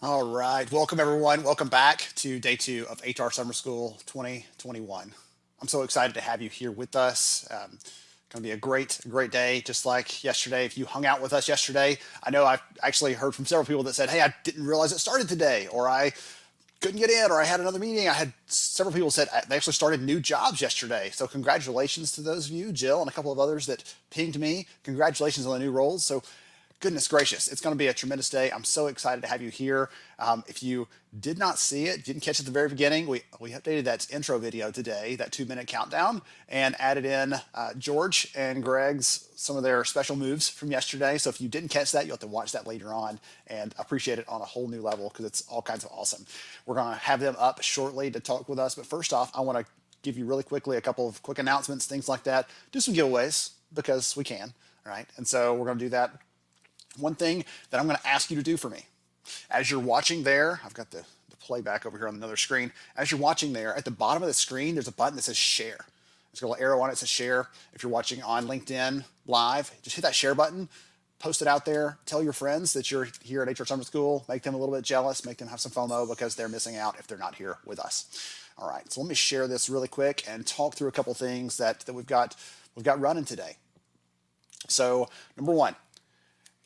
All right. Welcome, everyone. Welcome back to day two of HR Summer School 2021. I'm so excited to have you here with us. Going to be a great day, just like yesterday. If you hung out with us yesterday, I know I've actually heard from several people that said, "Hey, I didn't realize it started today," or "I couldn't get in," or "I had another meeting." I had several people said they actually started new jobs yesterday. So congratulations to those of you, Jill, and a couple of others that pinged me. Congratulations on the new roles. So goodness gracious, it's going to be a tremendous day. I'm so excited to have you here. If you did not see it, didn't catch it at the very beginning, we updated that intro video today, that 2 minute countdown, and added in George and Greg's some of their special moves from yesterday. So if you didn't catch that, you'll have to watch that later on and appreciate it on a whole new level because it's all kinds of awesome. We're going to have them up shortly to talk with us. But first off, I want to give you really quickly a couple of quick announcements, things like that. Do some giveaways because we can. All right. And so we're going to do that. One thing that I'm going to ask you to do for me, as you're watching there, I've got the playback over here on another screen. As you're watching there, at the bottom of the screen, there's a button that says share. There's a little arrow on it that says share. If you're watching on LinkedIn Live, just hit that share button, post it out there, tell your friends that you're here at HR Summer School, make them a little bit jealous, make them have some FOMO because they're missing out if they're not here with us. All right, so let me share this really quick and talk through a couple things that we've got running today. So number one,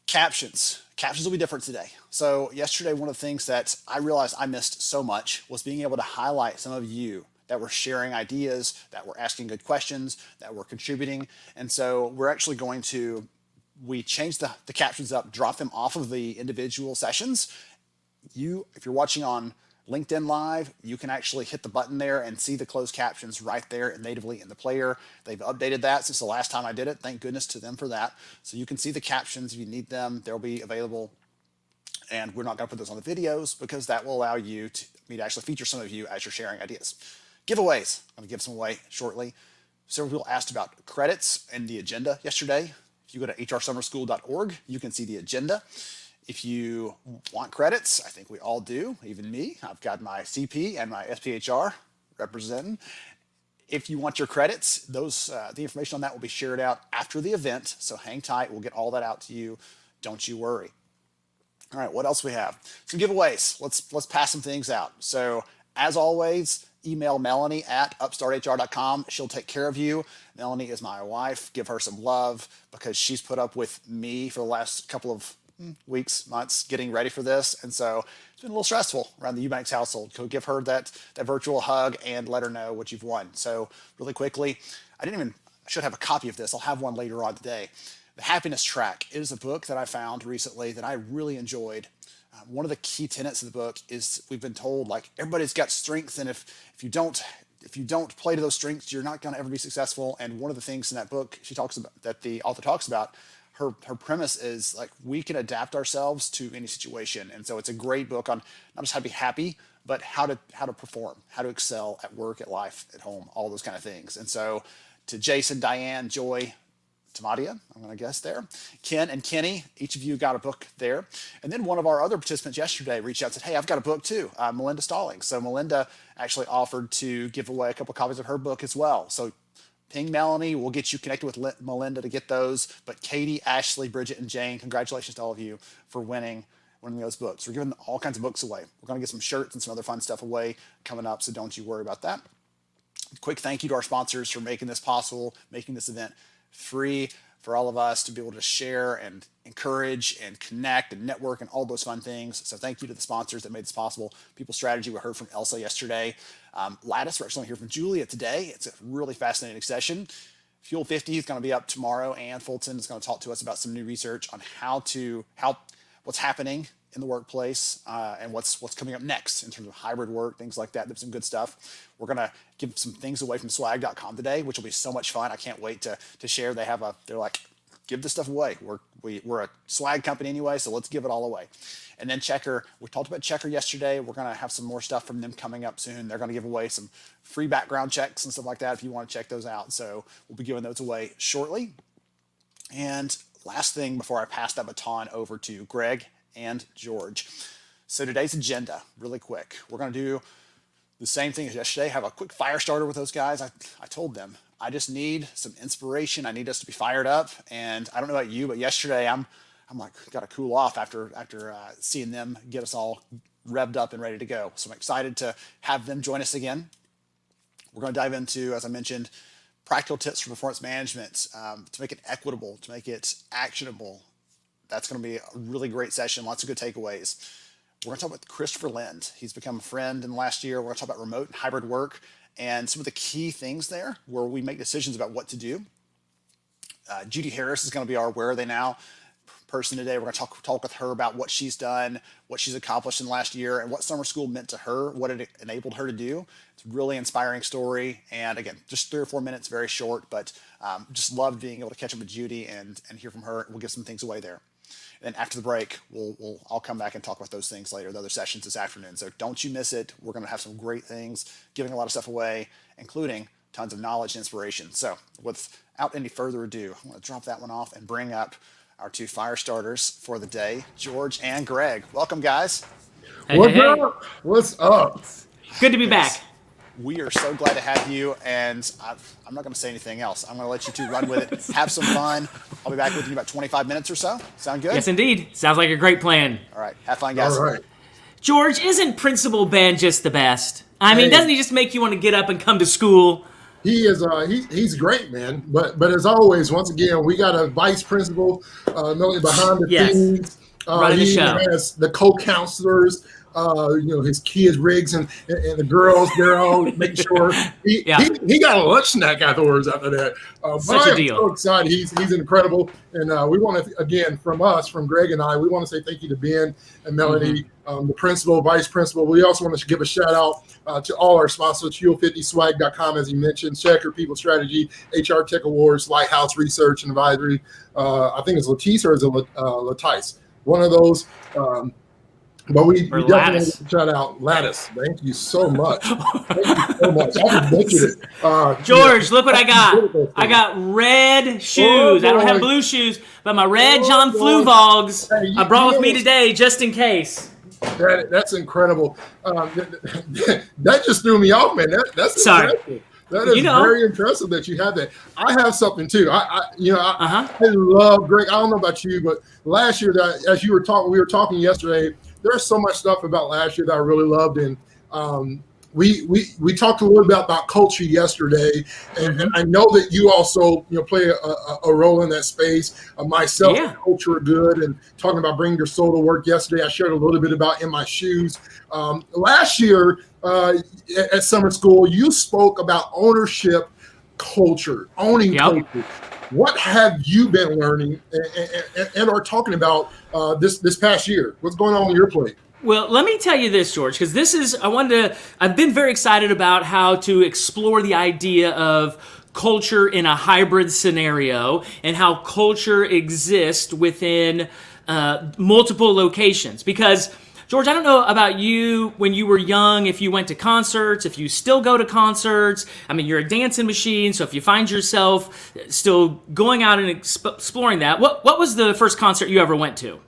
captions. Captions will be different today. So yesterday, one of the things that I realized I missed so much was being able to highlight some of you that were sharing ideas, that were asking good questions, that were contributing. And so we're actually going to, we changed the captions up, drop them off of the individual sessions. If you're watching on LinkedIn Live, you can actually hit the button there and see the closed captions right there natively in the player. They've updated that since the last time I did it. Thank goodness to them for that. So you can see the captions if you need them. They'll be available. And we're not going to put those on the videos because that will allow me to actually feature some of you as you're sharing ideas. Giveaways. I'm going to give some away shortly. Several people asked about credits and the agenda yesterday. If you go to hrsummerschool.org, you can see the agenda. If you want credits, I think we all do, even me. I've got my CP and my SPHR representing. If you want your credits, the information on that will be shared out after the event. So hang tight. We'll get all that out to you. Don't you worry. All right, what else we have? Some giveaways. Let's pass some things out. So as always, email Melanie at upstarthr.com. She'll take care of you. Melanie is my wife. Give her some love because she's put up with me for the last couple of weeks, months getting ready for this. And so it's been a little stressful around the Eubanks household. Go give her that virtual hug and let her know what you've won. So really quickly, I should have a copy of this. I'll have one later on today. The Happiness Track is a book that I found recently that I really enjoyed. One of the key tenets of the book is we've been told like everybody's got strengths, and if you don't play to those strengths, you're not going to ever be successful. And one of the things in that book that the author talks about, her premise is like we can adapt ourselves to any situation. And so it's a great book on not just how to be happy, but how to perform, how to excel at work, at life, at home, all those kind of things. And so to Jason, Diane, Joy, Tamadia, I'm going to guess there, Ken and Kenny, each of you got a book there. And then one of our other participants yesterday reached out and said, hey, I've got a book too, Melinda Stallings. So Melinda actually offered to give away a couple copies of her book as well. So ping Melanie, we'll get you connected with Melinda to get those. But Katie, Ashley, Bridget, and Jane, congratulations to all of you for winning those books. We're giving all kinds of books away. We're going to get some shirts and some other fun stuff away coming up, so don't you worry about that. Quick thank you to our sponsors for making this possible, making this event free for all of us to be able to share and encourage and connect and network and all those fun things. So thank you to the sponsors that made this possible. People Strategy, we heard from Elsa yesterday. Lattice, we're actually going to hear from Julia today. It's a really fascinating session. Fuel 50 is going to be up tomorrow, and Fulton is going to talk to us about some new research on what's happening in the workplace and what's coming up next in terms of hybrid work, things like that. There's some good stuff. We're going to give some things away from swag.com today, which will be so much fun. I can't wait to share. They're like, give this stuff away. We're a swag company anyway, so let's give it all away. And then Checker, we talked about Checker yesterday. We're going to have some more stuff from them coming up soon. They're going to give away some free background checks and stuff like that if you want to check those out. So we'll be giving those away shortly. And last thing before I pass that baton over to Greg and George. So today's agenda, really quick. We're going to do the same thing as yesterday, have a quick fire starter with those guys. I told them, I just need some inspiration. I need us to be fired up. And I don't know about you, but yesterday I'm like, got to cool off after seeing them get us all revved up and ready to go. So I'm excited to have them join us again. We're going to dive into, as I mentioned, practical tips for performance management to make it equitable, to make it actionable. That's going to be a really great session. Lots of good takeaways. We're going to talk with Christopher Lind. He's become a friend in the last year. We're going to talk about remote and hybrid work and some of the key things there where we make decisions about what to do. Judy Harris is going to be our Where Are They Now person today. We're going to talk with her about what she's done, what she's accomplished in the last year, and what summer school meant to her, what it enabled her to do. It's a really inspiring story. And again, just 3 or 4 minutes, very short, but just loved being able to catch up with Judy and hear from her. We'll give some things away there. And after the break, I'll come back and talk about those things later, the other sessions this afternoon. So don't you miss it. We're going to have some great things, giving a lot of stuff away, including tons of knowledge and inspiration. So without any further ado, I'm going to drop that one off and bring up our 2 fire starters for the day, George and Greg. Welcome, guys. Hey, what's up? What's up? Good to be back. We are so glad to have you, and I'm not going to say anything else. I'm going to let you 2 run with it, have some fun. I'll be back with you in about 25 minutes or so. Sound good? Yes, indeed. Sounds like a great plan. All right. Have fun, guys. All right. George, isn't Principal Ben just the best? I mean, doesn't he just make you want to get up and come to school? He is. He's great, man. But as always, once again, we got a vice principal, Melanie behind the scenes. Running the show. He has the co-counselors. His kids, Riggs, and the girls, they're all making sure he got a lunch snack afterwards after that. Such a deal. So excited. He's incredible. And we want to, again, from Greg and I, we want to say thank you to Ben and Melanie, the principal, vice principal. We also want to give a shout out to all our sponsors, fuel50swag.com, as he mentioned, Checker, People Strategy, HR Tech Awards, Lighthouse Research and Advisory. I think it's Latisse or is it Latice? One of those. But we definitely want to shout out Lattice. Thank you so much. Thank you so much. I was it. George, look what I got. I got red shoes. I don't have blue shoes, but my red John Fluvogs I brought with me today just in case. That's incredible. That just threw me off, man. That's sorry. Impressive. That is very impressive that you have that. I have something too. I love Greg. I don't know about you, but last year, as we were talking yesterday. There's so much stuff about last year that I really loved, and we talked a little bit about culture yesterday, and I know that you also play a role in that space. Myself, culture good, and talking about bringing your soul to work yesterday. I shared a little bit about In My Shoes. Last year at summer school, you spoke about ownership culture, owning culture. What have you been learning and or talking about this past year? What's going on your plate? Well, let me tell you this, George, because I've been very excited about how to explore the idea of culture in a hybrid scenario and how culture exists within multiple locations. Because George, I don't know about you when you were young, if you went to concerts, if you still go to concerts. I mean, you're a dancing machine, so if you find yourself still going out and exploring that, what was the first concert you ever went to?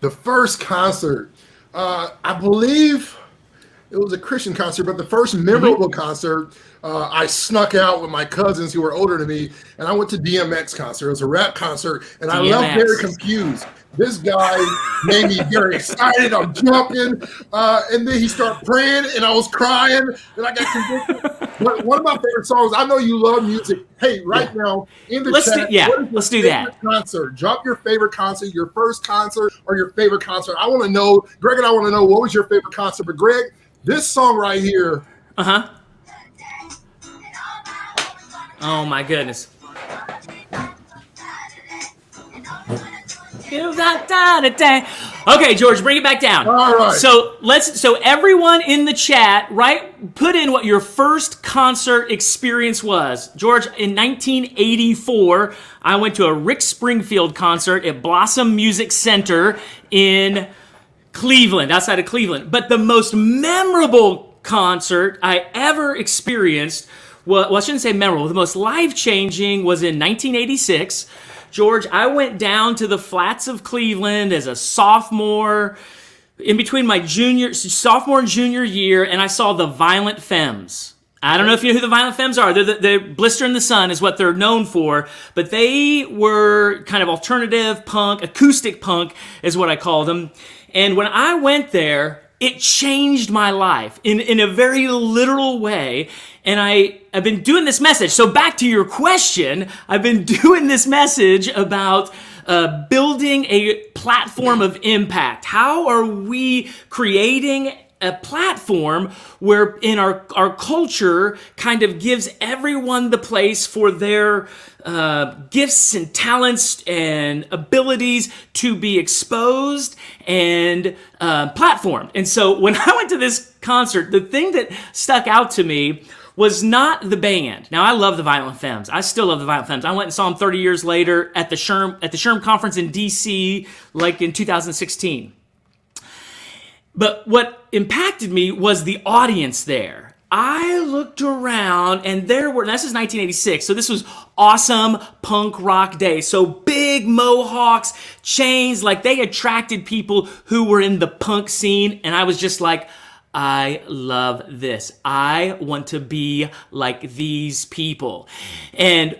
The first concert, I believe it was a Christian concert, but the first memorable concert, I snuck out with my cousins who were older than me, and I went to DMX concert. It was a rap concert, and I left very confused. This guy made me very excited. I'm jumping, and then he started praying, and I was crying, and I got convicted. But one of my favorite songs, I know you love music. Hey, now in the chat, let's do that. Concert. Drop your favorite concert, your first concert, or your favorite concert. I want to know, Greg and I want to know, what was your favorite concert? But Greg, this song right here. Oh my goodness. Okay, George, bring it back down. All right. So everyone in the chat, put in what your first concert experience was. George, in 1984, I went to a Rick Springfield concert at Blossom Music Center in Cleveland, outside of Cleveland. But the most memorable concert I ever experienced, well, I shouldn't say memorable, the most life-changing was in 1986. George, I went down to the flats of Cleveland as a sophomore, in between my sophomore and junior year, and I saw the Violent Femmes. I don't know if you know who the Violent Femmes are. They're the Blister in the Sun is what they're known for, but they were kind of alternative punk, acoustic punk is what I call them. And when I went there, it changed my life in a very literal way. And I've been doing this message. So back to your question, I've been doing this message about building a platform of impact. How are we creating a platform where in our culture kind of gives everyone the place for their gifts and talents and abilities to be exposed and platformed. And so when I went to this concert, the thing that stuck out to me was not the band. Now, I love the Violent Femmes. I still love the Violent Femmes. I went and saw them 30 years later at the SHRM conference in DC, like in 2016. But what impacted me was the audience there. I looked around and this is 1986, so this was awesome punk rock day. So big mohawks, chains, like they attracted people who were in the punk scene. And I was just like, I love this. I want to be like these people. And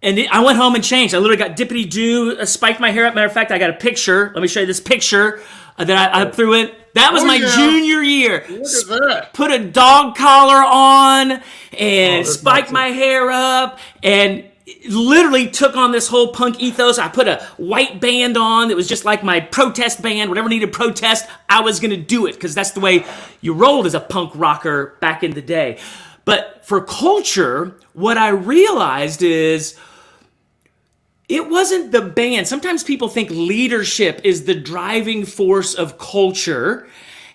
I went home and changed. I literally got dippity-doo, spiked my hair up. Matter of fact, I got a picture. Let me show you this picture that I threw in. That was my junior year. Look at that. Put a dog collar on and spiked my hair up and literally took on this whole punk ethos. I put a white band on that was just like my protest band. Whatever needed protest, I was going to do it because that's the way you rolled as a punk rocker back in the day. But for culture, what I realized is it wasn't the band. Sometimes people think leadership is the driving force of culture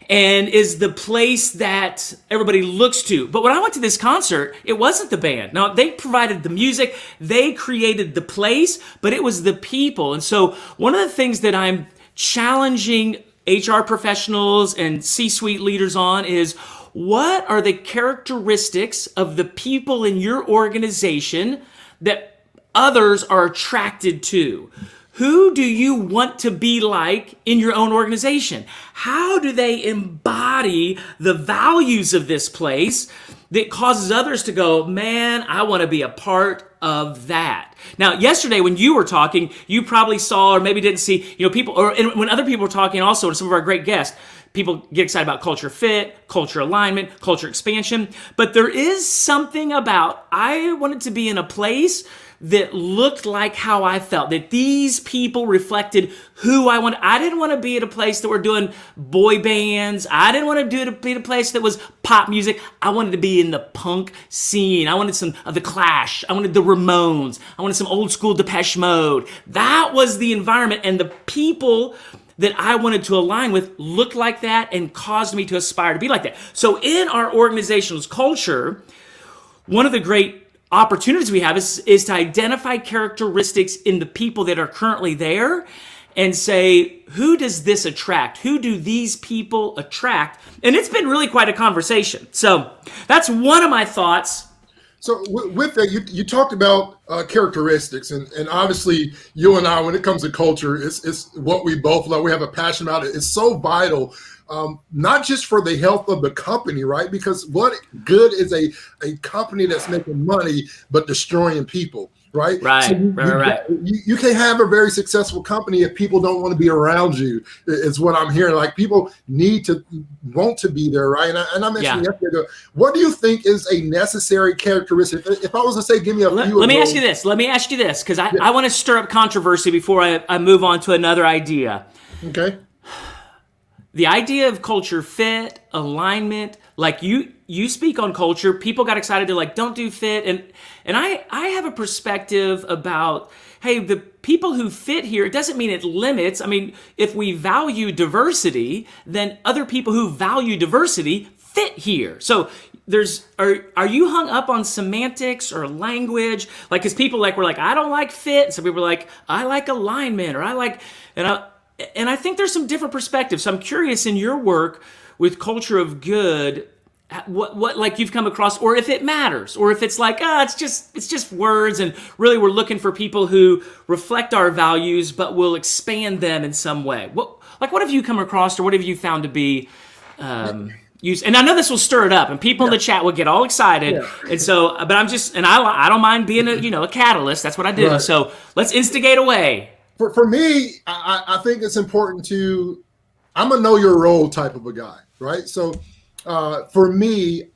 and is the place that everybody looks to. But when I went to this concert, it wasn't the band. Now, they provided the music, they created the place, but it was the people. And so one of the things that I'm challenging HR professionals and C-suite leaders on is, what are the characteristics of the people in your organization that others are attracted to? Who do you want to be like in your own organization? How do they embody the values of this place that causes others to go, man, I want to be a part of that? Now, yesterday when you were talking, you probably saw or maybe didn't see, people, or when other people were talking also, and some of our great guests, people get excited about culture fit, culture alignment, culture expansion. But there is something about, I wanted to be in a place that looked like how I felt, that these people reflected who I wanted. I didn't want to be at a place that were doing boy bands. I didn't want to be at a place that was pop music. I wanted to be in the punk scene. I wanted some of the Clash. I wanted the Ramones. I wanted some old school Depeche Mode. That was the environment, and the people that I wanted to align with looked like that and caused me to aspire to be like that. So in our organization's culture, one of the great opportunities we have is to identify characteristics in the people that are currently there and say, who does this attract? Who do these people attract? And it's been really quite a conversation. So that's one of my thoughts. So with that, you talked about characteristics, and obviously you and I, when it comes to culture, it's what we both love. We have a passion about it. It's so vital, not just for the health of the company, right? Because what good is a company that's making money but destroying people, right? Right, so right. You can't have a very successful company if people don't want to be around you, is what I'm hearing. Like, people want to be there, right? And I mentioned yesterday, what do you think is a necessary characteristic? If I was to say, give me a few. Let me ask you this, because I want to stir up controversy before I move on to another idea. Okay. The idea of culture fit, alignment, like you speak on culture, people got excited. They're like, don't do fit. And I have a perspective about, hey, the people who fit here, it doesn't mean it limits. I mean, if we value diversity, then other people who value diversity fit here. So are you hung up on semantics or language? Like, because people were like, I don't like fit. Some people were like, I like alignment, or and I think there's some different perspectives. So I'm curious, in your work with culture of good, what like you've come across, or if it matters, or if it's like, it's just words, and really we're looking for people who reflect our values but will expand them in some way. What have you come across, or what have you found to be And I know this will stir it up, and people in the chat will get all excited. Yeah. And so, but I'm just, and I don't mind being a catalyst. That's what I do. Right. So let's instigate away. For me, I think it's important I'm a know your role type of a guy, right? So for me,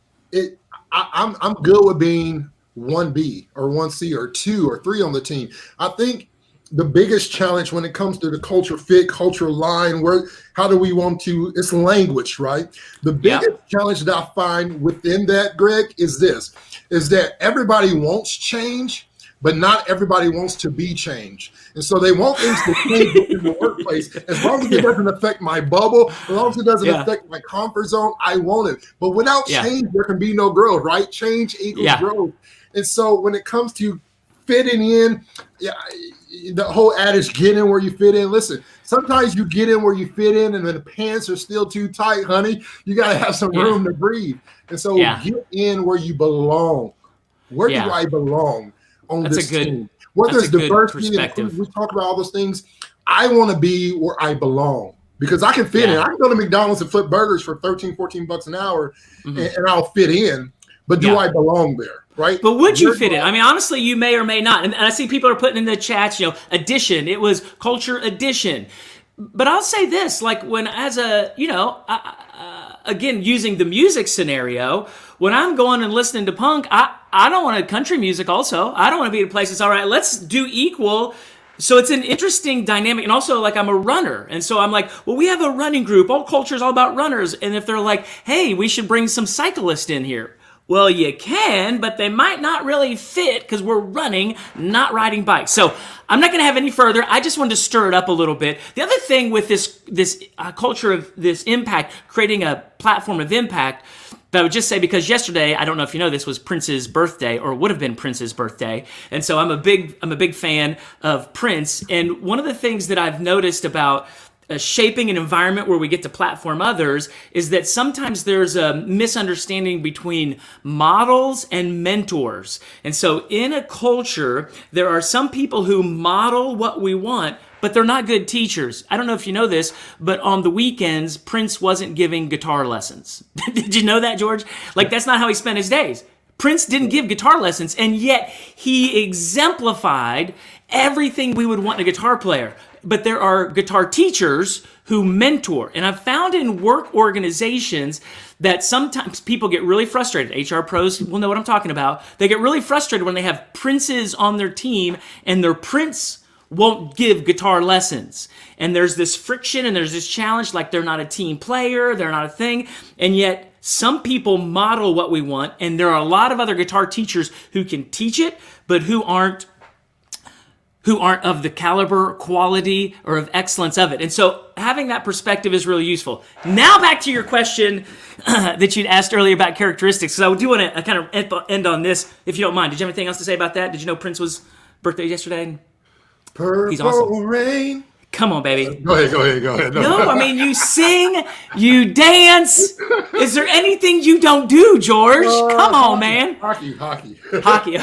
I'm good with being 1B or 1C or 2 or 3 on the team. I think the biggest challenge when it comes to the culture fit, culture line, how do we want to, it's language, right? The biggest challenge that I find within that, Greg, is that everybody wants change, but not everybody wants to be changed. And so they want things to change in the workplace. As long as it doesn't affect my bubble, as long as it doesn't affect my comfort zone, I want it. But without change, there can be no growth, right? Change equals growth. And so when it comes to fitting in, the whole adage, get in where you fit in. Listen, sometimes you get in where you fit in and the pants are still too tight, honey. You got to have some room to breathe. And so get in where you belong. Where do I belong on this team? Where there's diversity, we talk about all those things. I want to be where I belong because I can fit in. I can go to McDonald's and flip burgers for 13, 14 bucks an hour and I'll fit in. But do I belong there, right? But would you fit in? I mean, honestly, you may or may not. And I see people are putting in the chats, addition. It was culture addition. But I'll say this, like when again, using the music scenario, when I'm going and listening to punk, I don't want country music also. I don't want to be in a place that's all right, let's do equal. So it's an interesting dynamic. And also, like, I'm a runner. And so I'm like, well, we have a running group. All culture is all about runners. And if they're like, hey, we should bring some cyclists in here. Well, you can, but they might not really fit because we're running, not riding bikes. So I'm not going to have any further. I just wanted to stir it up a little bit. The other thing with this culture of this impact, creating a platform of impact, that I would just say, because yesterday, I don't know if you know this, was Prince's birthday, or would have been Prince's birthday. And so I'm a big fan of Prince. And one of the things that I've noticed about shaping an environment where we get to platform others is that sometimes there's a misunderstanding between models and mentors. And so in a culture, there are some people who model what we want, but they're not good teachers. I don't know if you know this, but on the weekends, Prince wasn't giving guitar lessons. Did you know that, George? Like, that's not how he spent his days. Prince didn't give guitar lessons, and yet he exemplified everything we would want in a guitar player. But there are guitar teachers who mentor. And I've found in work organizations that sometimes people get really frustrated. HR pros will know what I'm talking about. They get really frustrated when they have princes on their team and their prince won't give guitar lessons. And there's this friction and there's this challenge, like they're not a team player, they're not a thing. And yet some people model what we want. And there are a lot of other guitar teachers who can teach it, but who aren't of the caliber, quality, or of excellence of it. And so having that perspective is really useful. Now back to your question that you'd asked earlier about characteristics, because I do want to kind of end on this, if you don't mind. Did you have anything else to say about that? Did you know Prince's birthday yesterday? He's awesome. Rain. Come on, baby. Go ahead. No, I mean, you sing, you dance. Is there anything you don't do, George? Come on, man. Hockey. Hockey.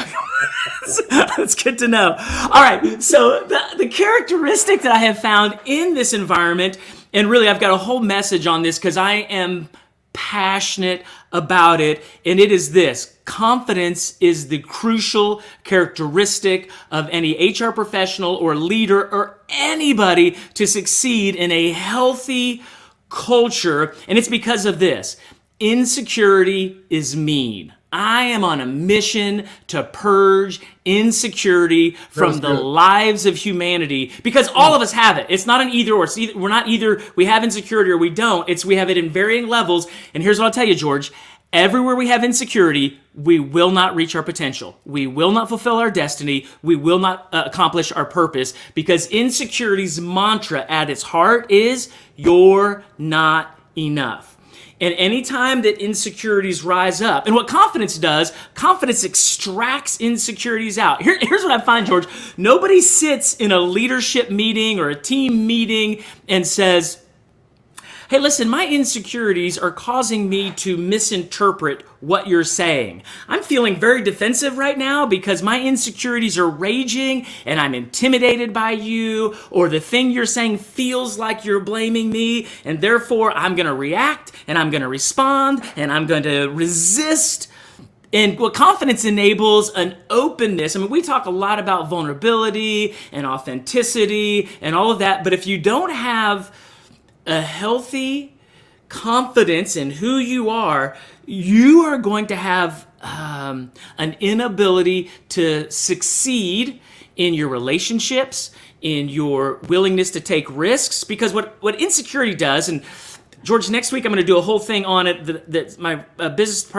That's good to know. All right, so the characteristic that I have found in this environment, and really I've got a whole message on this because I am passionate about it, and it is this. Confidence is the crucial characteristic of any HR professional or leader or anybody to succeed in a healthy culture, and it's because of this. Insecurity is mean. I am on a mission to purge insecurity from the lives of humanity, because all of us have it. It's not an either or. We're not either we have insecurity or we don't. It's we have it in varying levels. And here's what I'll tell you, George. Everywhere we have insecurity, we will not reach our potential. We will not fulfill our destiny. We will not accomplish our purpose, because insecurity's mantra at its heart is you're not enough. And anytime that insecurities rise up, and what confidence does, confidence extracts insecurities out. Here's what I find, George. Nobody sits in a leadership meeting or a team meeting and says, hey, listen, my insecurities are causing me to misinterpret what you're saying. I'm feeling very defensive right now because my insecurities are raging and I'm intimidated by you, or the thing you're saying feels like you're blaming me, and therefore I'm going to react and I'm going to respond and I'm going to resist. And what confidence enables an openness. I mean, we talk a lot about vulnerability and authenticity and all of that, but if you don't have a healthy confidence in who you are going to have an inability to succeed in your relationships, in your willingness to take risks. Because what insecurity does, and George, next week I'm going to do a whole thing on it that my business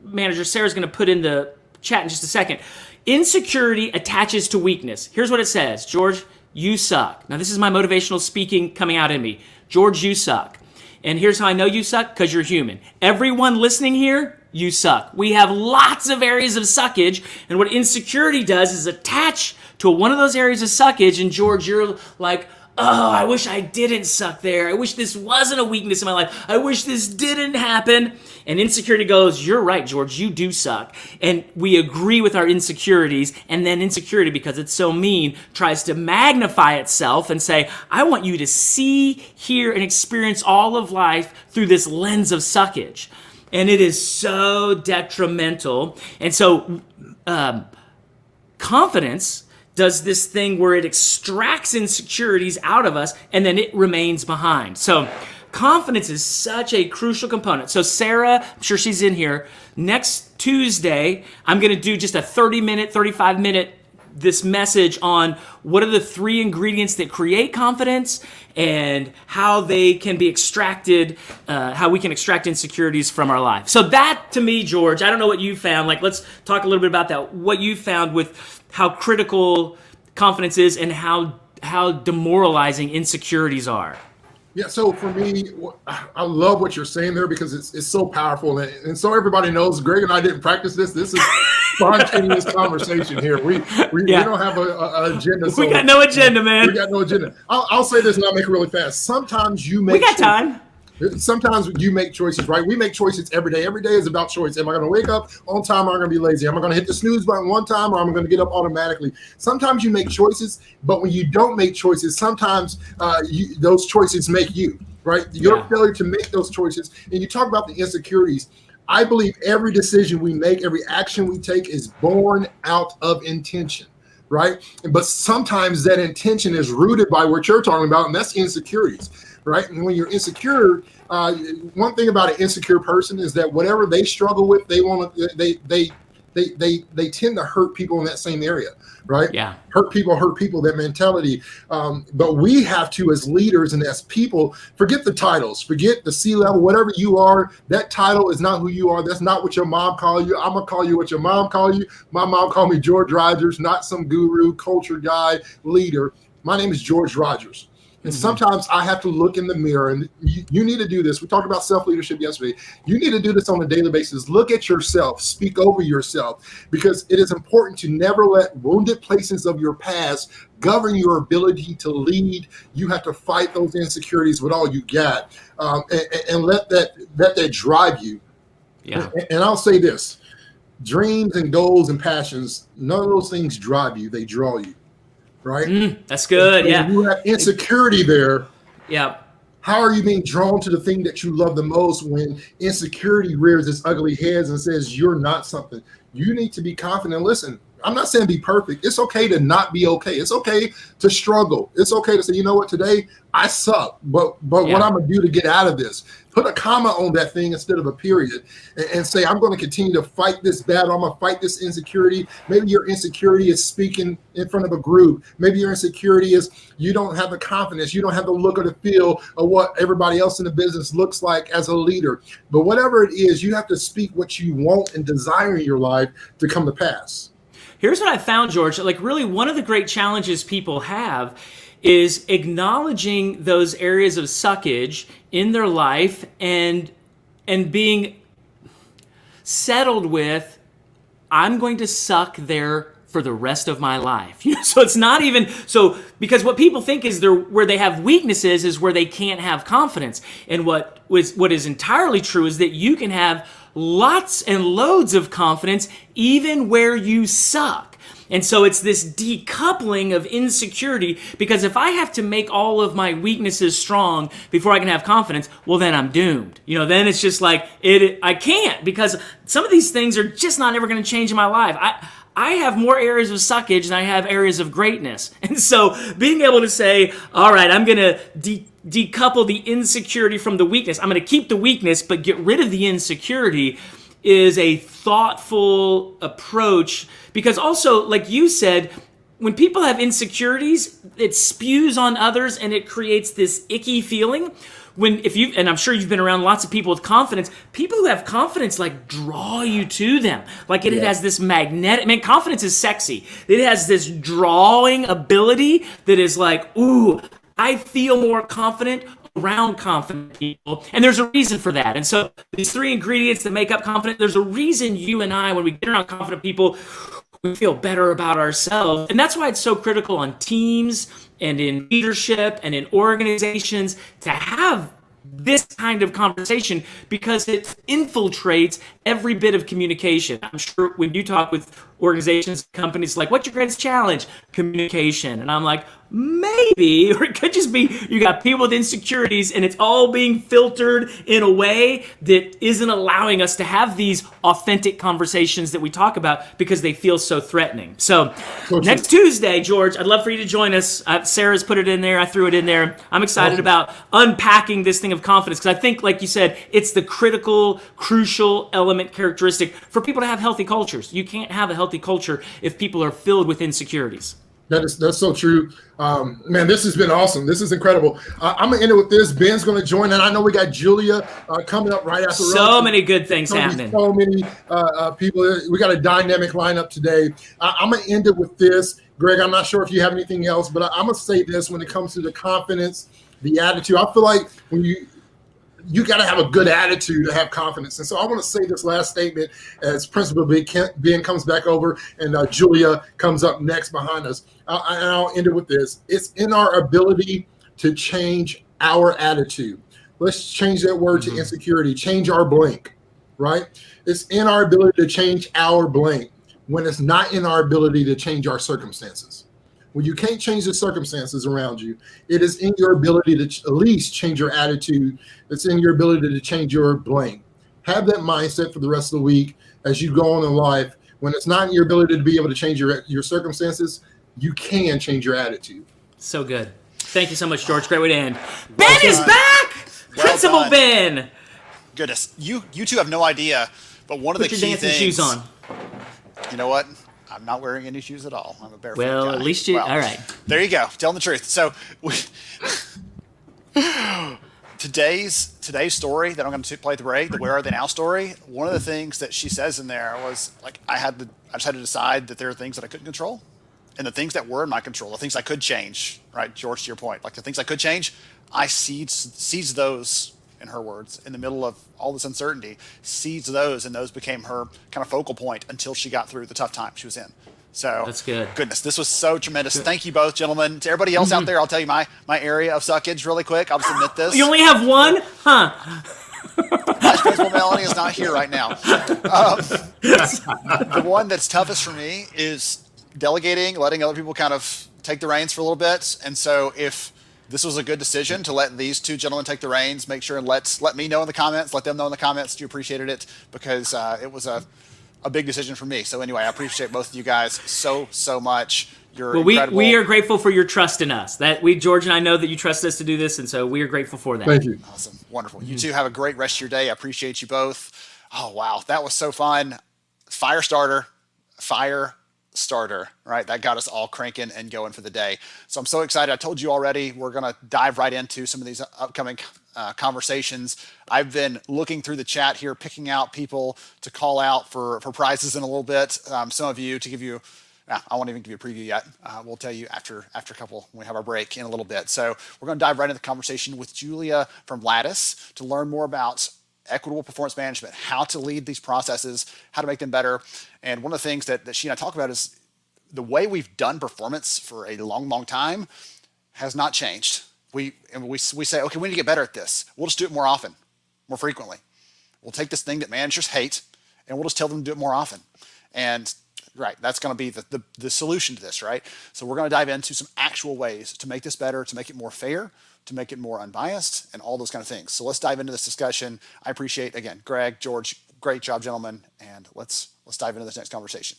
manager Sarah's going to put in the chat in just a second. Insecurity attaches to weakness. Here's what it says: George, you suck. Now, this is my motivational speaking coming out in me. George, you suck. And here's how I know you suck: because you're human. Everyone listening here, you suck. We have lots of areas of suckage, and what insecurity does is attach to one of those areas of suckage, and George, you're like, oh, I wish I didn't suck there. I wish this wasn't a weakness in my life. I wish this didn't happen. And insecurity goes, you're right, George, you do suck. And we agree with our insecurities, and then insecurity, because it's so mean, tries to magnify itself and say, I want you to see, hear, and experience all of life through this lens of suckage. And it is so detrimental. And so confidence does this thing where it extracts insecurities out of us and then it remains behind. So confidence is such a crucial component. So Sarah, I'm sure she's in here, next Tuesday, I'm going to do just a 30-minute, 35-minute this message on what are the 3 ingredients that create confidence and how they can be extracted, how we can extract insecurities from our life. So that, to me, George, I don't know what you found. Like, let's talk a little bit about that. What you found with how critical confidence is and how demoralizing insecurities are. Yeah, so for me, I love what you're saying there because it's so powerful. And so everybody knows, Greg and I didn't practice this. This is spontaneous conversation here. We don't have an agenda. So we got no agenda, man. We got no agenda. I'll say this and I'll make it really fast. Sometimes you make We got time. Sometimes you make choices, right? We make choices every day. Every day is about choice. Am I going to wake up on time or am I going to be lazy? Am I going to hit the snooze button one time or am I going to get up automatically? Sometimes you make choices, but when you don't make choices, sometimes those choices make you, right? Your failure to make those choices. And you talk about the insecurities. I believe every decision we make, every action we take is born out of intention, right? But sometimes that intention is rooted by what you're talking about, and that's insecurities. Right. And when you're insecure, one thing about an insecure person is that whatever they struggle with, they tend to hurt people in that same area. Right. Yeah. Hurt people, that mentality. But we have to, as leaders and as people, forget the titles, forget the C-level, whatever you are. That title is not who you are. That's not what your mom called you. I'm going to call you what your mom called you. My mom called me George Rogers, not some guru, culture guy, leader. My name is George Rogers. And sometimes I have to look in the mirror, and you need to do this. We talked about self-leadership yesterday. You need to do this on a daily basis. Look at yourself, speak over yourself, because it is important to never let wounded places of your past govern your ability to lead. You have to fight those insecurities with all you got, and let that drive you. Yeah. And I'll say this: dreams and goals and passions, none of those things drive you; they draw you. Right? That's good. Yeah. You have insecurity there. Yeah. How are you being drawn to the thing that you love the most when insecurity rears its ugly heads and says you're not something? You need to be confident. Listen, I'm not saying be perfect. It's okay to not be okay. It's okay to struggle. It's okay to say, you know what, today I suck, but what I'm going to do to get out of this? Put a comma on that thing instead of a period and say, I'm going to continue to fight this battle. I'm going to fight this insecurity. Maybe your insecurity is speaking in front of a group. Maybe your insecurity is you don't have the confidence. You don't have the look or the feel of what everybody else in the business looks like as a leader. But whatever it is, you have to speak what you want and desire in your life to come to pass. Here's what I found, George. Like, really, one of the great challenges people have is acknowledging those areas of suckage in their life and being settled with, I'm going to suck there for the rest of my life. So it's not even so, because what people think is where they have weaknesses is where they can't have confidence. And what is entirely true is that you can have lots and loads of confidence even where you suck. And so it's this decoupling of insecurity, because if I have to make all of my weaknesses strong before I can have confidence, well, then I'm doomed. Then it's just like, I can't, because some of these things are just not ever going to change in my life. I have more areas of suckage than I have areas of greatness. And so being able to say, all right, I'm going to decouple the insecurity from the weakness. I'm going to keep the weakness, but get rid of the insecurity, is a thoughtful approach. Because also, like you said, when people have insecurities, it spews on others and it creates this icky feeling. And I'm sure you've been around lots of people with confidence, people who have confidence like draw you to them. Like it has this magnetic, confidence is sexy. It has this drawing ability that is like, ooh, I feel more confident around confident people, and there's a reason for that. And so these three ingredients that make up confidence, there's a reason you and I, when we get around confident people, we feel better about ourselves. And that's why it's so critical on teams and in leadership and in organizations to have this kind of conversation, because it infiltrates every bit of communication. I'm sure when you talk with organizations, companies, like, what's your greatest challenge? Communication. And I'm like, maybe, or it could just be you got people with insecurities and it's all being filtered in a way that isn't allowing us to have these authentic conversations that we talk about because they feel so threatening. So next Tuesday, George, I'd love for you to join us. Sarah's put it in there. I threw it in there. I'm excited about unpacking this thing of confidence, because I think, like you said, it's the critical, crucial element, characteristic for people to have healthy cultures. You can't have a healthy culture if people are filled with insecurities. That's so true. Man, this has been awesome. This is incredible. I'm going to end it with this. Ben's going to join, and I know we got Julia coming up right after. So many good things happening. So many people. We got a dynamic lineup today. I'm going to end it with this. Greg, I'm not sure if you have anything else, but I'm going to say this when it comes to the confidence, the attitude. I feel like when you got to have a good attitude to have confidence. And so I want to say this last statement as Principal Ben comes back over and Julia comes up next behind us. And I'll end it with this. It's in our ability to change our attitude. Let's change that word to insecurity. Change our blank, right? It's in our ability to change our blank when it's not in our ability to change our circumstances. When you can't change the circumstances around you, it is in your ability to at least change your attitude. It's in your ability to change your blank. Have that mindset for the rest of the week as you go on in life. When it's not in your ability to be able to change your circumstances, you can change your attitude. So good. Thank you so much, George. Great way to end. Ben is back! Principal Ben! Goodness, you two have no idea, but one of the key things... Put your dancing shoes on. You know what? I'm not wearing any shoes at all. I'm a barefoot guy. Well, at least you... all right. There you go. Telling the truth. So today's story that I'm going to play at the break, the Where Are They Now story, one of the things that she says in there was, like, I just had to decide that there are things that I couldn't control, and the things that were in my control, the things I could change, right, George, to your point, like the things I could change, I seized those, in her words, in the middle of all this uncertainty, seized those, and those became her kind of focal point until she got through the tough time she was in. So that's good. Goodness, this was so tremendous. Good. Thank you both, gentlemen. To everybody else out there, I'll tell you my area of suckage really quick. I'll just admit this. You only have one? Huh. Principal Melanie is not here right now. The one that's toughest for me is delegating, letting other people kind of take the reins for a little bit. And so if this was a good decision to let these two gentlemen take the reins, make sure and let me know in the comments, let them know in the comments that you appreciated it, because it was a big decision for me. So anyway, I appreciate both of you guys so much. You're incredible. We are grateful for your trust in us. George and I know that you trust us to do this, and so we are grateful for that. Thank you. Awesome. Wonderful. You two have a great rest of your day. I appreciate you both. Oh, wow. That was so fun. Fire starter, right? That got us all cranking and going for the day. So I'm so excited. I told you already, we're going to dive right into some of these upcoming conversations. I've been looking through the chat here, picking out people to call out for prizes in a little bit. Some of you, to give you, I won't even give you a preview yet. We'll tell you after a couple, when we have our break in a little bit. So we're going to dive right into the conversation with Julia from Lattice to learn more about equitable performance management, how to lead these processes, how to make them better. And one of the things that she and I talk about is the way we've done performance for a long, long time has not changed. We say, okay, we need to get better at this. We'll just do it more often, more frequently. We'll take this thing that managers hate, and we'll just tell them to do it more often. And right, that's going to be the solution to this, right? So we're going to dive into some actual ways to make this better, to make it more fair, to make it more unbiased, and all those kind of things. So let's dive into this discussion. I appreciate, again, Greg, George, great job, gentlemen, and let's dive into this next conversation.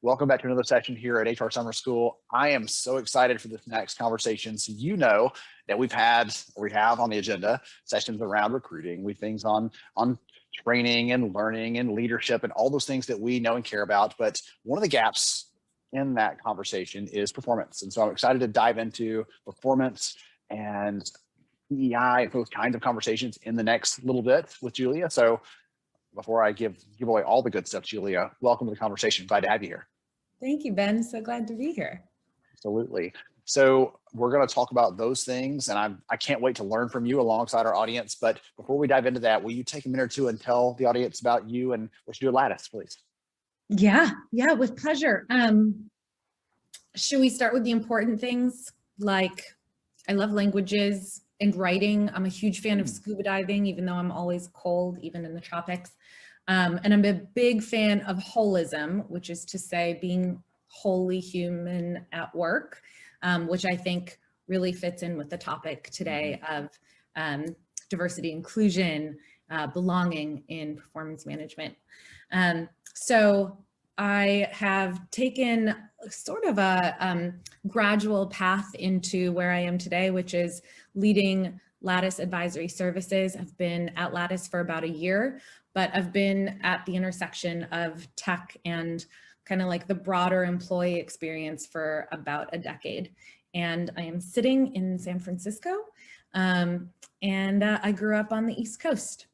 Welcome back to another session here at HR Summer School. I am so excited for this next conversation. So you know that we have on the agenda sessions around recruiting, things on training and learning and leadership and all those things that we know and care about. But one of the gaps in that conversation is performance. And so I'm excited to dive into performance and DEI and those kinds of conversations in the next little bit with Julia. So before I give away all the good stuff, Julia, welcome to the conversation. Glad to have you here. Thank you, Ben. So glad to be here. Absolutely. So we're going to talk about those things, and I can't wait to learn from you alongside our audience. But before we dive into that, will you take a minute or two and tell the audience about you and what you do at Lattice, please? Yeah, with pleasure. Should we start with the important things? Like, I love languages and writing. I'm a huge fan of scuba diving, even though I'm always cold, even in the tropics. And I'm a big fan of holism, which is to say being wholly human at work, which I think really fits in with the topic today of diversity, inclusion, belonging in performance management. So I have taken sort of a gradual path into where I am today, which is leading Lattice Advisory Services. I've been at Lattice for about a year, but I've been at the intersection of tech and kind of like the broader employee experience for about a decade. And I am sitting in San Francisco, and I grew up on the East Coast.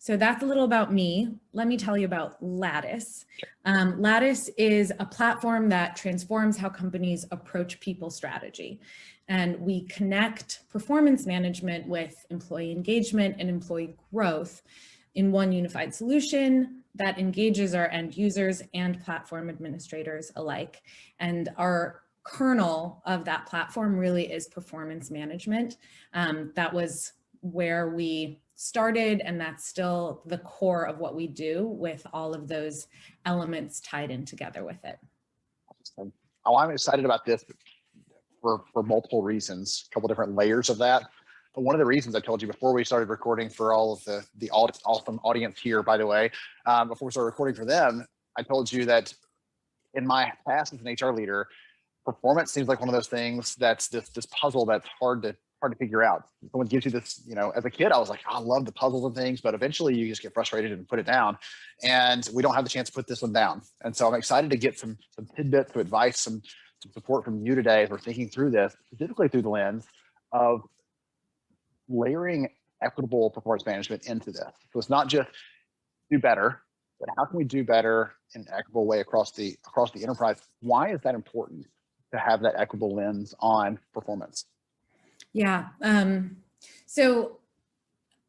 So that's a little about me. Let me tell you about Lattice. Lattice is a platform that transforms how companies approach people strategy. And we connect performance management with employee engagement and employee growth in one unified solution that engages our end users and platform administrators alike. And our kernel of that platform really is performance management. That was where we started, and that's still the core of what we do, with all of those elements tied in together with it. Oh, I'm excited about this for multiple reasons, a couple different layers of that. But one of the reasons I told you before we started recording for all of the awesome audience here, by the way, before we started recording for them, I told you that in my past as an HR leader, performance seems like one of those things that's this puzzle that's hard to figure out. Someone gives you this, as a kid, I was like, I love the puzzles and things, but eventually you just get frustrated and put it down. And we don't have the chance to put this one down. And so I'm excited to get some tidbits of advice, some support from you today as we're thinking through this, specifically through the lens of layering equitable performance management into this. So it's not just do better, but how can we do better in an equitable way across the enterprise? Why is that important to have that equitable lens on performance? Yeah. So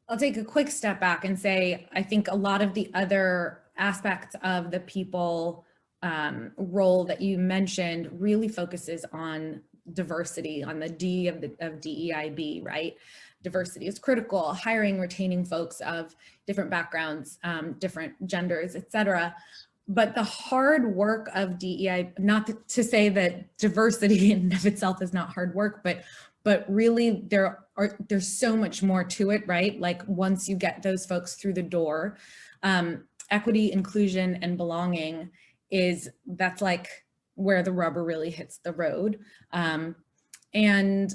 I'll take a quick step back and say, I think a lot of the other aspects of the people role that you mentioned really focuses on diversity, on the D of DEIB, right? Diversity is critical, hiring, retaining folks of different backgrounds, different genders, et cetera. But the hard work of DEI, not to say that diversity in and of itself is not hard work, but really there's so much more to it, right? Like once you get those folks through the door, equity, inclusion, and belonging that's like where the rubber really hits the road. And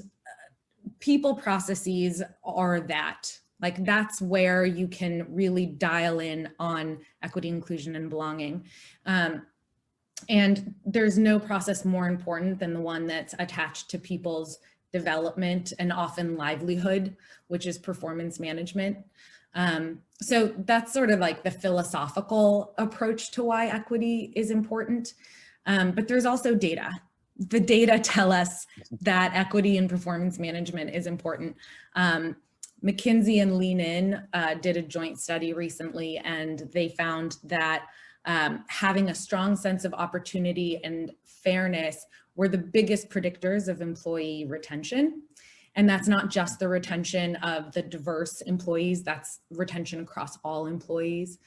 people processes are that. Like that's where you can really dial in on equity, inclusion, and belonging. And there's no process more important than the one that's attached to people's development and often livelihood, which is performance management. So that's sort of like the philosophical approach to why equity is important. But there's also data. The data tell us that equity and performance management is important. McKinsey and Lean In did a joint study recently, and they found that having a strong sense of opportunity and fairness were the biggest predictors of employee retention. And that's not just the retention of the diverse employees, that's retention across all employees.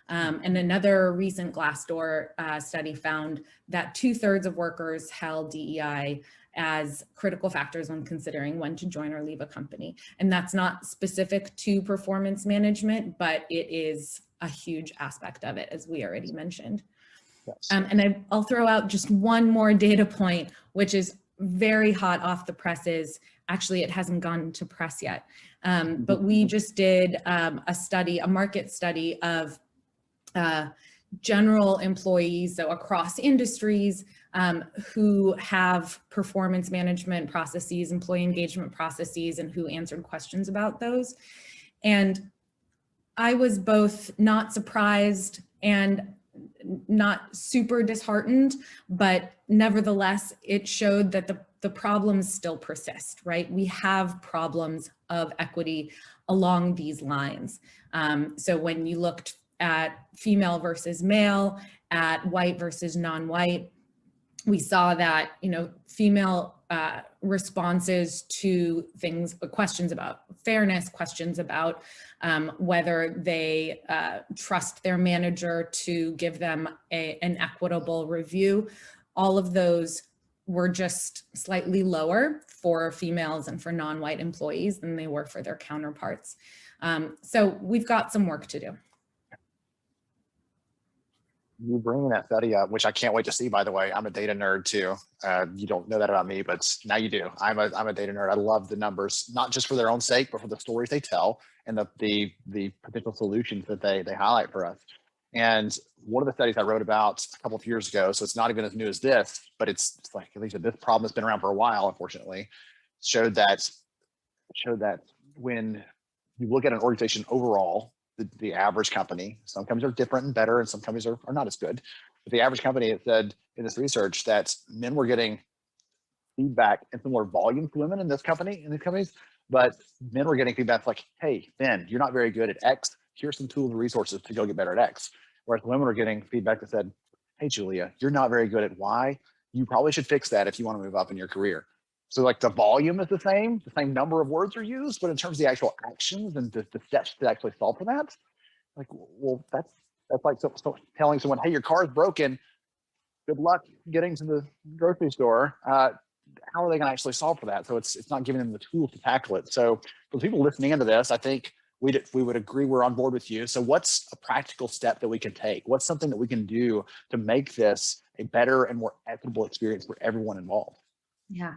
And another recent Glassdoor study found that 2/3 of workers held DEI as critical factors when considering when to join or leave a company. And that's not specific to performance management, but it is a huge aspect of it, as we already mentioned. Yes. And I'll throw out just one more data point, which is very hot off the presses. Actually, it hasn't gone to press yet, but we just did a market study of general employees, so across industries, who have performance management processes, employee engagement processes, and who answered questions about those. And I was both not surprised and not super disheartened, but nevertheless, it showed that the problems still persist, right? We have problems of equity along these lines. So when you looked at female versus male, at white versus non-white, we saw that, female responses to things, questions about fairness, questions about whether they trust their manager to give them an equitable review, all of those were just slightly lower for females and for non-white employees than they were for their counterparts. So we've got some work to do. You bringing that study up, which I can't wait to see, by the way. I'm a data nerd too. You don't know that about me, but now you do. I'm a data nerd. I love the numbers, not just for their own sake, but for the stories they tell and the potential solutions that they highlight for us. And one of the studies I wrote about a couple of years ago, so it's not even as new as this, but it's like, at least this problem has been around for a while, unfortunately, showed that when you look at an organization overall, the average company, some companies are different and better, and some companies are not as good. But the average company, it said in this research that men were getting feedback in similar volume to women in these companies, but men were getting feedback like, hey, Ben, you're not very good at X. Here's some tools and resources to go get better at X. Whereas women were getting feedback that said, hey, Julia, you're not very good at Y. You probably should fix that if you want to move up in your career. So like the volume is the same number of words are used, but in terms of the actual actions and the steps to actually solve for that, like, well, that's like so telling someone, hey, your car is broken. Good luck getting to the grocery store. How are they going to actually solve for that? So it's not giving them the tools to tackle it. So for the people listening into this, I think we would agree we're on board with you. So what's a practical step that we can take? What's something that we can do to make this a better and more equitable experience for everyone involved? Yeah.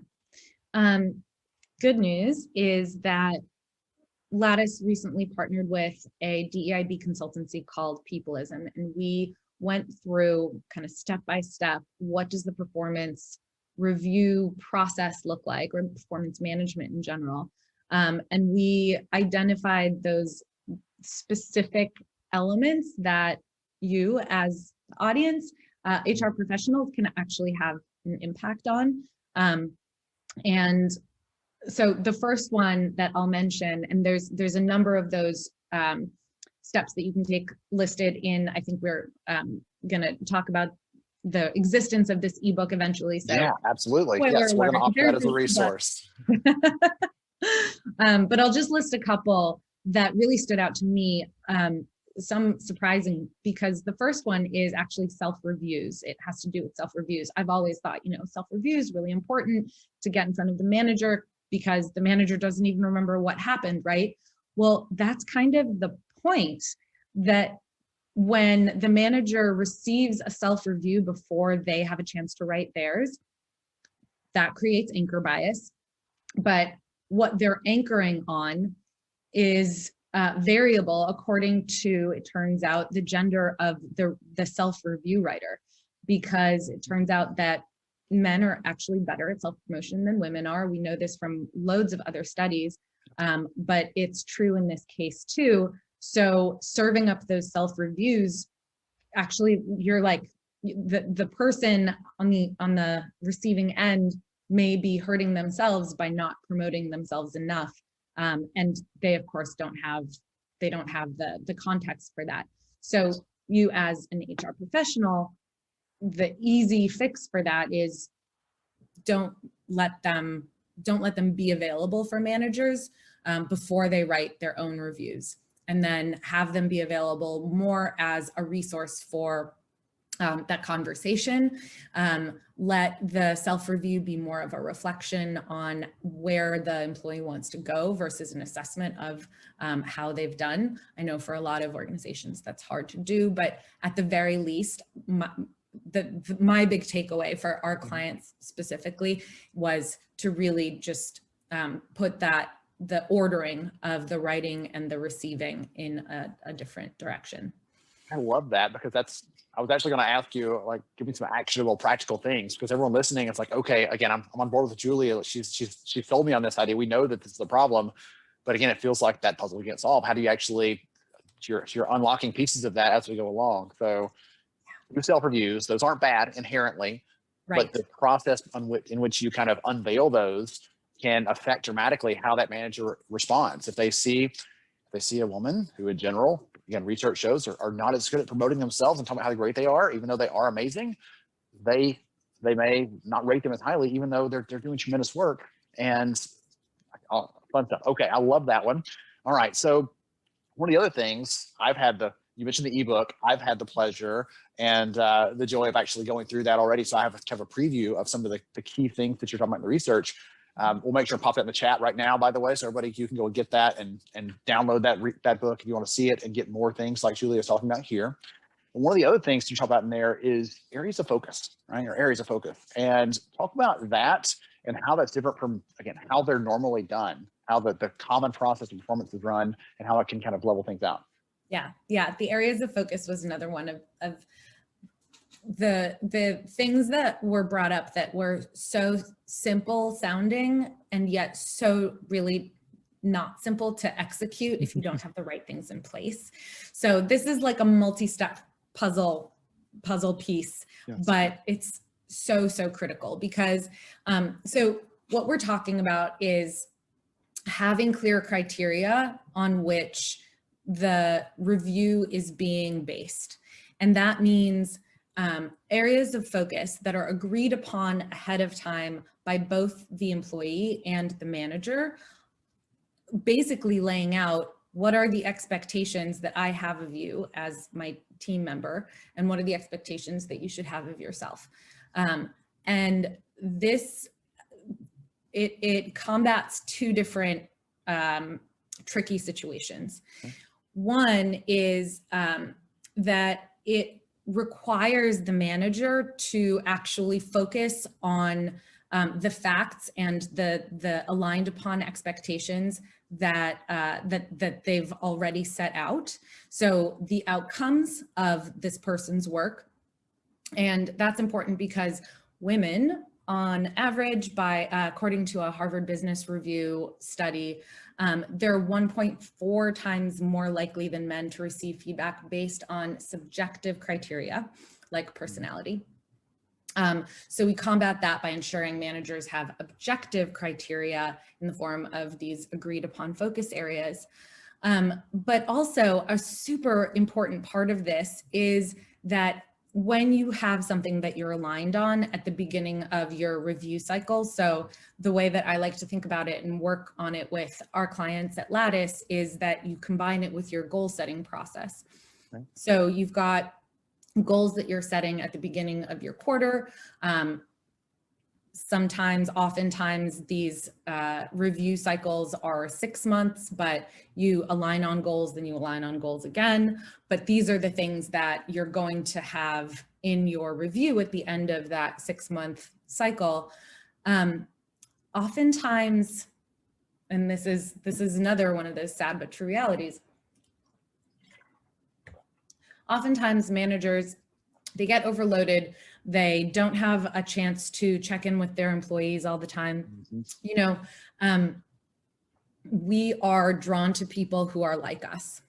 Good news is that Lattice recently partnered with a DEIB consultancy called Peopleism, and we went through kind of step by step, what does the performance review process look like, or performance management in general. And we identified those specific elements that you as the audience, HR professionals can actually have an impact on. And so the first one that I'll mention, and there's a number of those steps that you can take listed in, I think we're going to talk about the existence of this ebook eventually. So yeah, absolutely. Yes, we're going to offer that as a resource. But I'll just list a couple that really stood out to me, some surprising, because the first one is actually self-reviews. It has to do with self-reviews. I've always thought, self-reviews really important to get in front of the manager, because the manager doesn't even remember what happened, right? Well, that's kind of the point, that when the manager receives a self-review before they have a chance to write theirs, that creates anchor bias. But what they're anchoring on is variable according to, it turns out, the gender of the self-review writer, because it turns out that men are actually better at self-promotion than women are. We know this from loads of other studies, but it's true in this case too. So serving up those self-reviews, actually, you're like, the person on the receiving end may be hurting themselves by not promoting themselves enough. And they, of course, don't have the context for that. So, you as an HR professional, the easy fix for that is don't let them be available for managers before they write their own reviews, and then have them be available more as a resource for that conversation. Let the self-review be more of a reflection on where the employee wants to go versus an assessment of how they've done. I know for a lot of organizations that's hard to do, but at the very least, my big takeaway for our clients specifically was to really just put the ordering of the writing and the receiving in a different direction. I love that, because I was actually going to ask you, like, give me some actionable, practical things, because everyone listening, it's like, okay, again, I'm on board with Julia. She sold me on this idea. We know that this is a problem, but again, it feels like that puzzle gets solved. How do you actually, you're unlocking pieces of that as we go along. So do self-reviews. Those aren't bad inherently, Right. but the process in which you kind of unveil those can affect dramatically how that manager responds. If they see a woman who in general, again, research shows are not as good at promoting themselves and talking about how great they are, even though they are amazing, they may not rate them as highly, even though they're doing tremendous work. And fun stuff. Okay, I love that one. All right, so one of the other things you mentioned the ebook. I've had the pleasure and the joy of actually going through that already. So I have kind of a preview of some of the key things that you're talking about in the research. We'll make sure to pop that in the chat right now, by the way, so everybody, you can go and get that and download that book if you want to see it and get more things like Julia is talking about here. And one of the other things you talk about in there is areas of focus, right? Or areas of focus, and talk about that and how that's different from, again, how they're normally done, how the common process of performance is run, and how it can kind of level things out. Yeah. The areas of focus was another one of the things that were brought up that were so simple sounding and yet so really not simple to execute if you don't have the right things in place. So this is like a multi-step puzzle piece, yes. But it's so critical because so what we're talking about is having clear criteria on which the review is being based. And that means areas of focus that are agreed upon ahead of time by both the employee and the manager, basically laying out what are the expectations that I have of you as my team member, and what are the expectations that you should have of yourself. And this, it combats two different tricky situations. Okay. One is that it requires the manager to actually focus on the facts and the aligned upon expectations that they've already set out. So the outcomes of this person's work. And that's important because women on average, according to a Harvard Business Review study, they're 1.4 times more likely than men to receive feedback based on subjective criteria like personality. So we combat that by ensuring managers have objective criteria in the form of these agreed upon focus areas. But also a super important part of this is that when you have something that you're aligned on at the beginning of your review cycle, so the way that I like to think about it and work on it with our clients at Lattice is that you combine it with your goal setting process. Okay. So you've got goals that you're setting at the beginning of your quarter. Oftentimes these review cycles are 6 months, but you align on goals, then you align on goals again. But these are the things that you're going to have in your review at the end of that 6-month cycle. Oftentimes, and this is another one of those sad but true realities, oftentimes managers, they get overloaded. They don't have a chance to check in with their employees all the time. Mm-hmm. You know, we are drawn to people who are like us,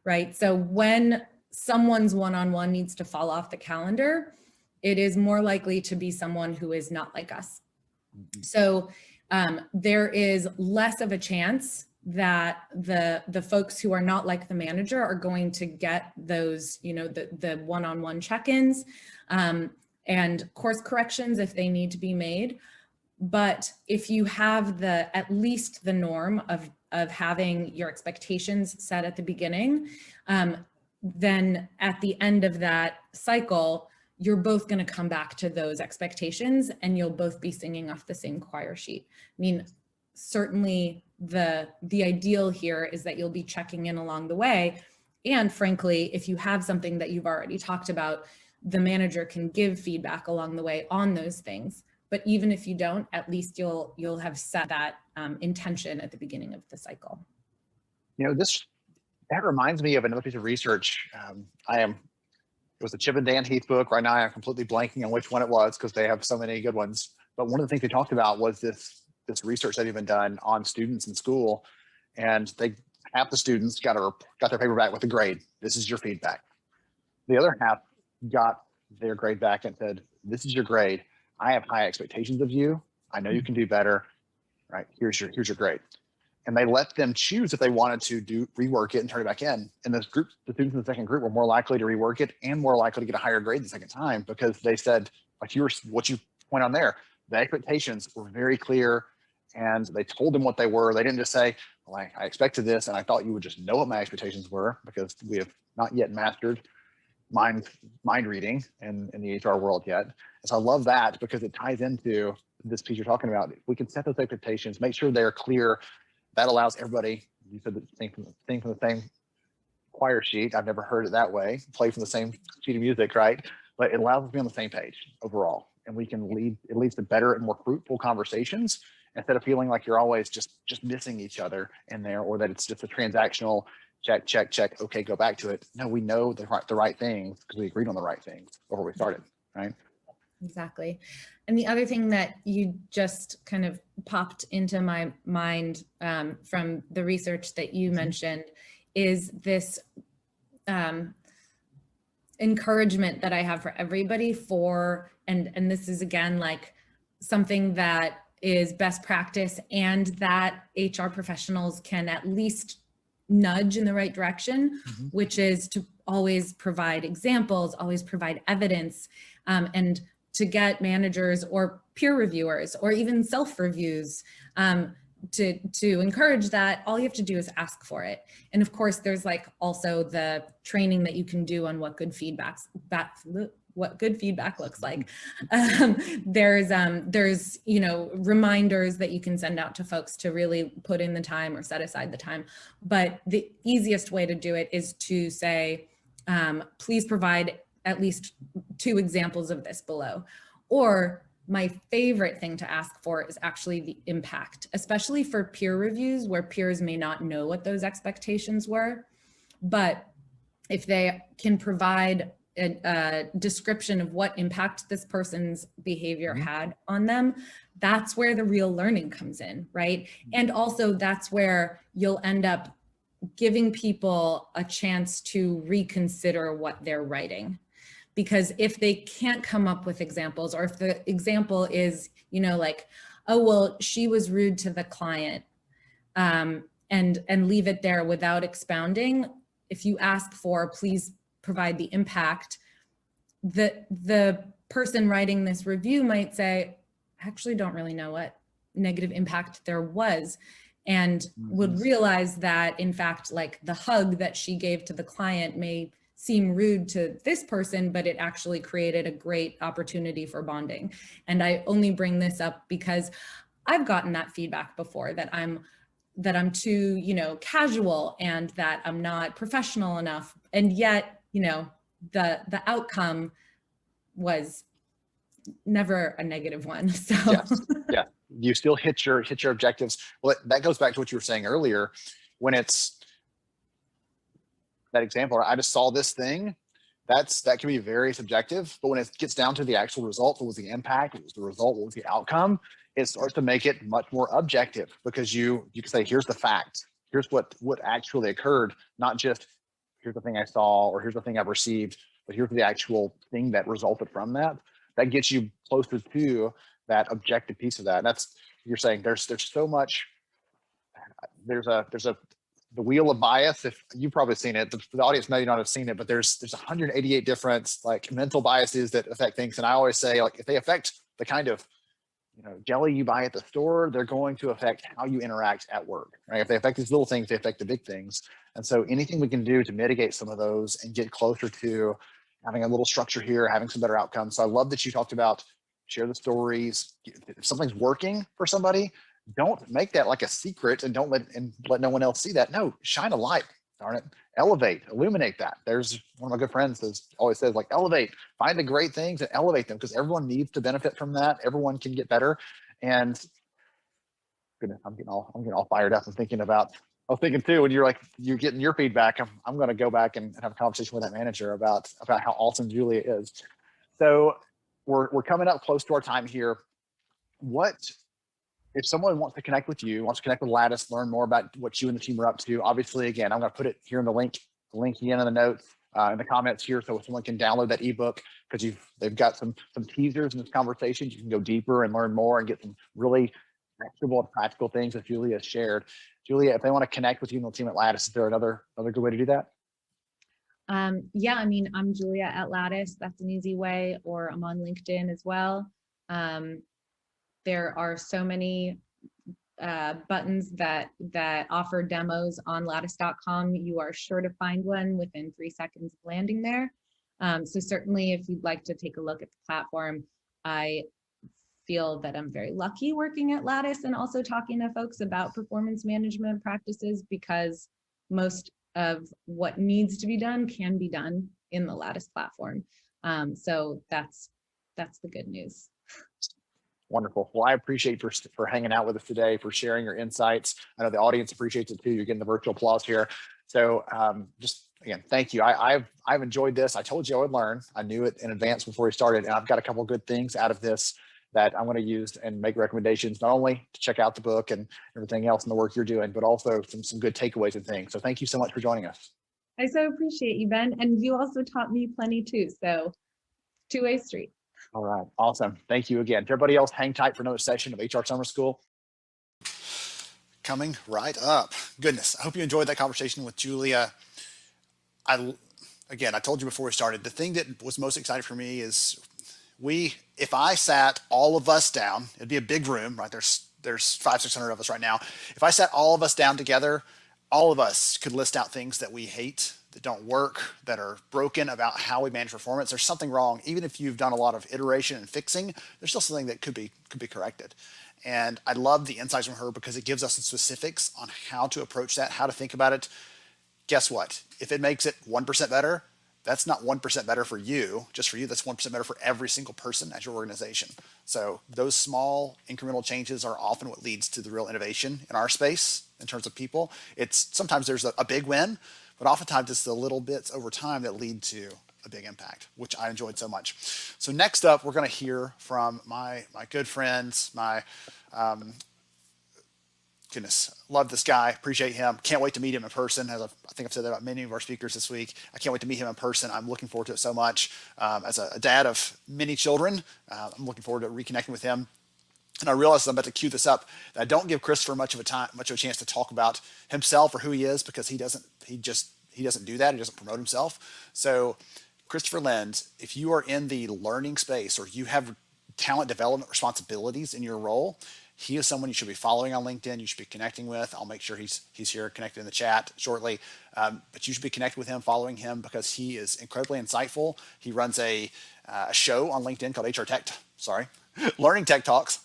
right? So when someone's one-on-one needs to fall off the calendar, it is more likely to be someone who is not like us. Mm-hmm. So there is less of a chance that the folks who are not like the manager are going to get those, the one-on-one check-ins and course corrections if they need to be made. But if you have at least the norm of having your expectations set at the beginning, then at the end of that cycle, you're both going to come back to those expectations and you'll both be singing off the same choir sheet. I mean, certainly the ideal here is that you'll be checking in along the way. And frankly, if you have something that you've already talked about, the manager can give feedback along the way on those things. But even if you don't, at least you'll have set that intention at the beginning of the cycle. That reminds me of another piece of research. It was the Chip and Dan Heath book. Right now, I'm completely blanking on which one it was because they have so many good ones. But one of the things they talked about was this research that had been done on students in school, and half the students got their paper back with a grade. This is your feedback. The other half got their grade back and said, "This is your grade. I have high expectations of you. I know you can do better. Right? Here's your grade." And they let them choose if they wanted to rework it and turn it back in. And the students in the second group were more likely to rework it and more likely to get a higher grade the second time because they said, what you point on there, the expectations were very clear and they told them what they were. They didn't just say, well, I expected this and I thought you would just know what my expectations were because we have not yet mastered mind reading in the HR world yet. And so I love that because it ties into this piece you're talking about. If we can set those expectations, make sure they're clear. That allows everybody, you said the sing from the same choir sheet. I've never heard it that way, play from the same sheet of music, right? But it allows us to be on the same page overall. And we can it leads to better and more fruitful conversations instead of feeling like you're always just missing each other in there or that it's just a transactional check, okay, go back to it. No, we know the right things because we agreed on the right things before we started, right? Exactly. And the other thing that you just kind of popped into my mind from the research that you mentioned is this encouragement that I have for everybody and this is again, like something that is best practice and that HR professionals can at least nudge in the right direction, which is to always provide examples, always provide evidence, and to get managers or peer reviewers or even self-reviews to encourage that, all you have to do is ask for it. And of course, there's like also the training that you can do on what good feedback looks like. There's reminders that you can send out to folks to really put in the time or set aside the time. But the easiest way to do it is to say, please provide at least 2 examples of this below. Or my favorite thing to ask for is actually the impact, especially for peer reviews where peers may not know what those expectations were. But if they can provide a description of what impact this person's behavior had on them, that's where the real learning comes in, right? And also that's where you'll end up giving people a chance to reconsider what they're writing. Because if they can't come up with examples, or if the example is, like, oh, well, she was rude to the client, and leave it there without expounding, if you ask for, please provide the impact, the person writing this review might say, I actually don't really know what negative impact there was, and would realize that, in fact, like the hug that she gave to the client may seem rude to this person, but it actually created a great opportunity for bonding. And I only bring this up because I've gotten that feedback before, that I'm too, casual and that I'm not professional enough. And yet, the outcome was never a negative one. So Yes. Yeah, you still hit your objectives. Well, that goes back to what you were saying earlier, when it's that example, I just saw this thing, that can be very subjective, but when it gets down to the actual result, what was the impact, what was the result, what was the outcome, it starts to make it much more objective, because you can say, here's the fact, here's what actually occurred, not just here's the thing I saw or here's the thing I've received, but here's the actual thing that resulted from that. That gets you closer to that objective piece of that. And that's, you're saying there's so much there's the wheel of bias. If you've probably seen it, the audience may not have seen it, but there's 188 different like mental biases that affect things. And I always say, like, if they affect the kind of jelly you buy at the store, they're going to affect how you interact at work, right? If they affect these little things, they affect the big things. And so anything we can do to mitigate some of those and get closer to having a little structure here, having some better outcomes. So I love that you talked about share the stories. If something's working for somebody, don't make that like a secret and don't let no one else see that. No, shine a light, darn it. Elevate, illuminate that. There's one of my good friends that always says, like, elevate, find the great things and elevate them, because everyone needs to benefit from that. Everyone can get better. And goodness, I'm getting all fired up and thinking about, I was thinking too, when you're getting your feedback, I'm going to go back and have a conversation with that manager about how awesome Julia is. So we're coming up close to our time here. What, if someone wants to connect with you, wants to connect with Lattice, learn more about what you and the team are up to, obviously, again, I'm going to put it here in the link again in the notes, in the comments here, so someone can download that ebook, because they've got some teasers in this conversation. You can go deeper and learn more and get some really actionable and practical things that Julia has shared. Julia, if they want to connect with you and the team at Lattice, is there another good way to do that? Yeah, I mean, I'm Julia at Lattice. That's an easy way, or I'm on LinkedIn as well. There are so many buttons that offer demos on lattice.com. You are sure to find one within 3 seconds of landing there. So certainly, if you'd like to take a look at the platform, I feel that I'm very lucky working at Lattice and also talking to folks about performance management practices, because most of what needs to be done can be done in the Lattice platform. So that's the good news. Wonderful. Well, I appreciate for hanging out with us today, for sharing your insights. I know the audience appreciates it too. You're getting the virtual applause here. So just again, thank you. I've enjoyed this. I told you I would learn. I knew it in advance before we started, and I've got a couple of good things out of this that I'm going to use and make recommendations, not only to check out the book and everything else in the work you're doing, but also some good takeaways and things. So thank you so much for joining us. I so appreciate you, Ben. And you also taught me plenty too. So two-way street. All right. Awesome. Thank you again. To everybody else, hang tight for another session of HR Summer School coming right up. Goodness, I hope you enjoyed that conversation with Julia. I told you before we started, the thing that was most exciting for me is if I sat all of us down, it'd be a big room, right? There's 500-600 of us right now. If I sat all of us down together, all of us could list out things that we hate, that don't work, that are broken about how we manage performance. There's something wrong. Even if you've done a lot of iteration and fixing, there's still something that could be corrected. And I love the insights from her, because it gives us some specifics on how to approach that, how to think about it. Guess what? If it makes it 1% better, that's not 1% better for you, just for you. That's 1% better for every single person at your organization. So those small incremental changes are often what leads to the real innovation in our space in terms of people. Sometimes there's a big win, but oftentimes it's the little bits over time that lead to a big impact, which I enjoyed so much. So next up, we're going to hear from my good friends, goodness, love this guy, appreciate him. Can't wait to meet him in person. I think I've said that about many of our speakers this week. I can't wait to meet him in person. I'm looking forward to it so much. As a dad of many children, I'm looking forward to reconnecting with him. And I realize I'm about to cue this up, that I don't give Christopher much of a chance to talk about himself or who he is, because he doesn't do that. He doesn't promote himself. So Christopher Lind, if you are in the learning space or you have talent development responsibilities in your role, he is someone you should be following on LinkedIn. You should be connecting with. I'll make sure he's here connected in the chat shortly. But you should be connected with him, following him, because he is incredibly insightful. He runs a show on LinkedIn called Learning Tech Talks,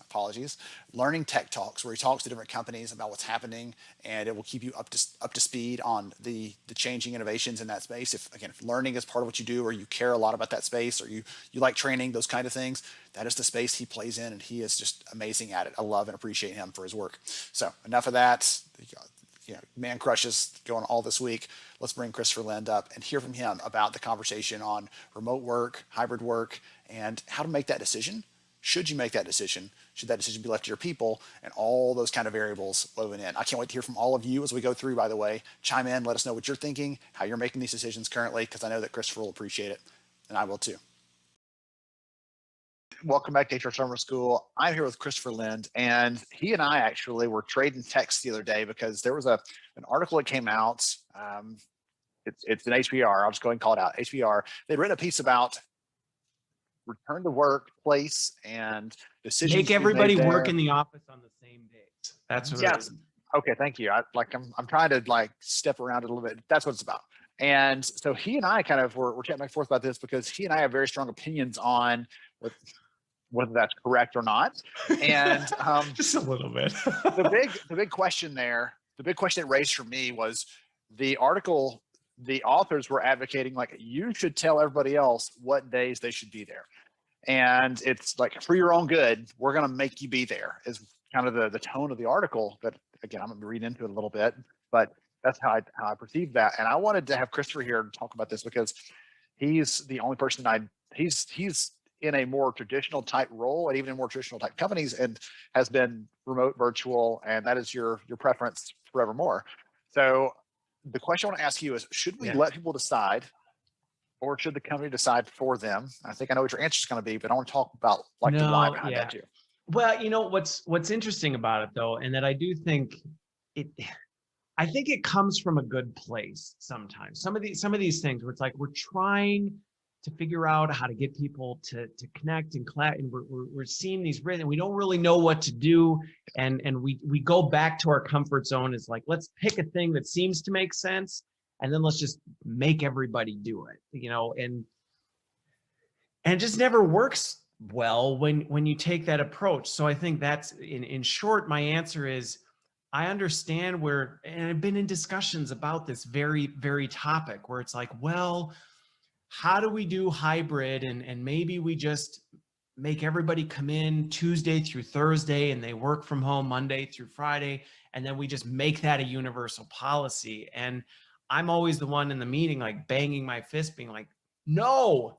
Learning Tech Talks, where he talks to different companies about what's happening, and it will keep you up to speed on the changing innovations in that space. If learning is part of what you do, or you care a lot about that space, or you like training, those kind of things, that is the space he plays in, and he is just amazing at it. I love and appreciate him for his work. So enough of that. Man crushes going all this week. Let's bring Christopher Lind up and hear from him about the conversation on remote work, hybrid work, and how to make that decision. Should you make that decision? Should that decision be left to your people? And all those kind of variables woven in. I can't wait to hear from all of you as we go through, by the way. Chime in, let us know what you're thinking, how you're making these decisions currently, because I know that Christopher will appreciate it, and I will too. Welcome back to HR Summer School. I'm here with Christopher Lind, and he and I actually were trading texts the other day because there was an article that came out. It's an HBR. I'll just go ahead and call it out. HBR. They'd written a piece about return to workplace and decisions. Make everybody work in the office on the same days. That's what it is. Okay, thank you. I'm trying to like step around it a little bit. That's what it's about. And so he and I kind of were chatting back and forth about this because he and I have very strong opinions on whether that's correct or not. And Just a little bit. the big question there, the big question it raised for me was the article. The authors were advocating like you should tell everybody else what days they should be there, and it's like for your own good, we're going to make you be there. Is kind of the tone of the article. That again, I'm going to read into it a little bit, but that's how I perceive that. And I wanted to have Christopher here to talk about this because he's the only person he's in a more traditional type role and even in more traditional type companies and has been remote, virtual, and that is your preference forevermore. So the question I want to ask you is, should we let people decide or should the company decide for them? I think I know what your answer is going to be, but I want to talk about like the why behind that too. Well, you know, what's interesting about it though, and that I do think I think it comes from a good place sometimes. Some of these things where it's like we're trying to figure out how to get people to connect and clap, and we're seeing these written, and we don't really know what to do, and we go back to our comfort zone. It's like, let's pick a thing that seems to make sense, and then let's just make everybody do it, you know, and it just never works well when you take that approach. So I think that's in short, my answer is I understand where, and I've been in discussions about this very, very topic where it's like, well, how do we do hybrid and maybe we just make everybody come in Tuesday through Thursday and they work from home Monday through Friday, and then we just make that a universal policy. And I'm always the one in the meeting like banging my fist being like, no,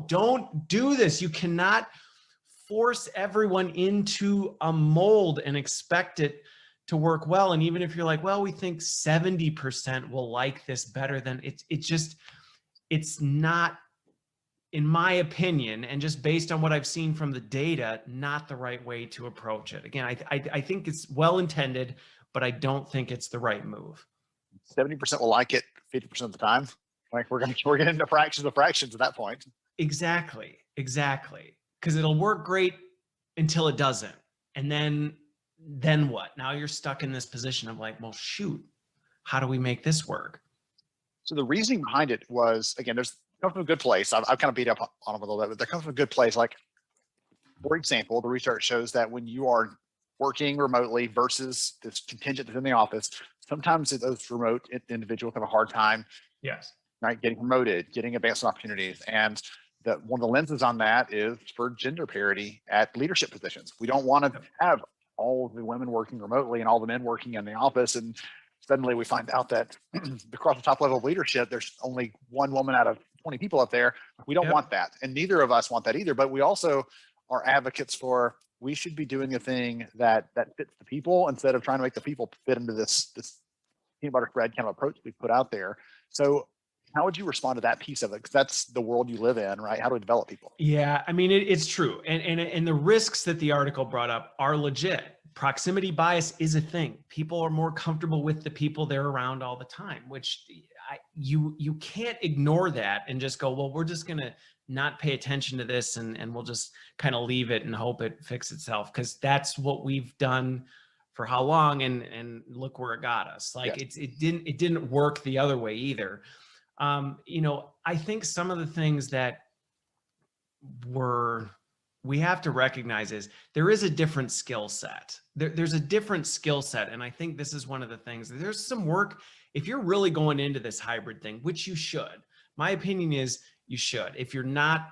don't do this. You cannot force everyone into a mold and expect it to work well. And even if you're like, well, we think 70% will like this better than it's not, in my opinion, and just based on what I've seen from the data, not the right way to approach it. Again, I think it's well intended, but I don't think it's the right move. 70% will like it 50% of the time. Like we're getting into fractions of fractions at that point. Exactly. Because it'll work great until it doesn't. And then what? Now you're stuck in this position of like, well, shoot, how do we make this work? So the reasoning behind it was, again, come from a good place. I've kind of beat up on them a little bit, but they come from a good place. Like, for example, the research shows that when you are working remotely versus this contingent that's in the office, sometimes those remote individuals have a hard time, right, getting promoted, getting advancement opportunities. And one of the lenses on that is for gender parity at leadership positions. We don't want to have all of the women working remotely and all the men working in the office, and suddenly we find out that across the top level of leadership, there's only one woman out of 20 people up there. We don't want that. And neither of us want that either. But we also are advocates for, we should be doing a thing that fits the people instead of trying to make the people fit into this peanut butter spread kind of approach we put out there. So how would you respond to that piece of it? Because that's the world you live in, right? How do we develop people? Yeah, I mean, it's true. And the risks that the article brought up are legit. Proximity bias is a thing. People are more comfortable with the people they're around all the time, which you can't ignore that and just go, well, we're just going to not pay attention to this and we'll just kind of leave it and hope it fixes itself. Because that's what we've done for how long, and look where it got us. Like it didn't work the other way either. You know, I think some of the things that we have to recognize is there is a different skill set. There's a different skill set. And I think this is one of the things. There's some work, if you're really going into this hybrid thing, which you should. My opinion is you should. If you're not,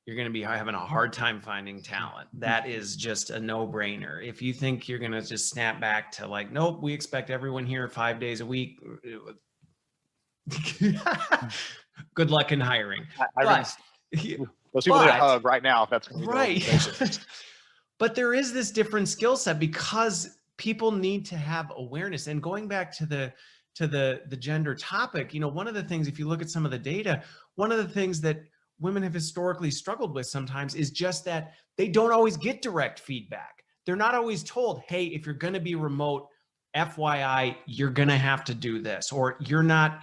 you're going to be having a hard time finding talent. That is just a no-brainer. If you think you're going to just snap back to like, nope, we expect everyone here 5 days a week. Good luck in hiring. Those people need a hug right now if that's going to be right. But there is this different skill set because people need to have awareness. And going back to the gender topic, you know, one of the things, if you look at some of the data, one of the things that women have historically struggled with sometimes is just that they don't always get direct feedback. They're not always told, hey, if you're going to be remote, FYI, you're going to have to do this, or you're not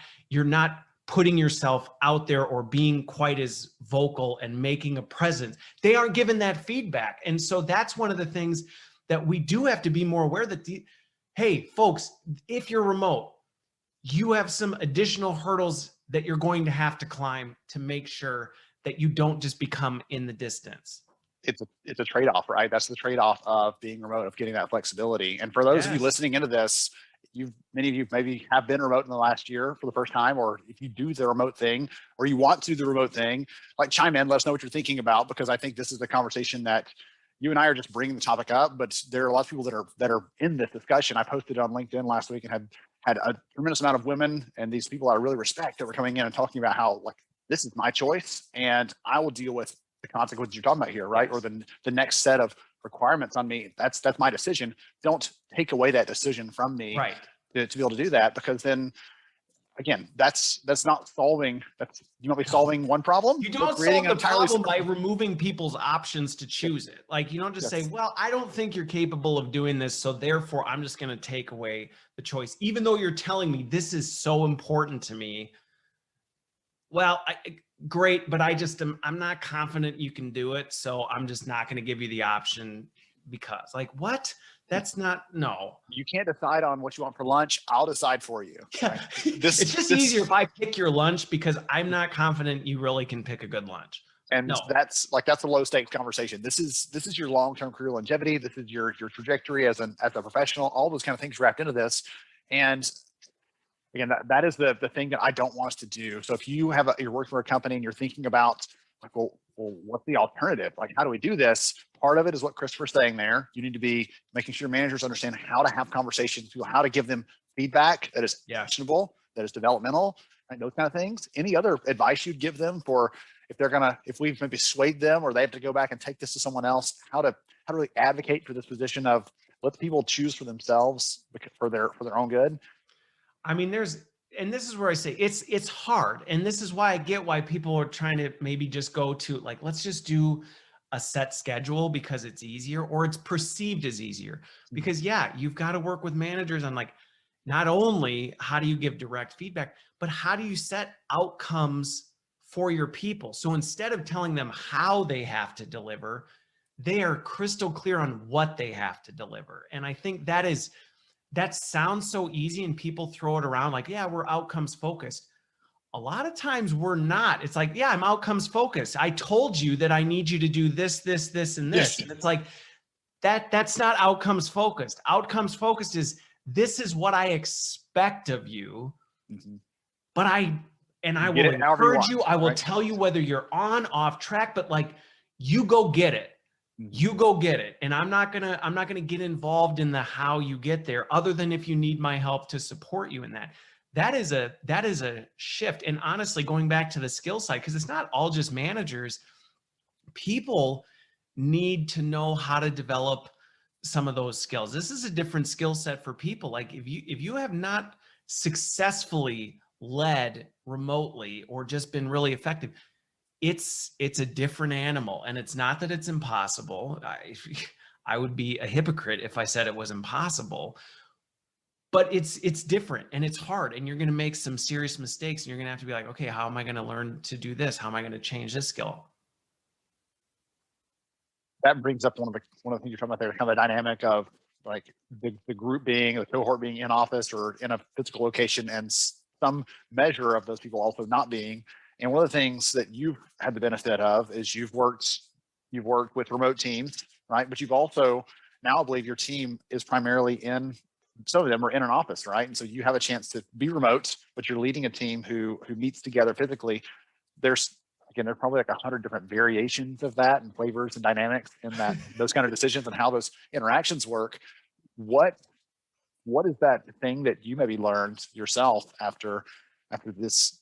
putting yourself out there or being quite as vocal and making a presence. They aren't given that feedback. And so that's one of the things that we do have to be more aware that, hey, folks, if you're remote, you have some additional hurdles that you're going to have to climb to make sure that you don't just become in the distance. It's a trade-off, right? That's the trade-off of being remote, of getting that flexibility. And for those of you listening into this, many of you maybe have been remote in the last year for the first time, or if you do the remote thing, or you want to do the remote thing, like chime in, let us know what you're thinking about, because I think this is the conversation that you and I are just bringing the topic up, but there are a lot of people that are in this discussion. I posted it on LinkedIn last week and had a tremendous amount of women and these people I really respect that were coming in and talking about how, like, this is my choice and I will deal with the consequences you're talking about here, right? Or the next set of requirements on me. That's my decision. Don't take away that decision from me, right? To be able to do that, because then again, that's not solving. You might be solving one problem. You don't solve the problem by removing people's options to choose it. Like, you don't just say, well, I don't think you're capable of doing this, so therefore I'm just going to take away the choice, even though you're telling me this is so important to me. Well, great, but I'm not confident you can do it, so I'm just not going to give you the option because, like, what? That's not, no. You can't decide on what you want for lunch. I'll decide for you. Yeah. It's just easier if I pick your lunch because I'm not confident you really can pick a good lunch. And that's a low stakes conversation. This is your long-term career longevity. This is your trajectory as a professional, all those kind of things wrapped into this. And again, that is the thing that I don't want us to do. So if you're working for a company and you're thinking about, like, well, what's the alternative? Like, how do we do this? Part of it is what Christopher's saying there. You need to be making sure managers understand how to have conversations, how to give them feedback that is actionable, that is developmental, right? Those kind of things. Any other advice you'd give them for if we've maybe swayed them or they have to go back and take this to someone else, how to really advocate for this position of let people choose for themselves for their own good? I mean, and this is where I say it's hard. And this is why I get why people are trying to maybe just go to, like, let's just do a set schedule because it's easier, or it's perceived as easier. Because you've got to work with managers on, like, not only how do you give direct feedback, but how do you set outcomes for your people? So instead of telling them how they have to deliver, they are crystal clear on what they have to deliver. And I think that sounds so easy and people throw it around like, we're outcomes focused. A lot of times we're not. It's like, I'm outcomes focused. I told you that I need you to do this, this, this, and this. And it's like, that's not outcomes focused. Outcomes focused is, this is what I expect of you, but I will encourage you. I will tell you whether you're on, off track, but, like, you go get it. You go get it. And I'm not gonna get involved in the how you get there, other than if you need my help to support you in that. That is a shift. And honestly, going back to the skill side, because it's not all just managers, people need to know how to develop some of those skills. This is a different skill set for people. Like, if you have not successfully led remotely or just been really effective, it's a different animal. And it's not that it's impossible. I would be a hypocrite if I said it was impossible, but it's different and it's hard, and you're going to make some serious mistakes, and you're going to have to be like, okay, how am I going to learn to do this? How am I going to change this skill? That brings up one of the things you're talking about there, kind of the dynamic of, like, the group being, the cohort being in office or in a physical location, and some measure of those people also not being. And one of the things that you've had the benefit of is you've worked with remote teams, right? But you've also, now I believe your team is primarily some of them are in an office, right? And so you have a chance to be remote, but you're leading a team who meets together physically. There's probably like 100 different variations of that and flavors and dynamics in that, those kind of decisions and how those interactions work. What is that thing that you maybe learned yourself after this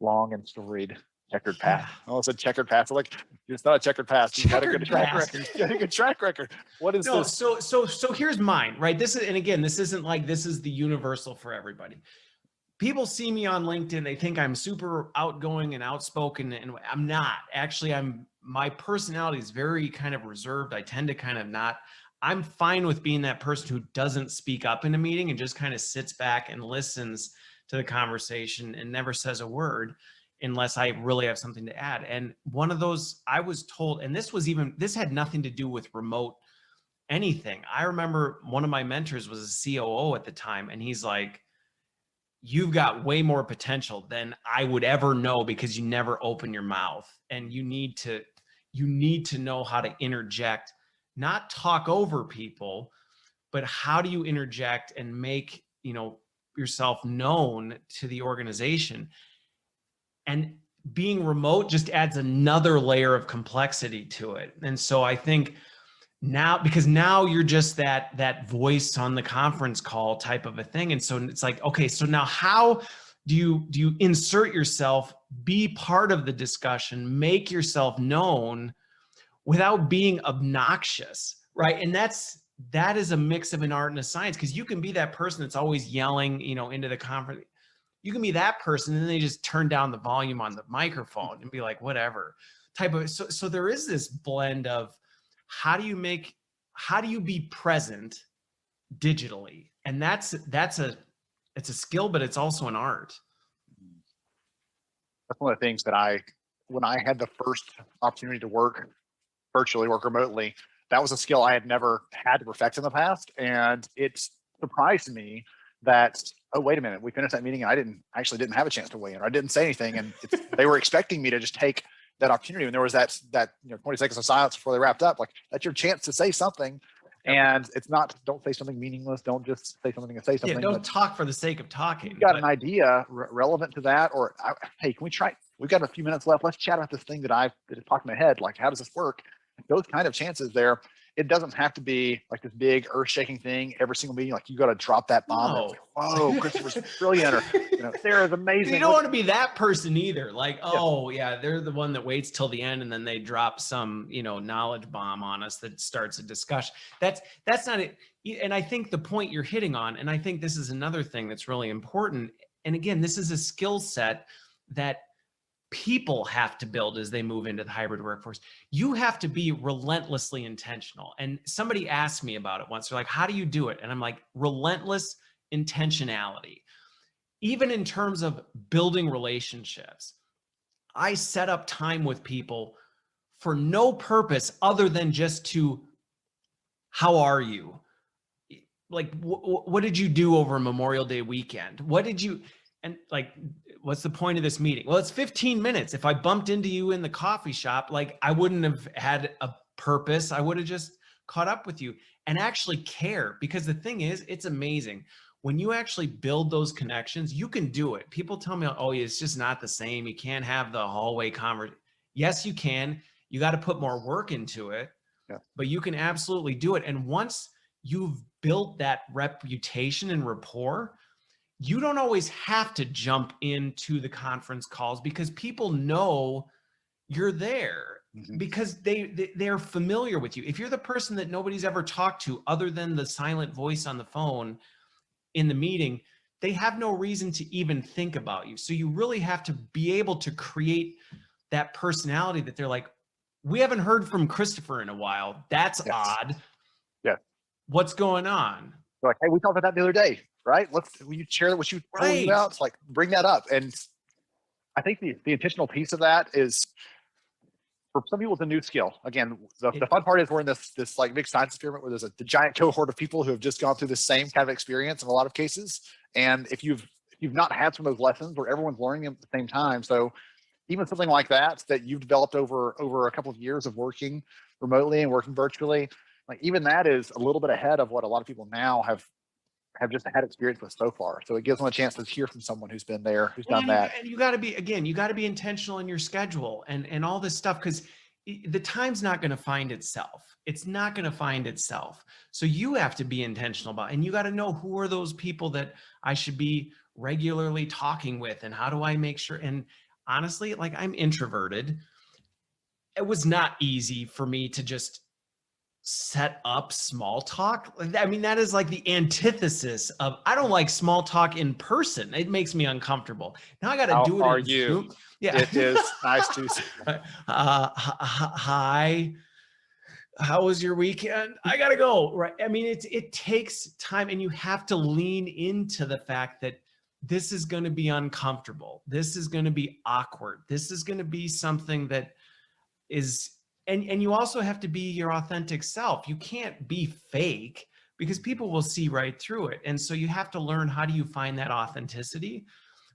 long and storied checkered path? Oh, it's a checkered path. So, like, it's not a checkered path. You've got a good track record. You got a good track record. What is this? So here's mine, right? This isn't like this is the universal for everybody. people see me on LinkedIn, they think I'm super outgoing and outspoken, and I'm not. Actually, my personality is very kind of reserved. I tend to kind of not. I'm fine with being that person who doesn't speak up in a meeting and just kind of sits back and listens to the conversation and never says a word unless I really have something to add. And one of those, I was told, and this had nothing to do with remote anything. I remember one of my mentors was a COO at the time, and he's like, you've got way more potential than I would ever know because you never open your mouth, and you need to know how to interject, not talk over people, but how do you interject and make, yourself known to the organization. And being remote just adds another layer of complexity to it. And so I think now, because now you're just that voice on the conference call type of a thing. And so it's like, okay, so now how do you insert yourself, be part of the discussion, make yourself known without being obnoxious, right? And that is a mix of an art and a science, because you can be that person that's always yelling, into the conference. You can be that person, and then they just turn down the volume on the microphone and be like, whatever type of. So there is this blend of how do you be present digitally, and it's a skill, but it's also an art. That's one of the things that when I had the first opportunity to work virtually, work remotely, that was a skill I had never had to perfect in the past. And it surprised me that, oh, wait a minute, we finished that meeting and I actually didn't have a chance to weigh in, or I didn't say anything. And they were expecting me to just take that opportunity. And there was that 20 seconds of silence before they wrapped up. Like, that's your chance to say something. And it's not, don't say something meaningless. Don't just say something to say something. Yeah, don't talk for the sake of talking. You've got an idea relevant to that, or hey, can we try? We've got a few minutes left. Let's chat about this thing that popped in my head. Like, how does this work? Those kind of chances there. It doesn't have to be like this big earth-shaking thing every single meeting. Like, you got to drop that bomb. No. Like, whoa, Christopher's brilliant, or Sarah's amazing. You don't want to be that person either. Like, oh yeah, they're the one that waits till the end and then they drop some, knowledge bomb on us that starts a discussion. That's not it. And I think the point you're hitting on, and I think this is another thing that's really important. And again, this is a skill set that people have to build as they move into the hybrid workforce. You have to be relentlessly intentional. And somebody asked me about it once. They're like, how do you do it? And I'm like, relentless intentionality. Even in terms of building relationships, I set up time with people for no purpose other than just to, how are you? Like, what did you do over Memorial Day weekend? And like, what's the point of this meeting? Well, it's 15 minutes. If I bumped into you in the coffee shop, like, I wouldn't have had a purpose. I would have just caught up with you and actually care. Because the thing is, it's amazing. When you actually build those connections, you can do it. People tell me, oh, it's just not the same. You can't have the hallway conversation. Yes, you can. You got to put more work into it, but you can absolutely do it. And once you've built that reputation and rapport, you don't always have to jump into the conference calls because people know you're there, because they're familiar with you. If you're the person that nobody's ever talked to other than the silent voice on the phone in the meeting, they have no reason to even think about you. So you really have to be able to create that personality that they're like, we haven't heard from Christopher in a while. That's odd. Yeah. What's going on? They're like, hey, we talked about that the other day, right? Will you share what you told you about? It's like, bring that up. And I think the intentional piece of that is, for some people, it's a new skill. Again, the fun part is we're in this like big science experiment where there's a giant cohort of people who have just gone through the same kind of experience in a lot of cases. And if you've not had some of those lessons where everyone's learning them at the same time, so even something like that you've developed over a couple of years of working remotely and working virtually, like, even that is a little bit ahead of what a lot of people now have just had experience with so far. So it gives them a chance to hear from someone who's been there, who's done that. And you got to be intentional in your schedule and all this stuff, because the time's not going to find itself. It's not going to find itself. So you have to be intentional about it. And you got to know, who are those people that I should be regularly talking with, and how do I make sure? And honestly, like, I'm introverted. It was not easy for me to just set up small talk. I mean, that is like the antithesis of, I don't like small talk in person. It makes me uncomfortable. Now I got to do it are in you? Zoom. Yeah. It is nice to see. Hi. How was your weekend? I gotta go. Right. I mean, it takes time, and you have to lean into the fact that this is going to be uncomfortable. This is going to be awkward. This is going to be something that is, and you also have to be your authentic self. You can't be fake because people will see right through it. And so you have to learn, how do you find that authenticity?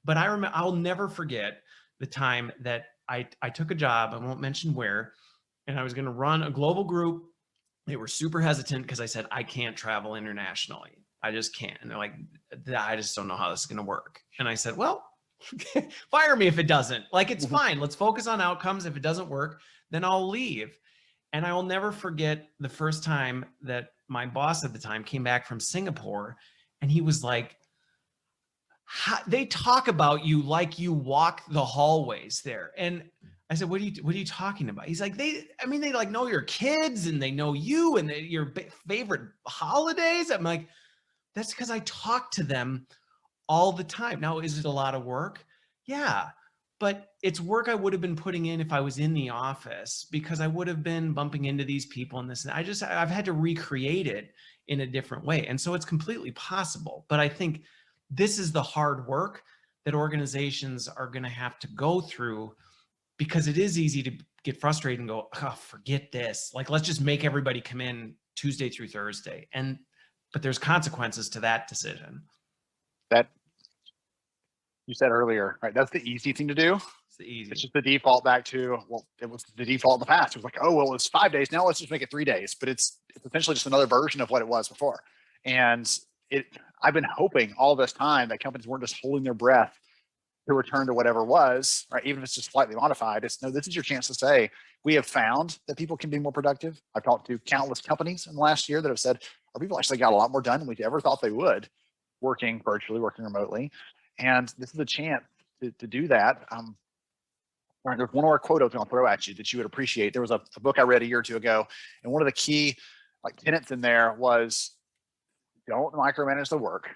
But I'll never forget the time that I took a job, I won't mention where, and I was going to run a global group. They were super hesitant because I said, I can't travel internationally. I just can't. And they're like, I just don't know how this is going to work. And I said, well, fire me if it doesn't. Like, it's fine. Let's focus on outcomes. If it doesn't work, then I'll leave. And I will never forget the first time that my boss at the time came back from Singapore, and he was like, they talk about you like you walk the hallways there. And I said, what are you talking about? He's like, they like know your kids, and they know you, and your favorite holidays. I'm like, that's because I talk to them all the time. Now, is it a lot of work? Yeah, but it's work I would have been putting in if I was in the office, because I would have been bumping into these people and this. And I've had to recreate it in a different way. And so it's completely possible. But I think this is the hard work that organizations are going to have to go through, because it is easy to get frustrated and go, oh, forget this. Like, let's just make everybody come in Tuesday through Thursday. But there's consequences to that decision. That you said earlier, right? That's the easy thing to do. It's just the default back to, well, it was the default in the past. It was like, oh, well, it's 5 days. Now let's just make it 3 days. But it's essentially just another version of what it was before. And I've been hoping all this time that companies weren't just holding their breath to return to whatever was, right? Even if it's just slightly modified. It's, no, this is your chance to say, we have found that people can be more productive. I've talked to countless companies in the last year that have said, our people actually got a lot more done than we ever thought they would, working virtually, working remotely. And this is a chance to do that. There's one more quote I was going to throw at you that you would appreciate. There was a book I read a year or two ago, and one of the key tenets in there was, don't micromanage the work,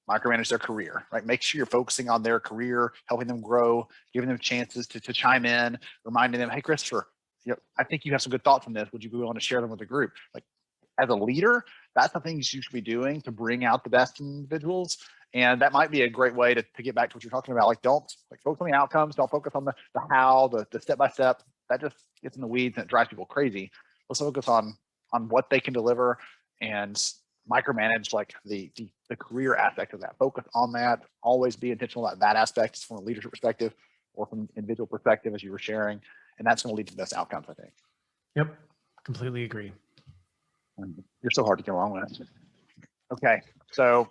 micromanage their career, right? Make sure you're focusing on their career, helping them grow, giving them chances to chime in, reminding them, hey, Christopher, I think you have some good thoughts on this. Would you be willing to share them with the group? Like, as a leader, that's the things you should be doing to bring out the best in individuals. And that might be a great way to get back to what you're talking about. Like, don't focus on the outcomes. Don't focus on the how, the step-by-step. That just gets in the weeds and it drives people crazy. Let's focus on what they can deliver and micromanage the career aspect of that. Focus on that. Always be intentional about that aspect from a leadership perspective or from an individual perspective, as you were sharing. And that's going to lead to the best outcomes, I think. Yep. Completely agree. You're so hard to get along with. Okay. So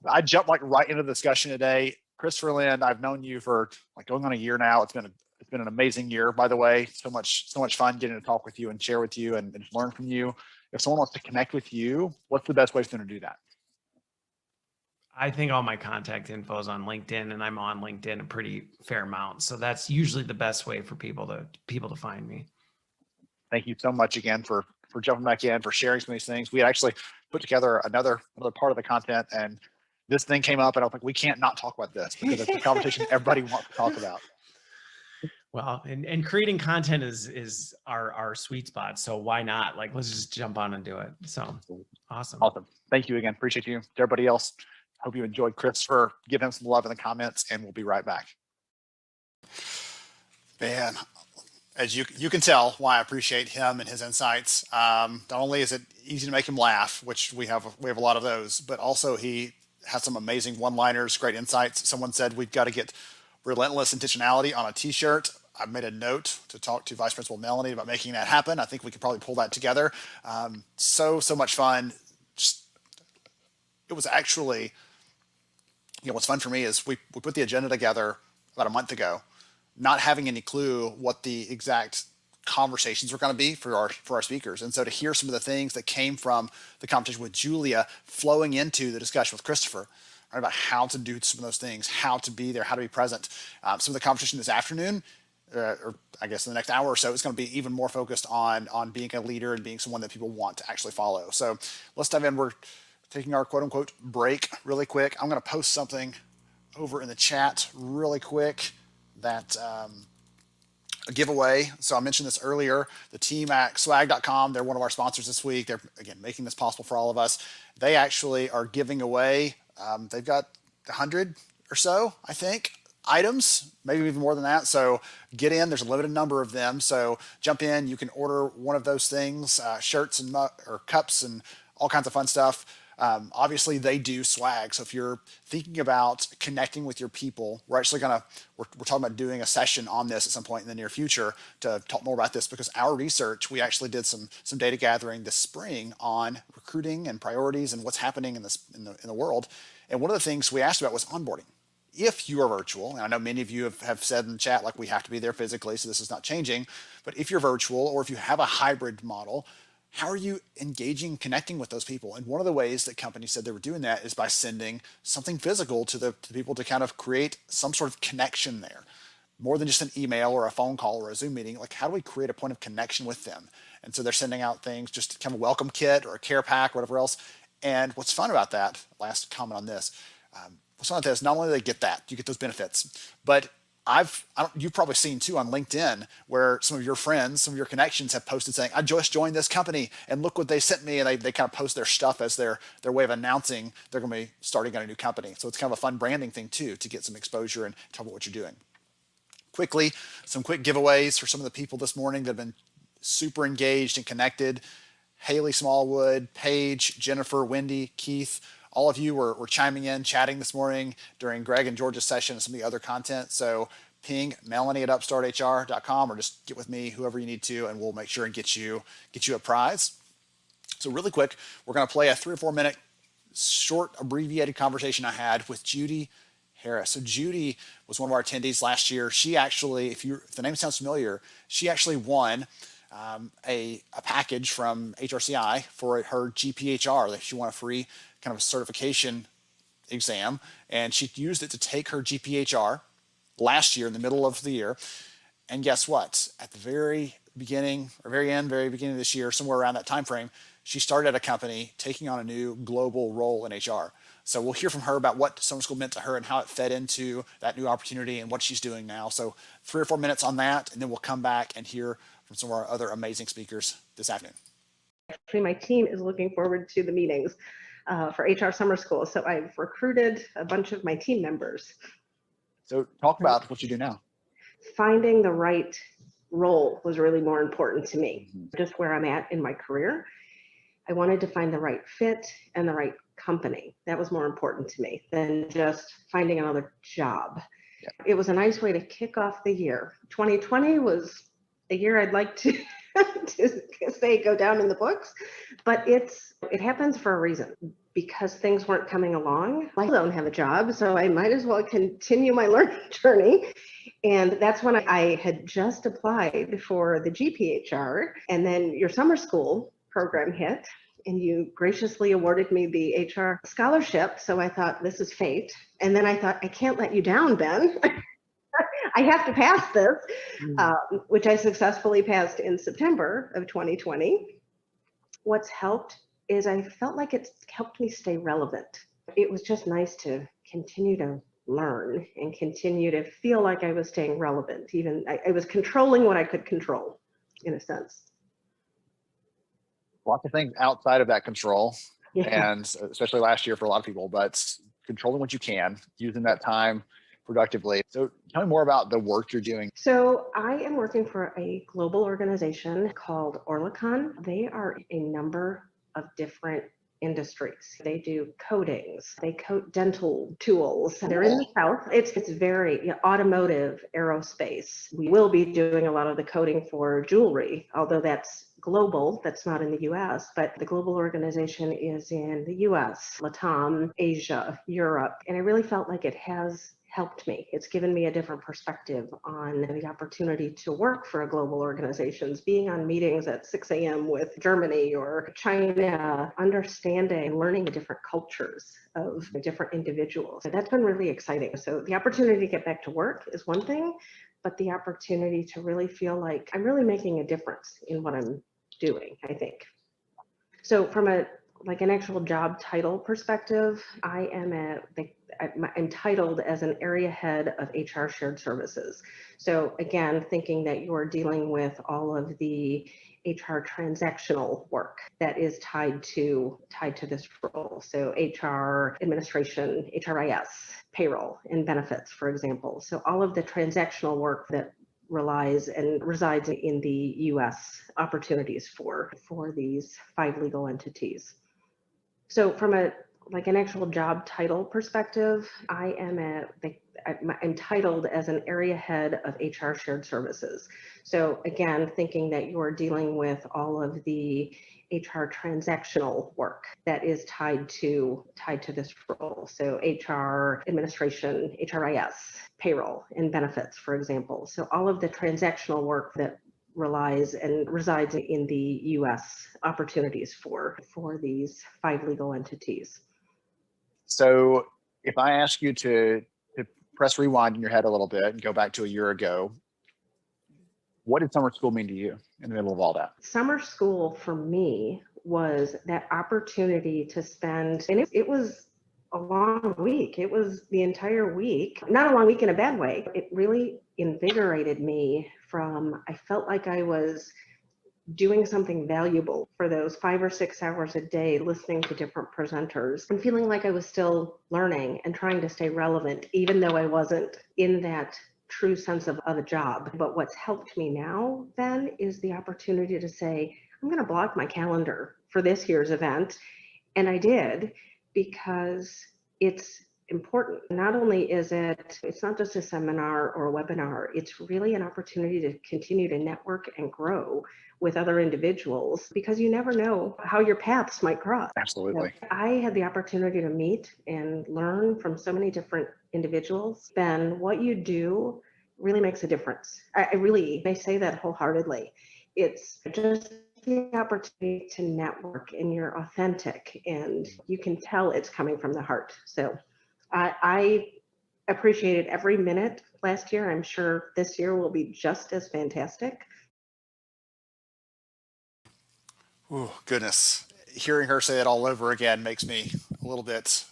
I jumped right into the discussion today. Christopher Lynn, I've known you for going on a year now. It's been an amazing year, by the way. So much fun getting to talk with you and share with you and learn from you. If someone wants to connect with you, what's the best way for them to do that? I think all my contact info is on LinkedIn, and I'm on LinkedIn a pretty fair amount. So that's usually the best way for people to find me. Thank you so much again for jumping back in, for sharing some of these things. We had actually put together another part of the content, and this thing came up, and I was like, we can't not talk about this because it's a conversation everybody wants to talk about. Well, and creating content is our sweet spot. So why not? Let's just jump on and do it. So awesome. Thank you again. Appreciate you. To everybody else, hope you enjoyed Christopher. Give him some love in the comments, and we'll be right back. Man, as you can tell why I appreciate him and his insights. Not only is it easy to make him laugh, which we have a lot of those, but also he has some amazing one-liners, great insights. Someone said we've got to get relentless intentionality on a t-shirt. I've made a note to talk to Vice Principal Melanie about making that happen. I think we could probably pull that together. So much fun. It was actually, what's fun for me is we put the agenda together about a month ago, not having any clue what the exact conversations were going to be for our speakers. And so to hear some of the things that came from the conversation with Julia flowing into the discussion with Christopher, right, about how to do some of those things, how to be there, how to be present. Some of the conversation this afternoon, or I guess in the next hour or so, it's going to be even more focused on being a leader and being someone that people want to actually follow. So let's dive in. We're taking our quote unquote break really quick. I'm going to post something over in the chat really quick that a giveaway. So I mentioned this earlier. The team at swag.com, they're one of our sponsors this week. They're, again, making this possible for all of us. They actually are giving away, they've got 100 or so, I think, items, maybe even more than that. So get in. There's a limited number of them. So jump in. You can order one of those things, shirts and or cups and all kinds of fun stuff. Obviously, they do swag. So if you're thinking about connecting with your people, we're actually we're talking about doing a session on this at some point in the near future to talk more about this, because our research, we actually did some data gathering this spring on recruiting and priorities and what's happening in the world. And one of the things we asked about was onboarding. If you are virtual, and I know many of you have said in the chat, like, we have to be there physically, so this is not changing, but if you're virtual or if you have a hybrid model, how are you engaging, connecting with those people? And one of the ways that companies said they were doing that is by sending something physical to the people to kind of create some sort of connection there. More than just an email or a phone call or a Zoom meeting, like, how do we create a point of connection with them? And so they're sending out things, just kind of a welcome kit or a care pack, or whatever else. And what's fun about that, last comment on this, what's fun about this, not only do they get that, you get those benefits, but you've probably seen too on LinkedIn where some of your friends, some of your connections have posted saying, I just joined this company and look what they sent me. And they kind of post their stuff as their way of announcing they're going to be starting on a new company. So it's kind of a fun branding thing too, to get some exposure and talk about what you're doing. Quickly, some quick giveaways for some of the people this morning that have been super engaged and connected. Haley Smallwood, Paige, Jennifer, Wendy, Keith, all of you were chiming in, chatting this morning during Greg and George's session and some of the other content. So ping Melanie at upstarthr.com, or just get with me, whoever you need to, and we'll make sure and get you a prize. So really quick, we're going to play a 3 or 4 minute short abbreviated conversation I had with Judy Harris. So Judy was one of our attendees last year. She actually, if the name sounds familiar, she actually won a package from HRCI for her GPHR. That she won a free kind of a certification exam, and she used it to take her GPHR last year in the middle of the year. And guess what? At the very beginning of this year, somewhere around that time frame, she started at a company taking on a new global role in HR. So we'll hear from her about what summer school meant to her and how it fed into that new opportunity and what she's doing now. So 3 or 4 minutes on that, and then we'll come back and hear from some of our other amazing speakers this afternoon. Actually, my team is looking forward to the meetings for HR Summer School. So I've recruited a bunch of my team members. So talk about what you do now. Finding the right role was really more important to me, just where I'm at in my career. I wanted to find the right fit and the right company. That was more important to me than just finding another job. Yeah. It was a nice way to kick off the year. 2020 was a year I'd like to say go down in the books, but it happens for a reason, because things weren't coming along. I don't have a job, so I might as well continue my learning journey. And that's when I had just applied for the GPHR, and then your summer school program hit, and you graciously awarded me the HR scholarship. So I thought, this is fate. And then I thought, I can't let you down, Ben. I have to pass this, which I successfully passed in September of 2020. What's helped is I felt like it's helped me stay relevant. It was just nice to continue to learn and continue to feel like I was staying relevant. Even I was controlling what I could control, in a sense. Lots of things outside of that control, Yeah. and especially last year for a lot of people, but controlling what you can, using that time productively. So tell me more about the work you're doing. So I am working for a global organization called Orlicon. They are a number of different industries. They do coatings, they coat dental tools. They're in the South. It's very automotive, aerospace. We will be doing a lot of the coating for jewelry, although that's global, that's not in the US, but the global organization is in the US, Latam, Asia, Europe. And I really felt like it has helped me. It's given me a different perspective on the opportunity to work for a global organizations, being on meetings at 6 a.m. with Germany or China, understanding and learning the different cultures of different individuals. And that's been really exciting. So the opportunity to get back to work is one thing, but the opportunity to really feel like I'm really making a difference in what I'm doing, I think. So from an actual job title perspective, I'm titled as an area head of HR shared services. So again, thinking that you're dealing with all of the HR transactional work that is tied to this role. So HR administration, HRIS, payroll, and benefits, for example. So all of the transactional work that resides in the U.S. opportunities for these 5 legal entities. So from an actual job title perspective, I'm titled as an area head of HR shared services. So again, thinking that you're dealing with all of the HR transactional work that is tied to this role. So HR administration, HRIS, payroll, and benefits, for example. So all of the transactional work that resides in the U.S. opportunities for these 5 legal entities. So if I ask you to press rewind in your head a little bit and go back to a year ago, what did summer school mean to you in the middle of all that? Summer school for me was that opportunity to spend, and it was a long week. It was the entire week, not a long week in a bad way. It really invigorated me I felt like I was doing something valuable for those 5 or 6 hours a day, listening to different presenters and feeling like I was still learning and trying to stay relevant, even though I wasn't in that true sense of a job. But what's helped me now then is the opportunity to say, I'm going to block my calendar for this year's event. And I did, because it's important. Not only is it's not just a seminar or a webinar, it's really an opportunity to continue to network and grow with other individuals, because you never know how your paths might cross. Absolutely. So I had the opportunity to meet and learn from so many different individuals. Ben, what you do really makes a difference. I say that wholeheartedly. It's just the opportunity to network, and you're authentic and you can tell it's coming from the heart. So I appreciated every minute last year. I'm sure this year will be just as fantastic. Oh, goodness. Hearing her say that all over again makes me a little bit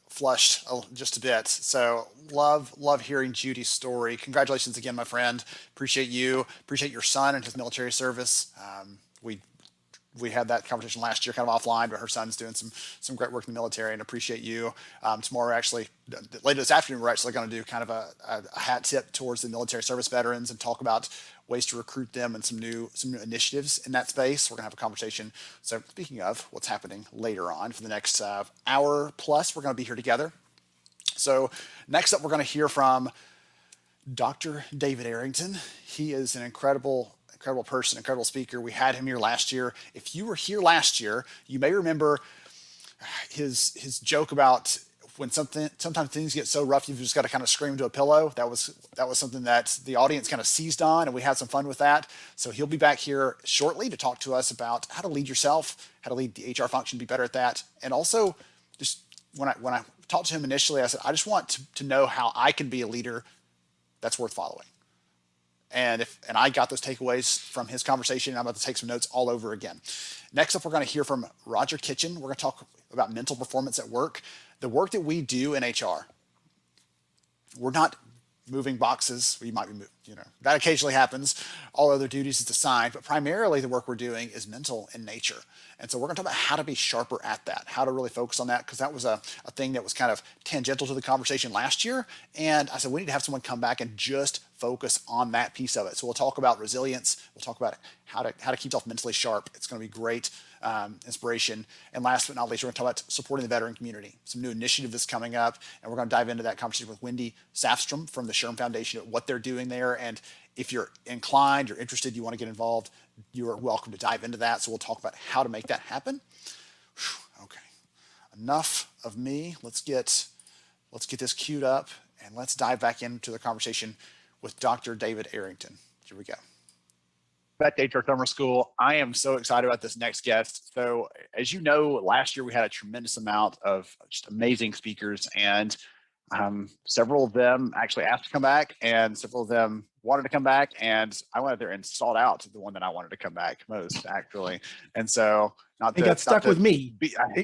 flushed just a bit. So love hearing Judy's story. Congratulations again, my friend. Appreciate you. Appreciate your son and his military service. We had that conversation last year kind of offline, but her son's doing some great work in the military, and appreciate you. Tomorrow, actually, later this afternoon, we're actually going to do kind of a hat tip towards the military service veterans and talk about ways to recruit them and some new initiatives in that space. We're going to have a conversation. So speaking of what's happening later on for the next hour plus, we're going to be here together. So next up, we're going to hear from Dr. David Arrington. He is an incredible person, incredible speaker. We had him here last year. If you were here last year, you may remember his joke about when sometimes things get so rough, you've just got to kind of scream to a pillow. That was something that the audience kind of seized on, and we had some fun with that. So he'll be back here shortly to talk to us about how to lead yourself, how to lead the HR function, be better at that. And also, just when I talked to him initially, I said, I just want to know how I can be a leader that's worth following. And I got those takeaways from his conversation, and I'm about to take some notes all over again. Next up, we're going to hear from Roger Kitchen. We're going to talk about mental performance at work. The work that we do in HR, we're not moving boxes. We might be, that occasionally happens. All other duties is assigned, but primarily the work we're doing is mental in nature. And so we're going to talk about how to be sharper at that, how to really focus on that, because that was a thing that was kind of tangential to the conversation last year. And I said, we need to have someone come back and just focus on that piece of it. So we'll talk about resilience. We'll talk about how to keep yourself mentally sharp. It's going to be great inspiration. And last but not least, we're going to talk about supporting the veteran community. Some new initiative that's coming up, and we're going to dive into that conversation with Wendy Safstrom from the Sherm Foundation, what they're doing there. And if you're inclined, you're interested, you want to get involved, you are welcome to dive into that. So we'll talk about how to make that happen. Okay, enough of me. Let's get this queued up, and let's dive back into the conversation with Dr. David Arrington. Here we go. Back to HR Summer School. I am so excited about this next guest. So as you know, last year we had a tremendous amount of just amazing speakers, and Several of them actually asked to come back, and several of them wanted to come back. And I went out there and sought out the one that I wanted to come back most, actually. And so, It got stuck with me.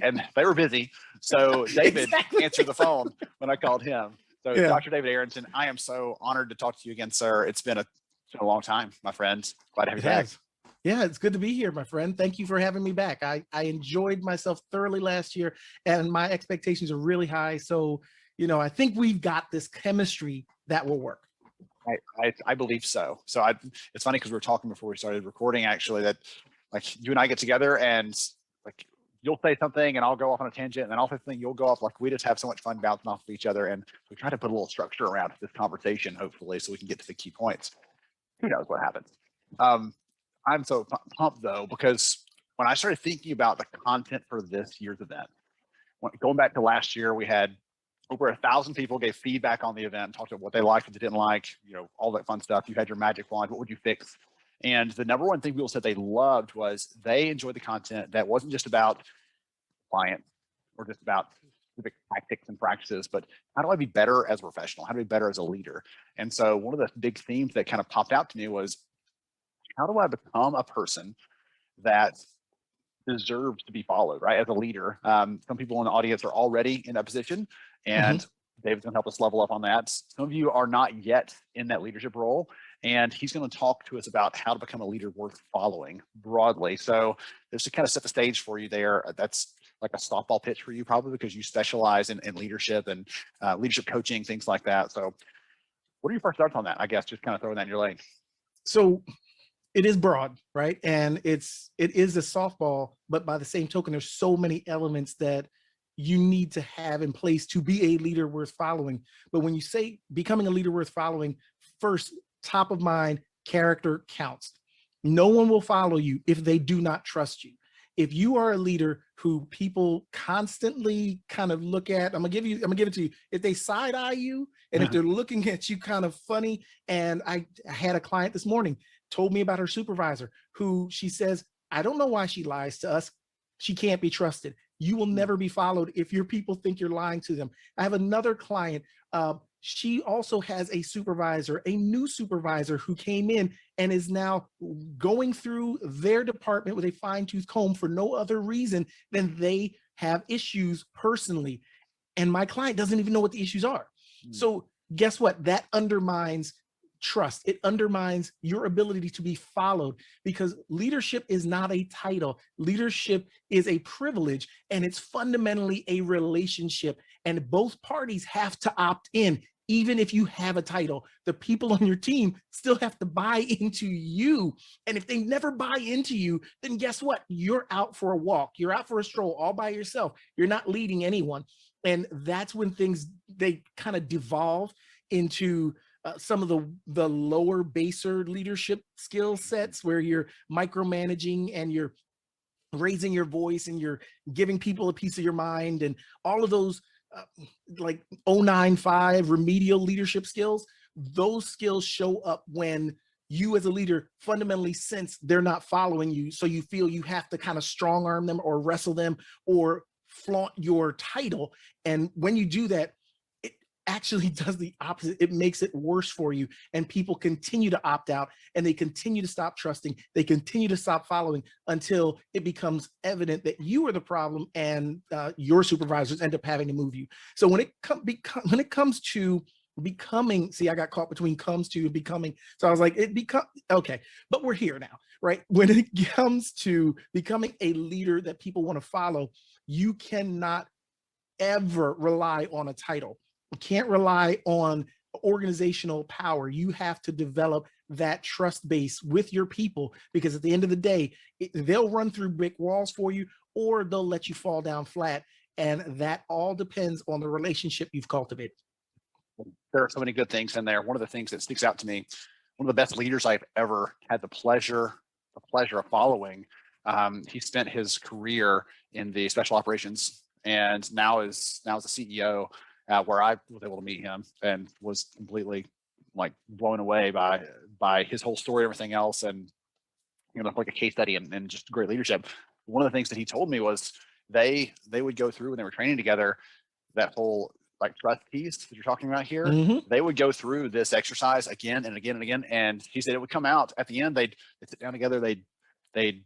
And they were busy. So David Exactly. answered the phone when I called him. So Yeah. Dr. David Aronson, I am so honored to talk to you again, sir. It's been a long time, my friend. Glad to have you back. Yeah, it's good to be here, my friend. Thank you for having me back. I enjoyed myself thoroughly last year, and my expectations are really high. So, I think we've got this chemistry that will work. I believe so. So it's funny because we were talking before we started recording, actually, that like you and I get together and like you'll say something and I'll go off on a tangent, and then I'll say something, you'll go off. Like we just have so much fun bouncing off of each other, and we try to put a little structure around this conversation, hopefully, so we can get to the key points. Who knows what happens? I'm so pumped though, because when I started thinking about the content for this year's event, going back to last year, we had over 1,000 people gave feedback on the event, talked about what they liked, what they didn't like, all that fun stuff. You had your magic wand. What would you fix? And the number one thing people said they loved was they enjoyed the content that wasn't just about client or just about specific tactics and practices, but how do I be better as a professional? How do I be better as a leader? And so one of the big themes that kind of popped out to me was, how do I become a person that deserves to be followed, right? As a leader, some people in the audience are already in that position, and David's going to help us level up on that. Some of you are not yet in that leadership role, and he's going to talk to us about how to become a leader worth following broadly. So just to kind of set the stage for you there, that's like a softball pitch for you probably, because you specialize in leadership and leadership coaching, things like that. So what are your first thoughts on that? I guess just kind of throwing that in your lane. So it is broad, right? And it is a softball, but by the same token, there's so many elements that you need to have in place to be a leader worth following. But when you say becoming a leader worth following, first, top of mind, character counts. No one will follow you if they do not trust you. If you are a leader who people constantly kind of look at, I'm gonna give it to you. If they side eye you, and if they're looking at you kind of funny, and I had a client this morning told me about her supervisor who she says, I don't know why she lies to us. She can't be trusted. You will never be followed if your people think you're lying to them. I have another client. She also has a supervisor, a new supervisor who came in and is now going through their department with a fine-tooth comb for no other reason than they have issues personally. And my client doesn't even know what the issues are. So guess what? That undermines trust. It undermines your ability to be followed, because leadership is not a title. Leadership is a privilege, and it's fundamentally a relationship, and both parties have to opt in. Even if you have a title, the people on your team still have to buy into you. And if they never buy into you, then guess what? You're out for a walk. You're out for a stroll all by yourself. You're not leading anyone. And that's when things, they kind of devolve into some of the lower baser leadership skill sets, where you're micromanaging and you're raising your voice and you're giving people a piece of your mind, and all of those like 095 remedial leadership skills. Those skills show up when you as a leader fundamentally sense they're not following you, so you feel you have to kind of strong arm them or wrestle them or flaunt your title. And when you do that, actually does the opposite. It makes it worse for you, and people continue to opt out, and they continue to stop trusting. They continue to stop following until it becomes evident that you are the problem, and your supervisors end up having to move you. So when it comes to becoming, see, I got caught between comes to and becoming. So I was like, okay, but we're here now, right? When it comes to becoming a leader that people want to follow, you cannot ever rely on a title. You can't rely on organizational power. You have to develop that trust base with your people, because at the end of the day, they'll run through brick walls for you, or they'll let you fall down flat. And that all depends on the relationship you've cultivated. There are so many good things in there. One of the things that sticks out to me, one of the best leaders I've ever had the pleasure of following, he spent his career in the special operations, and now is a CEO, where I was able to meet him and was completely like blown away by his whole story, everything else, and like a case study and just great leadership. One of the things that he told me was they would go through when they were training together, that whole like trustees that you're talking about here, Mhm. they would go through this exercise again and again and again. And he said it would come out at the end. They'd sit down together. They'd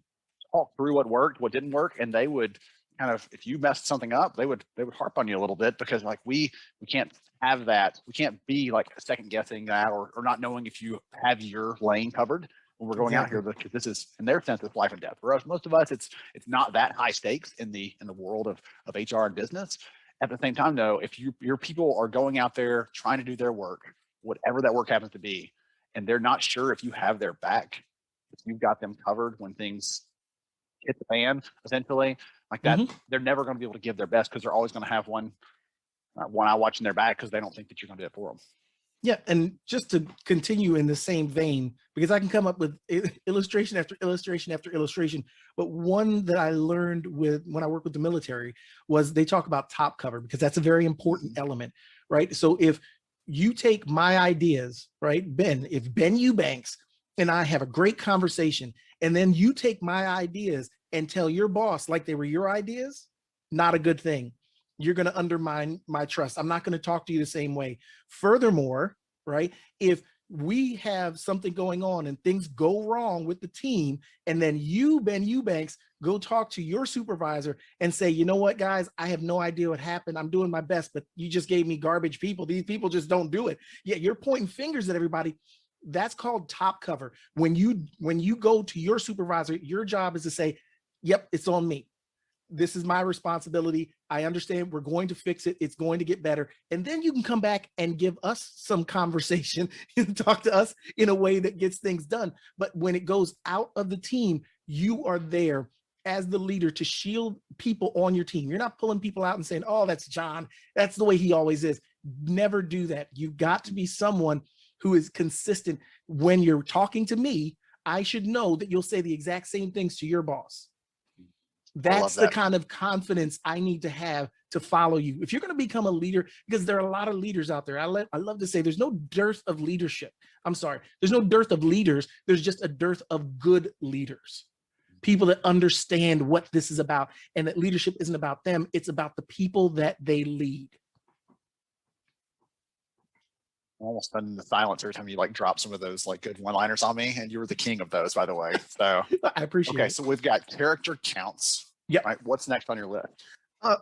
talk through what worked, what didn't work, and they would kind of, if you messed something up, they would harp on you a little bit, because like we can't have that. We can't be like second guessing that, or not knowing if you have your lane covered when we're going out here, because this is, in their sense, it's life and death. For us, most of us, it's not that high stakes in the world of HR and business. At the same time, though, if your people are going out there trying to do their work, whatever that work happens to be, and they're not sure if you have their back, if you've got them covered when things hit the fan, essentially, like that, they're never going to be able to give their best, because they're always going to have one eye watching their back, because they don't think that you're going to do it for them. Yeah, and just to continue in the same vein, because I can come up with illustration after illustration after illustration, but one that I learned when I worked with the military was they talk about top cover, because that's a very important element, right? So if you take my ideas, right, if Ben Eubanks and I have a great conversation, and then you take my ideas and tell your boss like they were your ideas, not a good thing. You're going to undermine my trust. I'm not going to talk to you the same way. Furthermore, right, if we have something going on and things go wrong with the team, and then you, Ben Eubanks, go talk to your supervisor and say, you know what, guys, I have no idea what happened. I'm doing my best, but you just gave me garbage people. These people just don't do it. Yeah, you're pointing fingers at everybody. That's called top cover. When you go to your supervisor, your job is to say, yep, it's on me. This is my responsibility. I understand. We're going to fix it. It's going to get better. And then you can come back and give us some conversation and talk to us in a way that gets things done. But when it goes out of the team, you are there as the leader to shield people on your team. You're not pulling people out and saying, oh, that's John. That's the way he always is. Never do that. You've got to be someone who is consistent. When you're talking to me, I should know that you'll say the exact same things to your boss. That's the kind of confidence I need to have to follow you. If you're going to become a leader, because there are a lot of leaders out there. I love to say there's no dearth of leadership. I'm sorry. There's no dearth of leaders. There's just a dearth of good leaders. People that understand what this is about, and that leadership isn't about them. It's about the people that they lead. Almost in the silence every time you like drop some of those like good one-liners on me, and you were the king of those, by the way. So I appreciate it. Okay, so we've got character counts. Yeah. Right. What's next on your list?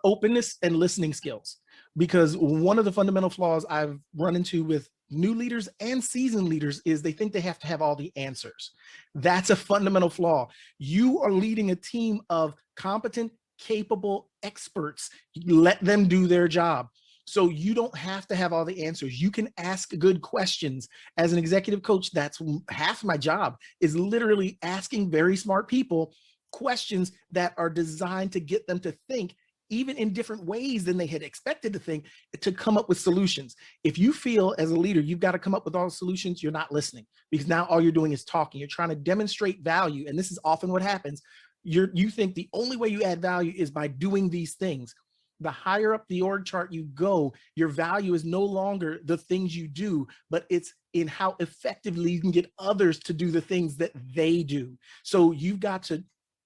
Openness and listening skills, because one of the fundamental flaws I've run into with new leaders and seasoned leaders is they think they have to have all the answers. That's a fundamental flaw. You are leading a team of competent, capable experts. Let them do their job. So you don't have to have all the answers. You can ask good questions. As an executive coach, that's half my job, is literally asking very smart people questions that are designed to get them to think even in different ways than they had expected to think, to come up with solutions. If you feel as a leader, you've got to come up with all the solutions, you're not listening, because now all you're doing is talking. You're trying to demonstrate value. And this is often what happens. You think the only way you add value is by doing these things. The higher up the org chart you go, your value is no longer the things you do, but it's in how effectively you can get others to do the things that they do. So you've got to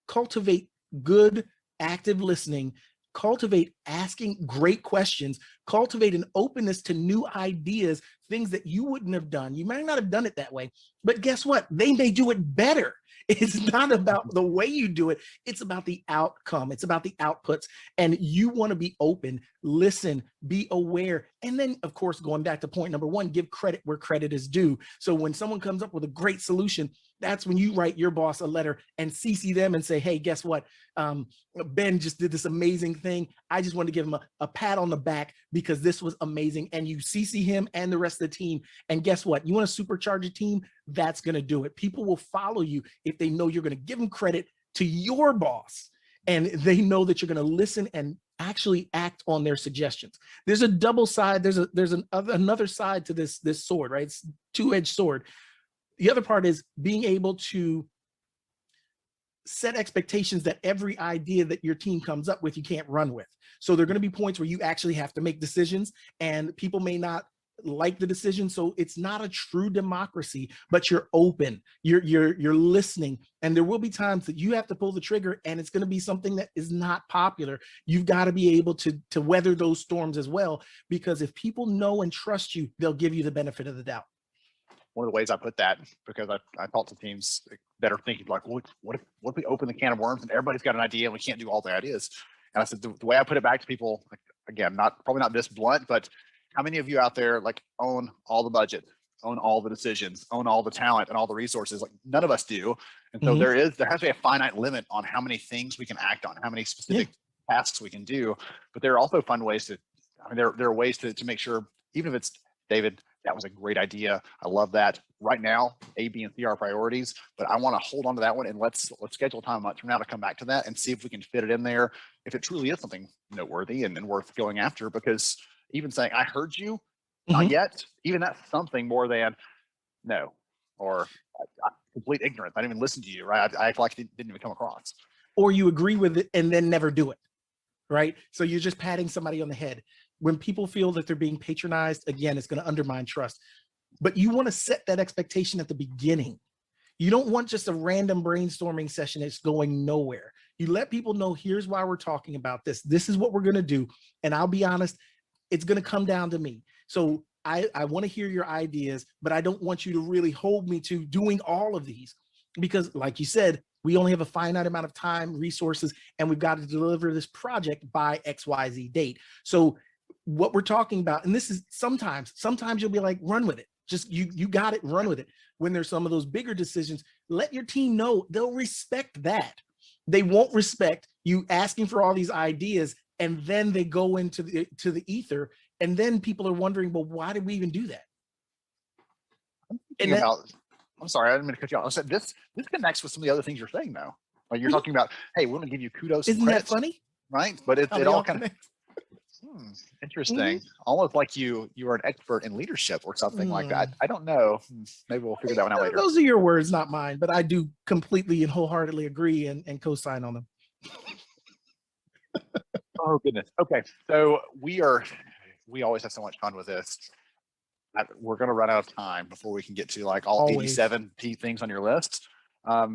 cultivate good, active listening, cultivate asking great questions, cultivate an openness to new ideas, things that you wouldn't have done. You might not have done it that way, but guess what? They may do it better. It's not about the way you do it. It's about the outcome. It's about the outputs. And you want to be open, listen, be aware. And then, of course, going back to point number one, give credit where credit is due. So when someone comes up with a great solution, that's when you write your boss a letter and CC them and say, hey, guess what? Ben just did this amazing thing. I just want to give him a pat on the back because this was amazing. And you CC him and the rest of the team. And guess what? You want to supercharge a team? That's going to do it. People will follow you if they know you're going to give them credit to your boss, and they know that you're going to listen and actually act on their suggestions. There's a double side. There's another side to this sword, right? It's two-edged sword. The other part is being able to set expectations that every idea that your team comes up with, you can't run with. So there are going to be points where you actually have to make decisions, and people may not like the decision. So it's not a true democracy, but you're open, you're listening. And there will be times that you have to pull the trigger, and it's going to be something that is not popular. You've got to be able to weather those storms as well, because if people know and trust you, they'll give you the benefit of the doubt. One of the ways I put that, because I talk to teams that are thinking like, what if we open the can of worms and everybody's got an idea and we can't do all the ideas? And I said, the way I put it back to people, like, again, probably not this blunt, but how many of you out there like own all the budget, own all the decisions, own all the talent and all the resources? Like, none of us do. And so there has to be a finite limit on how many things we can act on, how many specific tasks we can do. But there are also fun ways to, there are ways to make sure, even if it's, David, that was a great idea, I love that. Right now, A, B, and C are priorities, but I want to hold on to that one, and let's schedule time a month from now to come back to that and see if we can fit it in there, if it truly is something noteworthy and worth going after. Because even saying, I heard you, not yet, even that's something more than no, or complete ignorance. I didn't even listen to you, right? I act like it didn't even come across. Or you agree with it and then never do it, right? So you're just patting somebody on the head. When people feel that they're being patronized, again, it's going to undermine trust. But you want to set that expectation at the beginning. You don't want just a random brainstorming session that's going nowhere. You let people know, here's why we're talking about this. This is what we're going to do. And I'll be honest, it's going to come down to me. So I want to hear your ideas, but I don't want you to really hold me to doing all of these, because like you said, we only have a finite amount of time, resources, and we've got to deliver this project by XYZ date. So what we're talking about, and this is sometimes you'll be like, run with it. Just you got it, run with it. When there's some of those bigger decisions, let your team know they'll respect that. They won't respect you asking for all these ideas and then they go into the ether, and then people are wondering, well, why did we even do that? I'm sorry, I didn't mean to cut you off. I said this connects with some of the other things you're saying though. Like you're talking about, hey, we want to give you kudos. Isn't that funny? Right? But it all kind of interesting. Almost like you are an expert in leadership or something like that. I don't know. Maybe we'll figure that one out later. Those are your words, not mine, but I do completely and wholeheartedly agree and co-sign on them. Oh goodness. Okay. So we always have so much fun with this. We're going to run out of time before we can get to like all 87 things on your list. I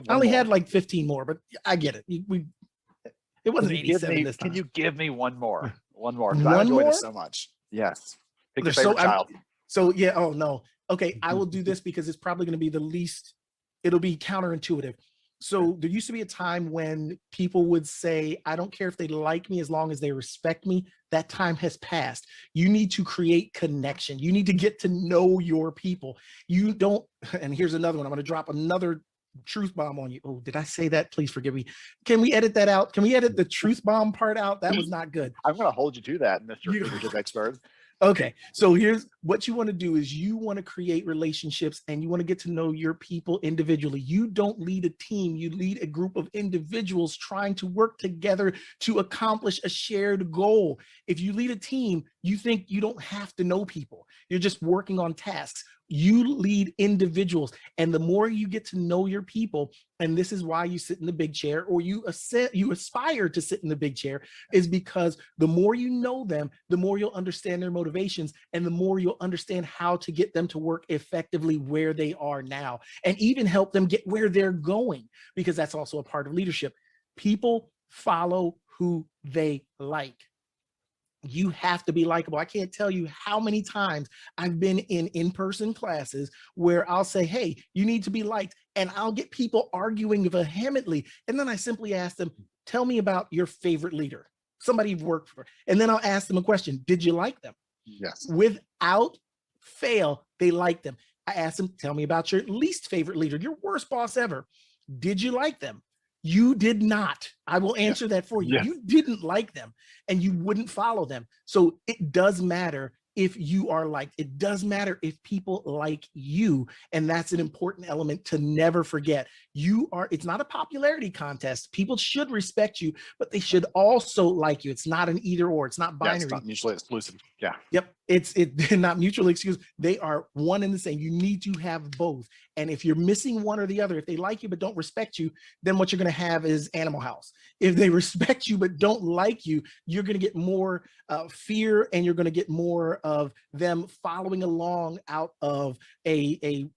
only had like 15 more, but I get it. It wasn't 87 this time. Can you give me one more? One more. I enjoyed it so much. Yes. Pick your favorite child. So yeah. Oh no. Okay. I will do this because it's probably going to be the least, it'll be counterintuitive. So there used to be a time when people would say, I don't care if they like me as long as they respect me. That time has passed. You need to create connection. You need to get to know your people. You don't, and here's another one. I'm going to drop another truth bomb on you. Oh, did I say that? Please forgive me. Can we edit that out? Can we edit the truth bomb part out? That was not good. I'm going to hold you to that, Mr. Leadership Expert. Okay, so here's what you want to do is you want to create relationships and you want to get to know your people individually. You don't lead a team, you lead a group of individuals trying to work together to accomplish a shared goal. If you lead a team, you think you don't have to know people. You're just working on tasks. You lead individuals, and the more you get to know your people, and this is why you sit in the big chair, or you aspire to sit in the big chair, is because the more you know them, the more you'll understand their motivations, and the more you'll understand how to get them to work effectively where they are now, and even help them get where they're going, because that's also a part of leadership. People follow who they like. You have to be likable. I can't tell you how many times I've been in-person classes where I'll say, hey, you need to be liked. And I'll get people arguing vehemently. And then I simply ask them, tell me about your favorite leader, somebody you've worked for. And then I'll ask them a question. Did you like them? Yes. Without fail, they like them. I ask them, tell me about your least favorite leader, your worst boss ever. Did you like them? You did not. I will answer that for you. You didn't like them and you wouldn't follow them. So it does matter if you are liked. It does matter if people like you. And that's an important element to never forget. It's not a popularity contest. People should respect you, but they should also like you. It's not an either or. It's not binary. It's not mutually exclusive. Yeah. Yep. It's not mutually exclusive. They are one and the same. You need to have both. And if you're missing one or the other, if they like you but don't respect you, then what you're going to have is Animal House. If they respect you but don't like you, you're going to get more fear, and you're going to get more of them following along out of a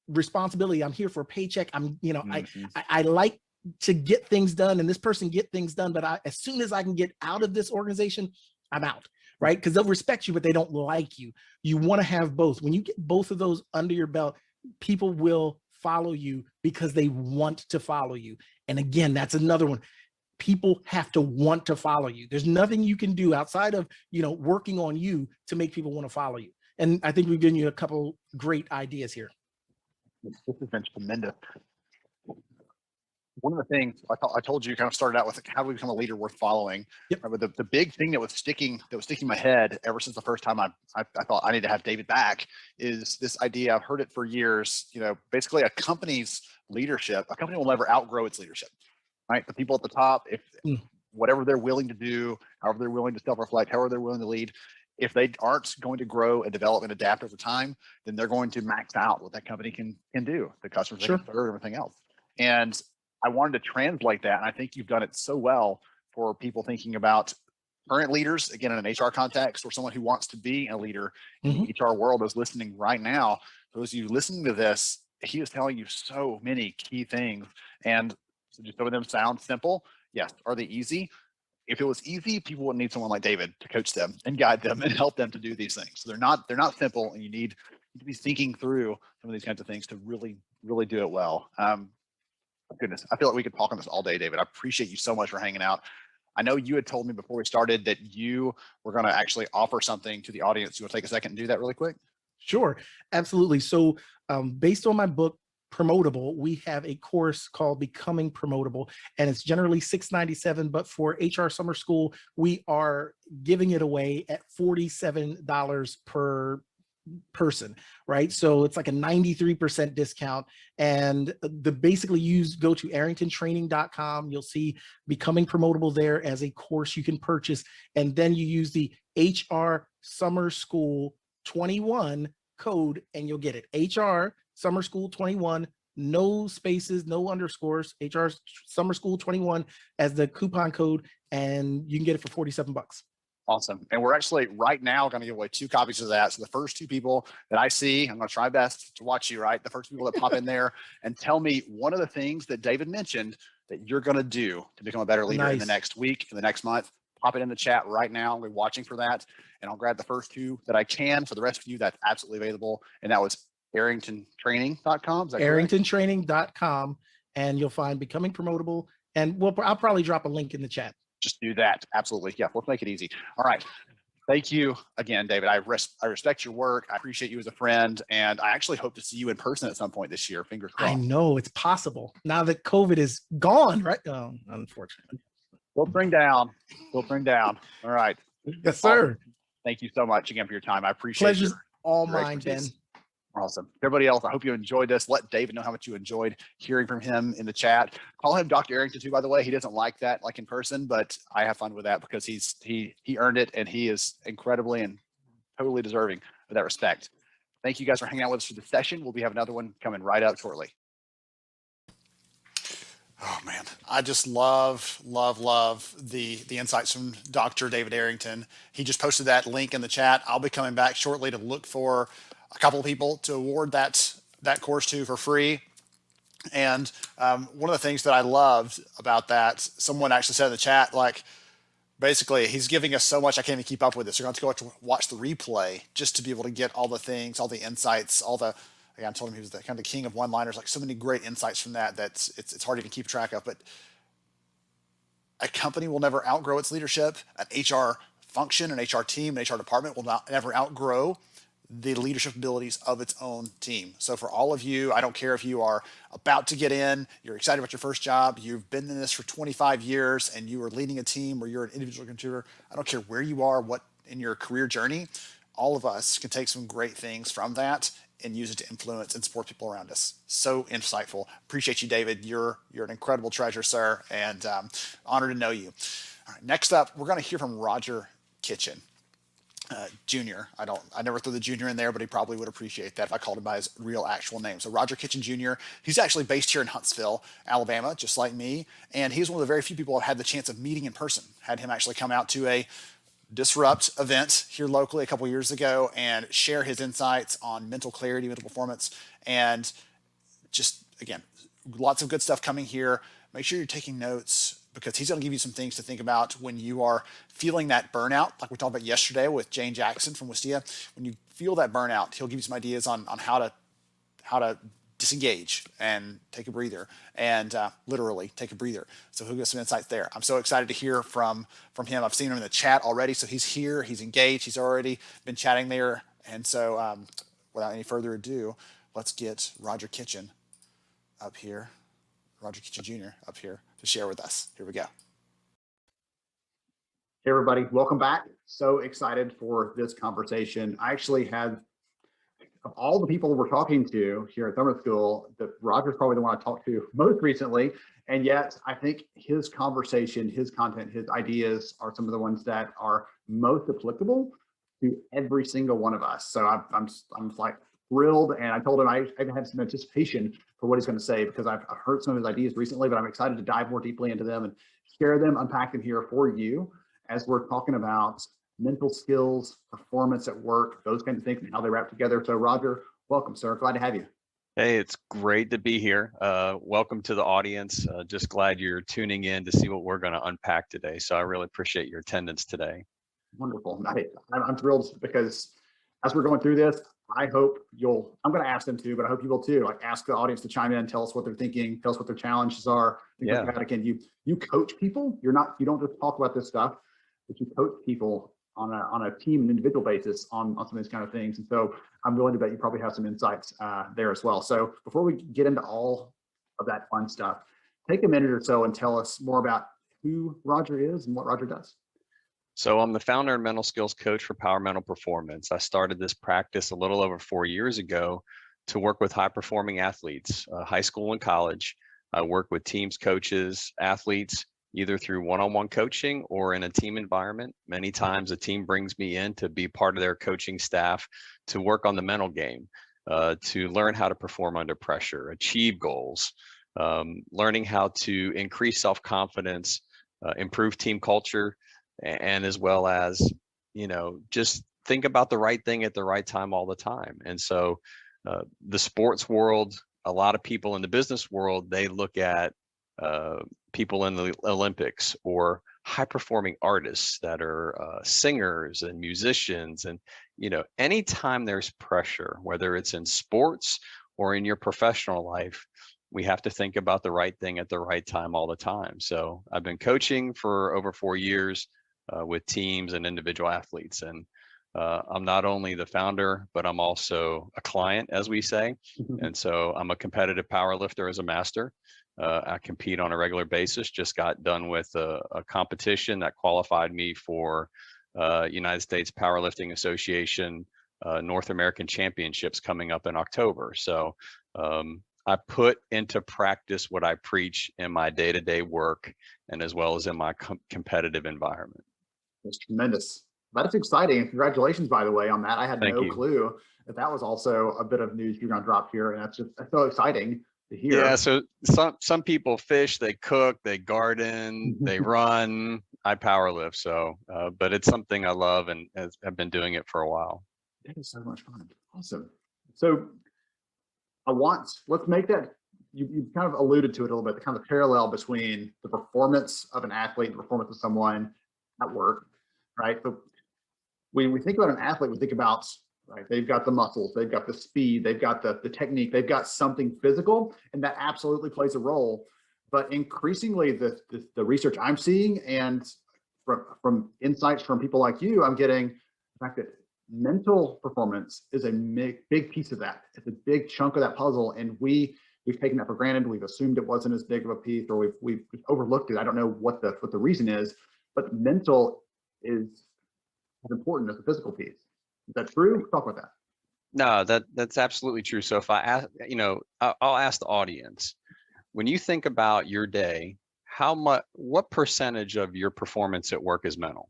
responsibility. I'm here for a paycheck. I like to get things done, and this person get things done, but as soon as I can get out of this organization, I'm out, right? Because they'll respect you, but they don't like you. You want to have both. When you get both of those under your belt, people will follow you because they want to follow you. And again, that's another one. People have to want to follow you. There's nothing you can do outside of, working on you to make people want to follow you. And I think we've given you a couple great ideas here. This has been tremendous. One of the things I told you kind of started out with, how do we become a leader worth following? Yep. Right, but the big thing that was sticking in my head ever since the first time I thought I need to have David back is this idea. I've heard it for years. Basically a company's leadership, a company will never outgrow its leadership, right? The people at the top, if whatever they're willing to do, however they're willing to self-reflect, however they're willing to lead, if they aren't going to grow and develop and adapt over time, then they're going to max out what that company can do, the customers they can serve, everything else. And I wanted to translate that, and I think you've done it so well for people thinking about current leaders, again, in an HR context, or someone who wants to be a leader in the HR world is listening right now. For those of you listening to this, he is telling you so many key things, and so just some of them sound simple. Yes. Are they easy? If it was easy, people wouldn't need someone like David to coach them and guide them and help them to do these things. So they're not simple, and you need to be thinking through some of these kinds of things to really, really do it well. Goodness, I feel like we could talk on this all day, David. I appreciate you so much for hanging out. I know you had told me before we started that you were going to actually offer something to the audience. You want to take a second and do that really quick? Sure, absolutely. So based on my book, Promotable, we have a course called Becoming Promotable, and it's generally $697, but for HR Summer School, we are giving it away at $47 per person, right? So it's like a 93% discount. And basically go to arringtontraining.com. You'll see Becoming Promotable there as a course you can purchase. And then you use the HR Summer School 21 code and you'll get it. HR Summer School 21, no spaces, no underscores, HR Summer School 21 as the coupon code, and you can get it for $47. Awesome. And we're actually right now going to give away 2 copies of that. So the first 2 people that I see, I'm going to try best to watch you, right? The first people that pop in there and tell me one of the things that David mentioned that you're going to do to become a better leader in the next week, in the next month. Pop it in the chat right now. We're watching for that. And I'll grab the first 2 that I can. For the rest of you, that's absolutely available. And that was arringtontraining.com. arringtontraining.com. And you'll find Becoming Promotable. And I'll probably drop a link in the chat. Just do that. Absolutely. Yeah. Let's make it easy. All right. Thank you again, David. I respect your work. I appreciate you as a friend. And I actually hope to see you in person at some point this year. Fingers crossed. I know it's possible now that COVID is gone, right? Oh, unfortunately. Filtering down. All right. Yes, sir. Thank you so much again for your time. I appreciate it. Pleasure's all mine, Ben. Awesome. Everybody else, I hope you enjoyed this. Let David know how much you enjoyed hearing from him in the chat. Call him Dr. Arrington too, by the way. He doesn't like that like in person, but I have fun with that because he earned it, and he is incredibly and totally deserving of that respect. Thank you guys for hanging out with us for the session. We'll have another one coming right up shortly. Oh man, I just love the insights from Dr. David Arrington. He just posted that link in the chat. I'll be coming back shortly to look for a couple of people to award that course to for free. And one of the things that I loved about that, someone actually said in the chat, like, basically, he's giving us so much I can't even keep up with this. You're going to have to go watch the replay just to be able to get all the things, all the insights, I told him he was the kind of the king of one-liners, like so many great insights from that it's hard to even keep track of. But a company will never outgrow its leadership. An HR function, an HR team, an HR department will never outgrow the leadership abilities of its own team. So for all of you, I don't care if you are about to get in, you're excited about your first job, you've been in this for 25 years and you are leading a team or you're an individual contributor, I don't care where you are, what in your career journey, all of us can take some great things from that and use it to influence and support people around us. So insightful. Appreciate you, David. You're an incredible treasure, sir, and honored to know you. All right, next up, we're going to hear from Roger Kitchen. Junior. I never threw the junior in there, but he probably would appreciate that if I called him by his real actual name. So Roger Kitchen Jr. He's actually based here in Huntsville, Alabama, just like me. And he's one of the very few people I've had the chance of meeting in person. Had him actually come out to a Disrupt event here locally a couple years ago and share his insights on mental clarity, mental performance, and just again, lots of good stuff coming here. Make sure you're taking notes because he's going to give you some things to think about when you are feeling that burnout, like we talked about yesterday with Jane Jackson from Wistia. When you feel that burnout, he'll give you some ideas on how to disengage and take a breather and literally take a breather. So he'll give us some insights there. I'm so excited to hear from him. I've seen him in the chat already. So he's here, he's engaged, he's already been chatting there. And so without any further ado, let's get Roger Kitchen up here, Roger Kitchen Jr. up here to share with us. Here we go. Hey everybody, welcome back. So excited for this conversation. I actually had, of all the people we're talking to here at summer school, that Roger's probably the one I talked to most recently. And yet I think his conversation, his content, his ideas are some of the ones that are most applicable to every single one of us. So I'm like thrilled. And I told him I even had some anticipation for what he's going to say because I've heard some of his ideas recently, but I'm excited to dive more deeply into them and share them, unpack them here for you as we're talking about mental skills, performance at work, those kinds of things and how they wrap together. So Roger, welcome, sir. Glad to have you. Hey, it's great to be here. Welcome to the audience. Just glad you're tuning in to see what we're going to unpack today. So I really appreciate your attendance today. Wonderful. I'm thrilled because as we're going through this, I hope I'm going to ask them to, but I hope you will too. Like ask the audience to chime in, tell us what they're thinking, tell us what their challenges are. Yeah. Again, you coach people. You don't just talk about this stuff, but you coach people on a team and individual basis on some of these kind of things. And so I'm willing to bet you probably have some insights there as well. So before we get into all of that fun stuff, take a minute or so and tell us more about who Roger is and what Roger does. So I'm the founder and mental skills coach for Power Mental Performance. I started this practice a little over 4 years ago to work with high performing athletes, high school and college. I work with teams, coaches, athletes, either through one-on-one coaching or in a team environment. Many times a team brings me in to be part of their coaching staff to work on the mental game, to learn how to perform under pressure, achieve goals, learning how to increase self-confidence, improve team culture, and as well as, just think about the right thing at the right time all the time. And so the sports world, a lot of people in the business world, they look at people in the Olympics or high performing artists that are singers and musicians. And, anytime there's pressure, whether it's in sports or in your professional life, we have to think about the right thing at the right time all the time. So I've been coaching for over 4 years with teams and individual athletes. And I'm not only the founder, but I'm also a client, as we say. And so I'm a competitive power lifter as a master. I compete on a regular basis. Just got done with a competition that qualified me for United States Powerlifting Association North American Championships coming up in October. So I put into practice what I preach in my day-to-day work and as well as in my competitive environment. That's tremendous. That's exciting. And congratulations, by the way, on that. I had no clue that was also a bit of news you're going to drop here. And that's so exciting to hear. Yeah. So some people fish, they cook, they garden, they run. I power lift. So, but it's something I love and have been doing it for a while. That is so much fun. Awesome. So let's make that, you kind of alluded to it a little bit, the kind of parallel between the performance of an athlete and the performance of someone at work, right? So when we think about an athlete, we think about, right, they've got the muscles, they've got the speed, they've got the technique, they've got something physical, and that absolutely plays a role. But increasingly, the research I'm seeing and from insights from people like you, I'm getting the fact that mental performance is a big piece of that. It's a big chunk of that puzzle, and we've taken that for granted. We've assumed it wasn't as big of a piece, or we've overlooked it. I don't know what the reason is, but mental is as important as the physical piece. Is that true? Talk about that. No, that's absolutely true. So if I ask, I'll ask the audience, when you think about your day, what percentage of your performance at work is mental?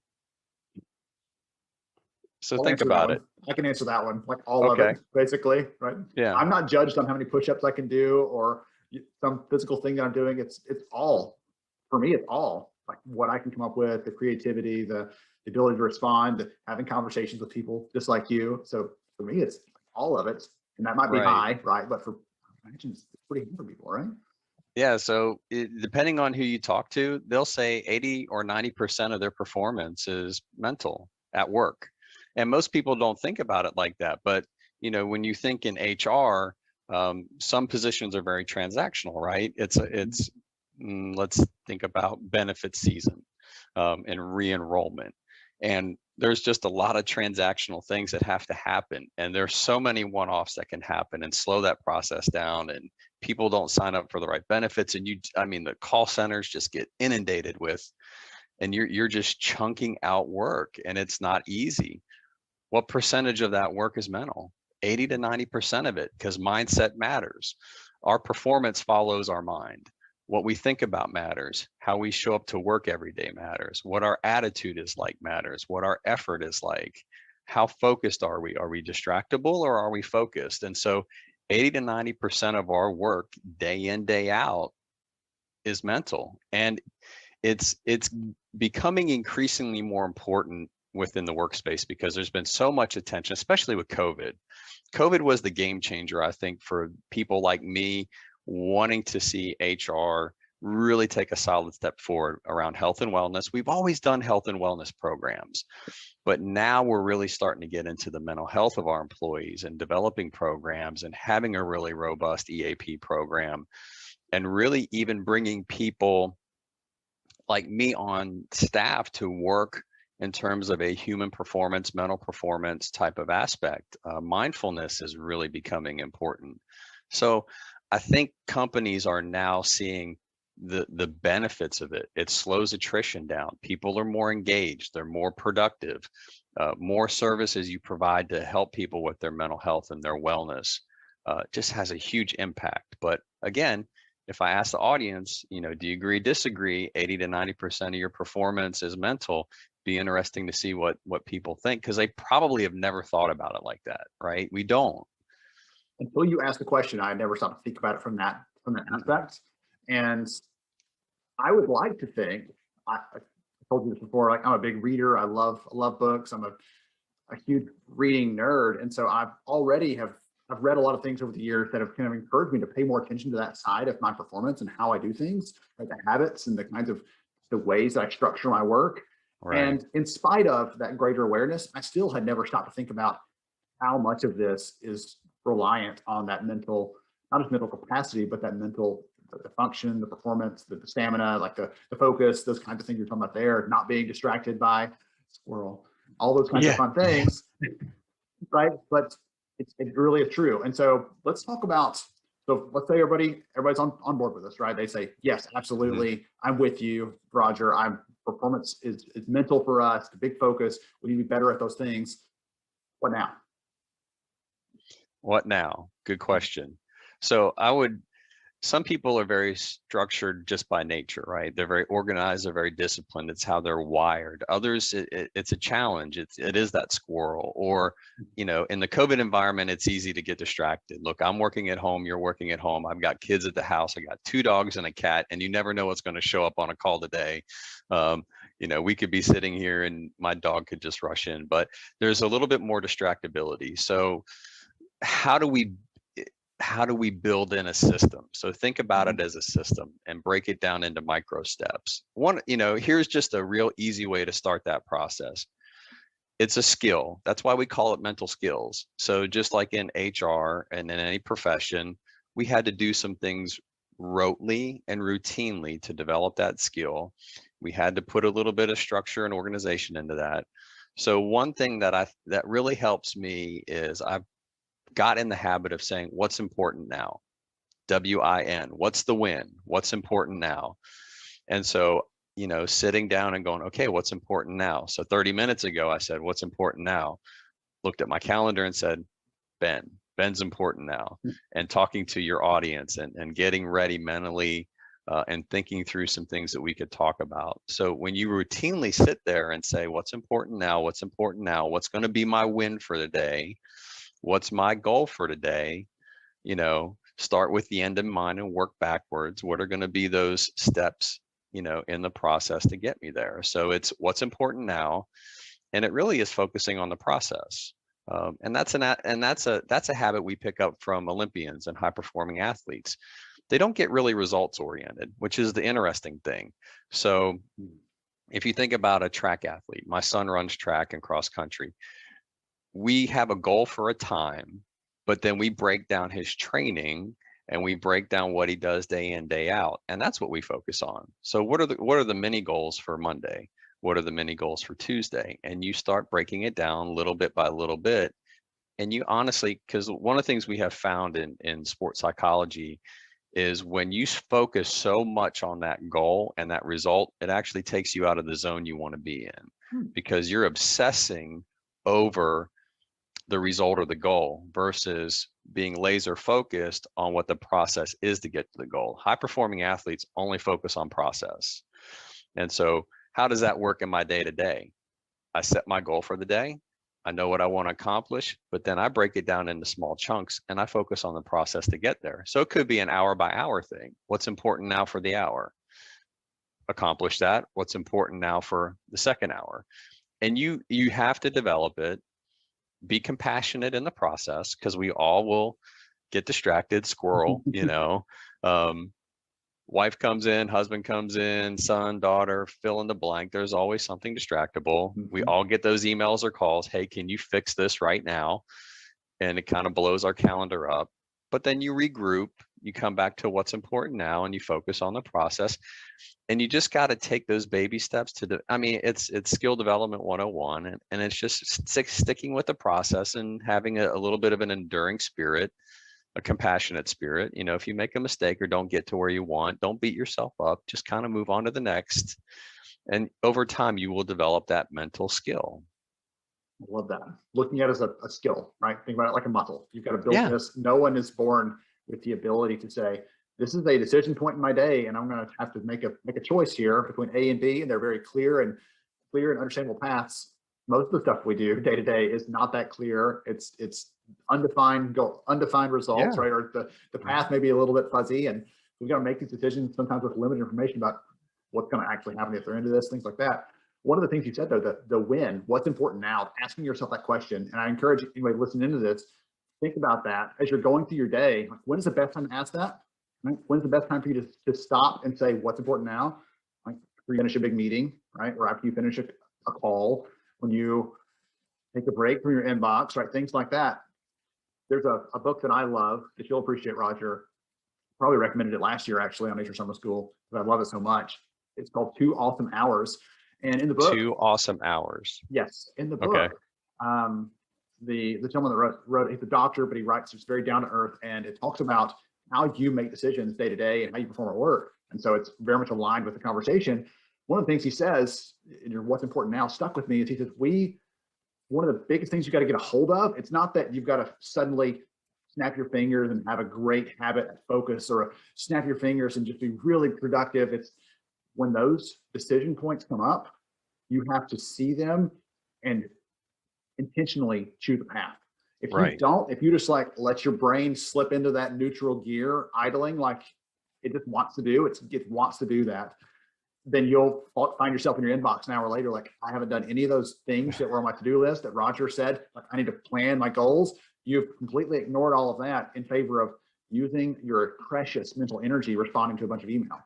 So I'll think answer that about one. it. I can answer that one, like all of Okay. it, basically, right? Yeah. I'm not judged on how many push-ups I can do or some physical thing that I'm doing. It's all, for me, it's all like what I can come up with, the creativity, the ability to respond, having conversations with people just like you. So for me, it's all of it. And that might be Right. high, right? But for, I imagine it's pretty high for people, right? Yeah, so depending on who you talk to, they'll say 80 or 90% of their performance is mental at work. And most people don't think about it like that. But, you know, when you think in HR, some positions are very transactional, right? Let's think about benefit season and re-enrollment. And there's just a lot of transactional things that have to happen. And there's so many one-offs that can happen and slow that process down. And people don't sign up for the right benefits. And I mean, the call centers just get inundated with, and you're just chunking out work, and it's not easy. What percentage of that work is mental? 80 to 90% of it, because mindset matters. Our performance follows our mind. What we think about matters. How we show up to work every day matters. What our attitude is like matters. What our effort is like. How focused are we? Are we distractible or are we focused? And so 80 to 90% of our work day in, day out is mental. And it's becoming increasingly more important within the workspace because there's been so much attention, especially with COVID. COVID was the game changer, I think, for people like me wanting to see HR really take a solid step forward around health and wellness. We've always done health and wellness programs, but now we're really starting to get into the mental health of our employees and developing programs and having a really robust EAP program and really even bringing people like me on staff to work in terms of a human performance, mental performance type of aspect. Mindfulness is really becoming important. So I think companies are now seeing the benefits of it. It slows attrition down. People are more engaged. They're more productive. More services you provide to help people with their mental health and their wellness just has a huge impact. But again, if I ask the audience, you know, do you agree, disagree, 80 to 90% of your performance is mental, be interesting to see what people think, because they probably have never thought about it like that, right? We don't. Until you ask the question, I never stopped to think about it from that aspect. And I would like to think, I told you this before, like I'm a big reader. I love books. I'm a huge reading nerd. And so I've read a lot of things over the years that have kind of encouraged me to pay more attention to that side of my performance and how I do things, like the habits and the kinds of the ways that I structure my work. Right. And in spite of that greater awareness, I still had never stopped to think about how much of this is reliant on that mental, not just mental capacity, but that mental, the function, the performance, the stamina, like the focus, those kinds of things you're talking about there, not being distracted by squirrel, all those kinds of fun things, right? But it really is true. And so let's talk about, so let's say everybody's on board with us, right? They say, yes, absolutely. I'm with you, Roger. Performance is mental for us, the big focus. We need to be better at those things. What now? What now? Good question. So some people are very structured just by nature, right? They're very organized, they're very disciplined. It's how they're wired. Others, it's a challenge. It is that squirrel. Or, you know, in the COVID environment, it's easy to get distracted. Look, I'm working at home, you're working at home. I've got kids at the house. I got 2 dogs and a cat, and you never know what's going to show up on a call today. You know, we could be sitting here and my dog could just rush in, but there's a little bit more distractibility. So how do we build in a system? So think about it as a system and break it down into micro steps. One, you know, here's just a real easy way to start that process. It's a skill. That's why we call it mental skills. So just like in HR and in any profession, we had to do some things rotely and routinely to develop that skill. We had to put a little bit of structure and organization into that. So one thing that really helps me is I've got in the habit of saying, what's important now? WIN, what's the win? What's important now? And so, you know, sitting down and going, okay, what's important now? So 30 minutes ago, I said, what's important now? Looked at my calendar and said, Ben's important now. And talking to your audience and getting ready mentally and thinking through some things that we could talk about. So when you routinely sit there and say, what's important now? What's important now? What's going to be my win for the day? What's my goal for today? You know, start with the end in mind and work backwards. What are going to be those steps, you know, in the process to get me there? So it's what's important now, and it really is focusing on the process. And that's a habit we pick up from Olympians and high performing athletes. They don't get really results oriented, which is the interesting thing. So if you think about a track athlete, my son runs track and cross country. We have a goal for a time, but then we break down his training and we break down what he does day in, day out. And that's what we focus on. So what are the mini goals for Monday? What are the mini goals for Tuesday? And you start breaking it down little bit by little bit. And you honestly, because one of the things we have found in sports psychology is when you focus so much on that goal and that result, it actually takes you out of the zone you want to be in, because you're obsessing over the result or the goal versus being laser focused on what the process is to get to the goal. High performing athletes only focus on process. And so how does that work in my day to day? I set my goal for the day. I know what I want to accomplish, but then I break it down into small chunks and I focus on the process to get there. So it could be an hour by hour thing. What's important now for the hour? Accomplish that. What's important now for the second hour? And you have to develop it. Be compassionate in the process, because we all will get distracted, squirrel, you know. Wife comes in, husband comes in, son, daughter, fill in the blank. There's always something distractible. We all get those emails or calls. Hey, can you fix this right now? And it kind of blows our calendar up. But then you regroup, you come back to what's important now, and you focus on the process. And you just got to take those baby steps to it's skill development 101. And it's just sticking with the process and having a little bit of an enduring spirit, a compassionate spirit. You know, if you make a mistake or don't get to where you want, don't beat yourself up, just kind of move on to the next. And over time, you will develop that mental skill. I love that. Looking at it as a skill, right? Think about it like a muscle. You've got to build this. No one is born with the ability to say, this is a decision point in my day, and I'm going to have to make a choice here between A and B, and they're very clear and understandable paths. Most of the stuff we do day to day is not that clear. It's undefined results, right? Or the path may be a little bit fuzzy, and we've got to make these decisions sometimes with limited information about what's going to actually happen at the end of this, things like that. One of the things you said though, the win, what's important now, asking yourself that question. And I encourage anybody listening into this, think about that as you're going through your day. Like, when is the best time to ask that? Right? When's the best time for you to stop and say, what's important now? Like, you finish a big meeting, right? Or after you finish a call, when you take a break from your inbox, right? Things like that. There's a book that I love that you'll appreciate, Roger. Probably recommended it last year actually on HR Summer School, because I love it so much. It's called 2 Awesome Hours. And in the book, 2 Awesome Hours. Yes, in the book, the gentleman that wrote, he's a doctor, but he writes, it's very down to earth, and it talks about how you make decisions day to day and how you perform at work. And so it's very much aligned with the conversation. One of the things he says, in what's important now, stuck with me, is he says, one of the biggest things you got to get a hold of, it's not that you've got to suddenly snap your fingers and have a great habit focus, or snap your fingers and just be really productive. It's when those decision points come up, you have to see them and intentionally choose a path. If you don't, if you just like let your brain slip into that neutral gear, idling like it just wants to do, it wants to do that, then you'll find yourself in your inbox an hour later, like, I haven't done any of those things that were on my to-do list that Roger said, like, I need to plan my goals. You've completely ignored all of that in favor of using your precious mental energy responding to a bunch of email.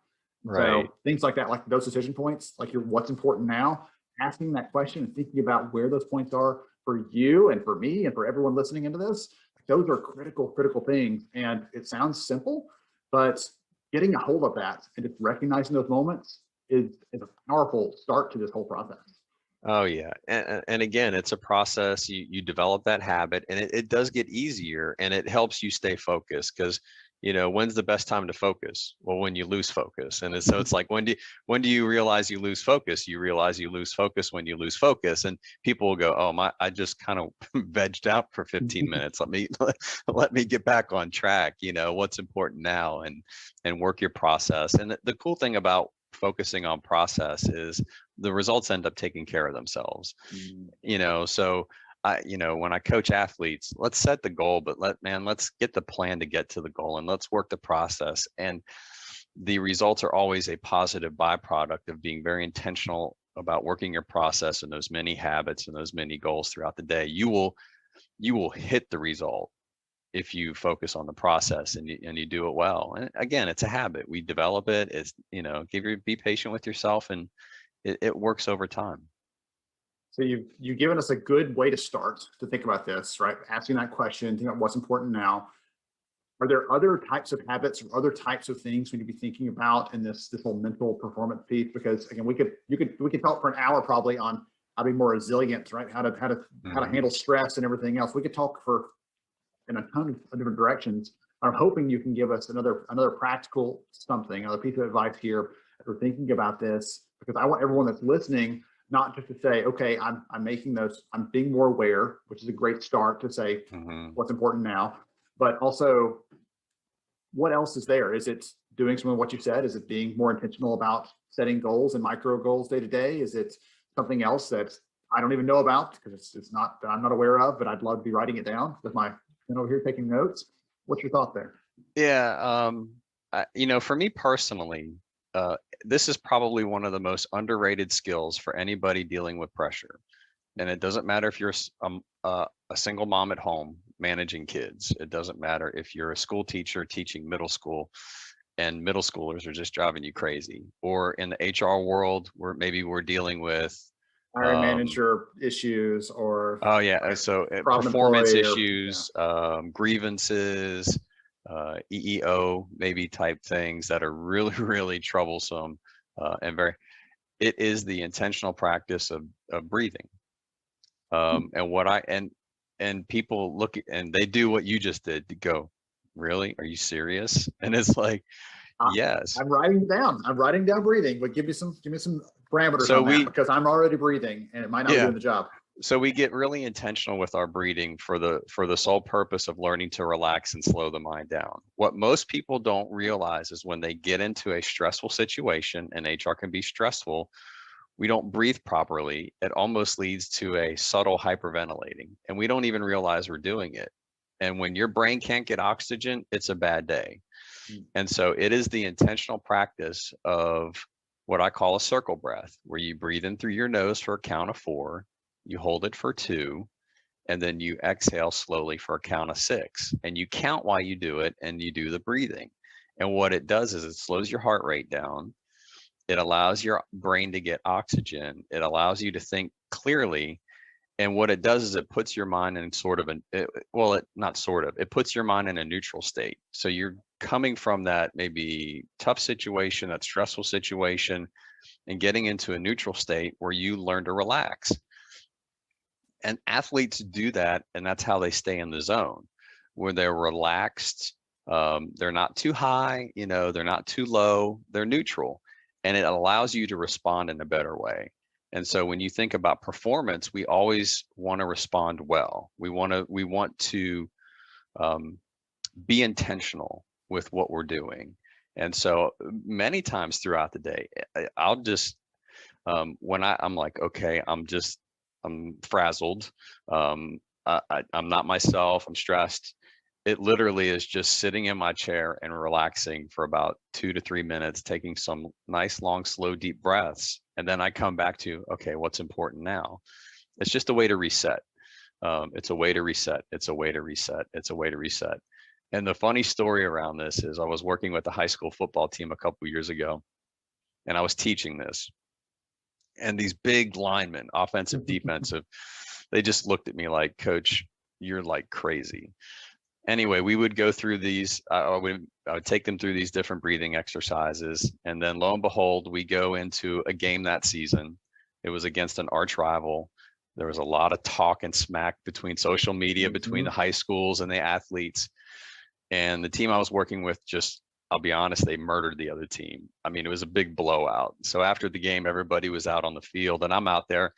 So things like that, like those decision points, like your what's important now, asking that question and thinking about where those points are for you and for me and for everyone listening into this, those are critical things. And it sounds simple, but getting a hold of that and just recognizing those moments is a powerful start to this whole process. Oh yeah. And again, it's a process. You develop that habit and it does get easier and it helps you stay focused because when's the best time to focus? Well, when you lose focus. And so it's like when do you realize you lose focus? You realize you lose focus when you lose focus. And people will go, oh I just kind of vegged out for 15 minutes. Let me get back on track. What's important now and work your process. And the cool thing about focusing on process is the results end up taking care of themselves. So when I coach athletes, let's set the goal, but let's get the plan to get to the goal and let's work the process. And the results are always a positive byproduct of being very intentional about working your process and those many habits and those many goals throughout the day. You will hit the result if you focus on the process and you do it well. And again, it's a habit. We develop it. It's, be patient with yourself and it works over time. So you've given us a good way to start to think about this, right? Asking that question, thinking about what's important now. Are there other types of habits or other types of things we need to be thinking about in this whole mental performance piece? Because again, we could talk for an hour probably on how to be more resilient, right? How to handle stress and everything else. We could talk for in a ton of different directions. I'm hoping you can give us another practical something, another piece of advice here as we're thinking about this, because I want everyone that's listening not just to say, okay, I'm being more aware, which is a great start to say what's important now, but also what else is there? Is it doing some of what you said? Is it being more intentional about setting goals and micro goals day to day? Is it something else that I don't even know about because it's not that I'm not aware of, but I'd love to be writing it down with my over here taking notes? What's your thought there? Yeah. For me personally, this is probably one of the most underrated skills for anybody dealing with pressure. And it doesn't matter if you're a single mom at home managing kids. It doesn't matter if you're a school teacher teaching middle school and middle schoolers are just driving you crazy, or in the HR world where maybe we're dealing with hiring manager issues or so performance issues, grievances, EEO maybe type things that are really really troublesome and it is the intentional practice of breathing and people look at, and they do what you just did to go, really, are you serious? And it's like, yes, I'm writing down breathing, but give me some parameters on that, because I'm already breathing and it might not be doing the job. So we get really intentional with our breathing for the sole purpose of learning to relax and slow the mind down. What most people don't realize is when they get into a stressful situation, and HR can be stressful, we don't breathe properly. It almost leads to a subtle hyperventilating, and we don't even realize we're doing it. And when your brain can't get oxygen, it's a bad day. And so it is the intentional practice of what I call a circle breath, where you breathe in through your nose for a count of 4, you hold it for 2, and then you exhale slowly for a count of 6. And you count while you do it, and you do the breathing. And what it does is it slows your heart rate down. It allows your brain to get oxygen. It allows you to think clearly. And what it does is it puts your mind in it puts your mind in a neutral state. So you're coming from that maybe tough situation, that stressful situation, and getting into a neutral state where you learn to relax. And athletes do that, and that's how they stay in the zone, where they're relaxed. They're not too high, they're not too low, they're neutral. And it allows you to respond in a better way. And so when you think about performance, we always want to respond well. We want to be intentional with what we're doing. And so many times throughout the day, I'll just when I'm like, okay, I'm frazzled, I'm not myself, I'm stressed. It literally is just sitting in my chair and relaxing for about 2 to 3 minutes, taking some nice, long, slow, deep breaths. And then I come back to, okay, what's important now? It's just a way to reset. It's a way to reset. It's a way to reset. It's a way to reset. And the funny story around this is I was working with the high school football team a couple years ago, and I was teaching this. And these big linemen, offensive, defensive, they just looked at me like, Coach, you're like crazy. Anyway, we would go through these, I would take them through these different breathing exercises. And then lo and behold, we go into a game that season It was against an arch rival. There was a lot of talk and smack between social media, between the high schools and the athletes. And the team I was working with just, I'll be honest, they murdered the other team. I mean, it was a big blowout. So after the game, everybody was out on the field and I'm out there,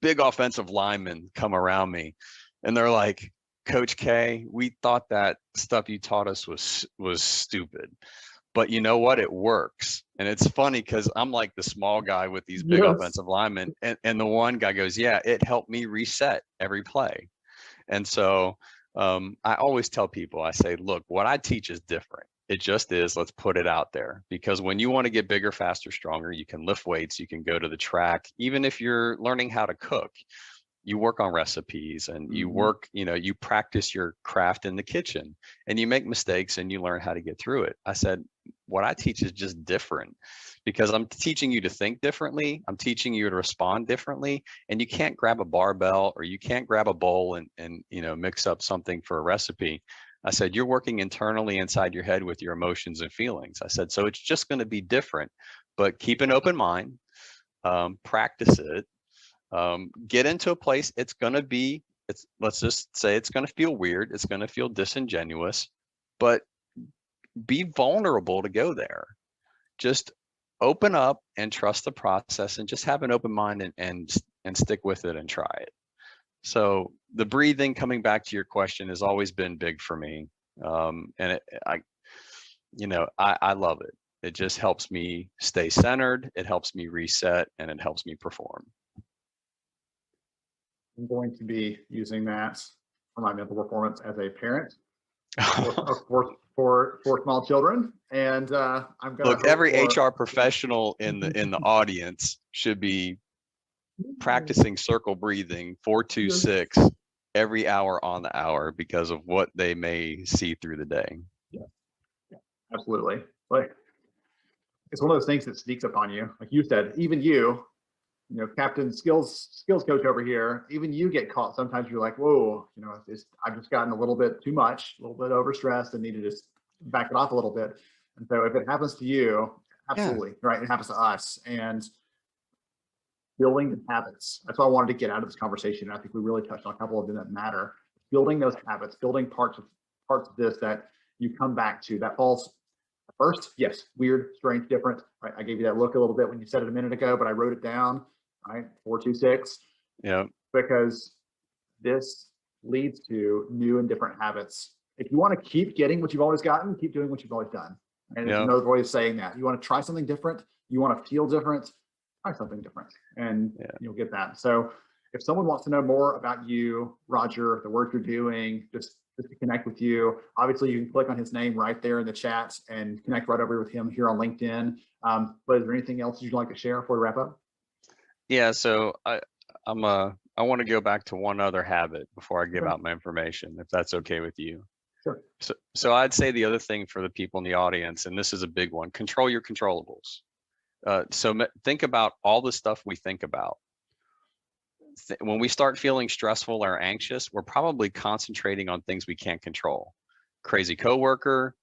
big offensive linemen come around me and they're like, Coach K, we thought that stuff you taught us was stupid. But you know what? It works. And it's funny because I'm like the small guy with these big offensive linemen. And the one guy goes, yeah, it helped me reset every play. And so I always tell people, I say, look, what I teach is different. It just is. Let's put it out there. Because when you want to get bigger, faster, stronger, you can lift weights, you can go to the track. Even if you're learning how to cook, you work on recipes and you work, you practice your craft in the kitchen and you make mistakes and you learn how to get through it. I said, what I teach is just different because I'm teaching you to think differently. I'm teaching you to respond differently, and you can't grab a barbell or you can't grab a bowl and mix up something for a recipe. I said, you're working internally inside your head with your emotions and feelings. I said, so it's just going to be different, but keep an open mind, practice it. Get into a place, let's just say it's going to feel weird. It's going to feel disingenuous, but be vulnerable to go there. Just open up and trust the process and just have an open mind and stick with it and try it. So the breathing, coming back to your question, has always been big for me. And I love it. It just helps me stay centered. It helps me reset and it helps me perform. I'm going to be using that for my mental performance as a parent, of course, for small children. And I'm going to look. Every HR professional in the audience should be practicing circle breathing 4-2-6 every hour on the hour because of what they may see through the day. Yeah, absolutely. Like it's one of those things that sneaks up on you. Like you said, even you. Captain skills coach over here, even you get caught. Sometimes you're like, whoa, I've just gotten a little bit too much, a little bit overstressed and need to just back it off a little bit. And so if it happens to you, absolutely, right, it happens to us. And building the habits, that's what I wanted to get out of this conversation. I think we really touched on a couple of them that matter. Building those habits, building parts of this that you come back to. That falls first, yes, weird, strange, different, right? I gave you that look a little bit when you said it a minute ago, but I wrote it down, right? 4-2-6. Yeah. Because this leads to new and different habits. If you want to keep getting what you've always gotten, keep doing what you've always done. And there's another way of saying that. You want to try something different, you want to feel different, try something different, and you'll get that. So if someone wants to know more about you, Roger, the work you're doing, just to connect with you, obviously you can click on his name right there in the chat and connect right over with him here on LinkedIn. But is there anything else you'd like to share before we wrap up? Yeah, so I want to go back to one other habit before I give out my information, if that's okay with you. Sure. So I'd say the other thing for the people in the audience, and this is a big one, control your controllables. So think about all the stuff we think about. When we start feeling stressful or anxious, we're probably concentrating on things we can't control. Crazy coworker,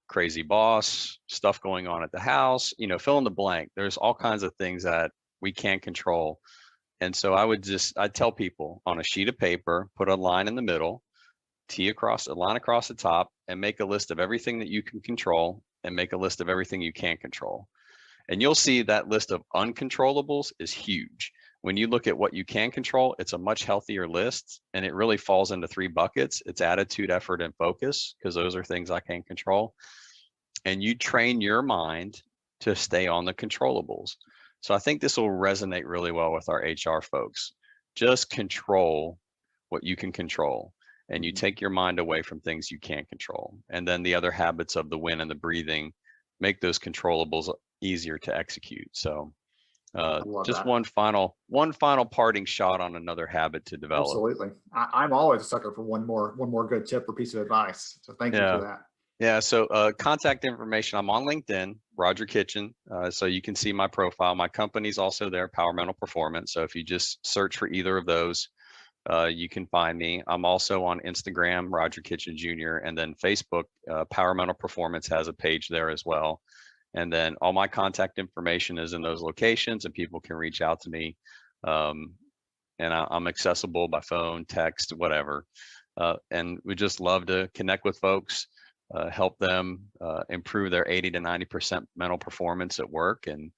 crazy boss, stuff going on at the house, fill in the blank. There's all kinds of things that we can't control. And so I'd tell people on a sheet of paper, put a line in the middle, a line across the top, and make a list of everything that you can control and make a list of everything you can't control. And you'll see that list of uncontrollables is huge. When you look at what you can control, it's a much healthier list, and it really falls into 3 buckets. It's attitude, effort, and focus, because those are things I can't control. And you train your mind to stay on the controllables. So I think this will resonate really well with our HR folks. Just control what you can control, and you take your mind away from things you can't control. And then the other habits of the win and the breathing make those controllables easier to execute. So just one final parting shot on another habit to develop. Absolutely. I'm always a sucker for one more good tip or piece of advice. So thank you for that. Yeah. So contact information. I'm on LinkedIn, Roger Kitchen. So you can see my profile. My company's also there, Power Mental Performance. So if you just search for either of those, you can find me. I'm also on Instagram, Roger Kitchen Jr., and then Facebook, Power Mental Performance has a page there as well. And then all my contact information is in those locations, and people can reach out to me. And I'm accessible by phone, text, whatever. And we just love to connect with folks, help them improve their 80 to 90% mental performance at work. And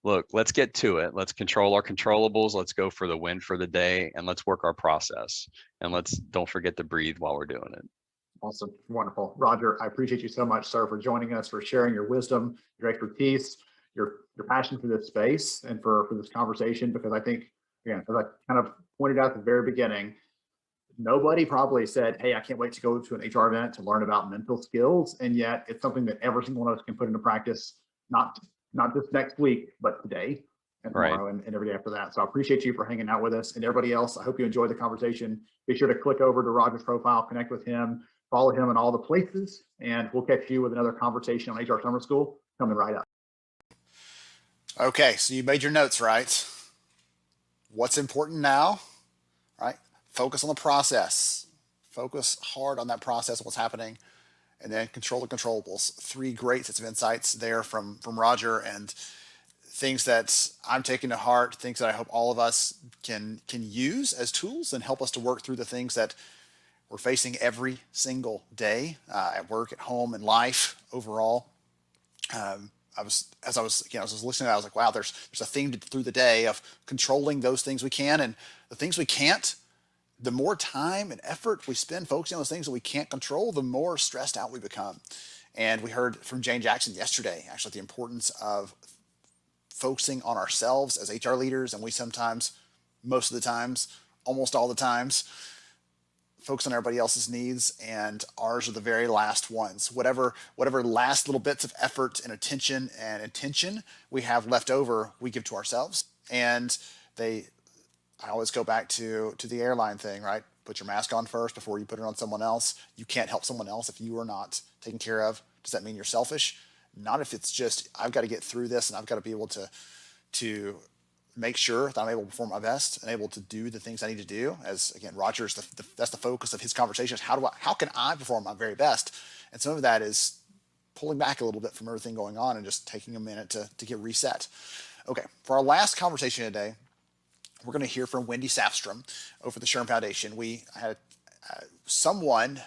look, let's get to it. Let's control our controllables. Let's go for the win for the day, and let's work our process. And don't forget to breathe while we're doing it. Awesome. Wonderful. Roger, I appreciate you so much, sir, for joining us, for sharing your wisdom, your expertise, your passion for this space and for this conversation, because I think, again, as I kind of pointed out at the very beginning, nobody probably said, hey, I can't wait to go to an HR event to learn about mental skills. And yet it's something that every single one of us can put into practice, not just next week, but today and tomorrow and every day after that. So I appreciate you for hanging out with us, and everybody else. I hope you enjoyed the conversation. Be sure to click over to Roger's profile, connect with him, follow him in all the places, and we'll catch you with another conversation on HR Summer School coming right up. Okay, so you made your notes, right? What's important now, right? Focus on the process. Focus hard on that process, what's happening, and then control the controllables. 3 great sets of insights there from Roger, and things that I'm taking to heart, things that I hope all of us can use as tools and help us to work through the things that we're facing every single day at work, at home, in life overall. As I was listening, I was like, wow, there's a theme through the day of controlling those things we can, and the things we can't. The more time and effort we spend focusing on those things that we can't control, the more stressed out we become. And we heard from Jane Jackson yesterday, actually, the importance of focusing on ourselves as HR leaders, and we sometimes, most of the times, almost all the times, focus on everybody else's needs, and ours are the very last ones. Whatever last little bits of effort and attention and intention we have left over, we give to ourselves. And I always go back to the airline thing, right? Put your mask on first before you put it on someone else. You can't help someone else if you are not taken care of. Does that mean you're selfish? Not if it's just, I've got to get through this, and I've got to be able to make sure that I'm able to perform my best and able to do the things I need to do. As again, Roger's that's the focus of his conversation is how can I perform my very best? And some of that is pulling back a little bit from everything going on and just taking a minute to get reset. Okay, for our last conversation today, we're going to hear from Wendy Safstrom over the SHRM Foundation. We had someone,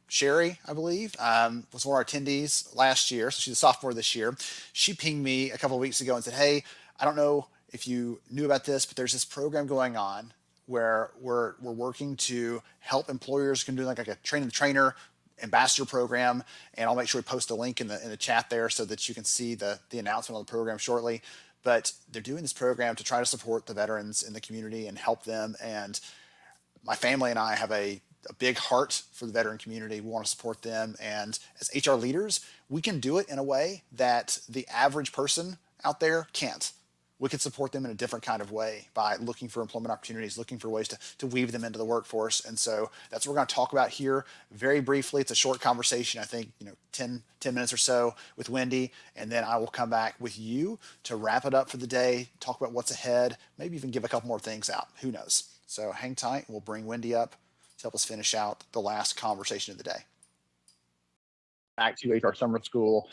Sherry, I believe, was one of our attendees last year. So she's a sophomore this year. She pinged me a couple of weeks ago and said, hey, I don't know if you knew about this, but there's this program going on where we're working to help employers can do like a train the trainer ambassador program. And I'll make sure we post a link in the chat there so that you can see the announcement on the program shortly. But they're doing this program to try to support the veterans in the community and help them. And my family and I have a big heart for the veteran community. We want to support them. And as HR leaders, we can do it in a way that the average person out there can't. We can support them in a different kind of way by looking for employment opportunities, looking for ways to weave them into the workforce. And so that's what we're going to talk about here very briefly. It's a short conversation, I think, 10 minutes or so with Wendy, and then I will come back with you to wrap it up for the day, talk about what's ahead, maybe even give a couple more things out. Who knows? So hang tight. We'll bring Wendy up to help us finish out the last conversation of the day. Back to HR Summer School.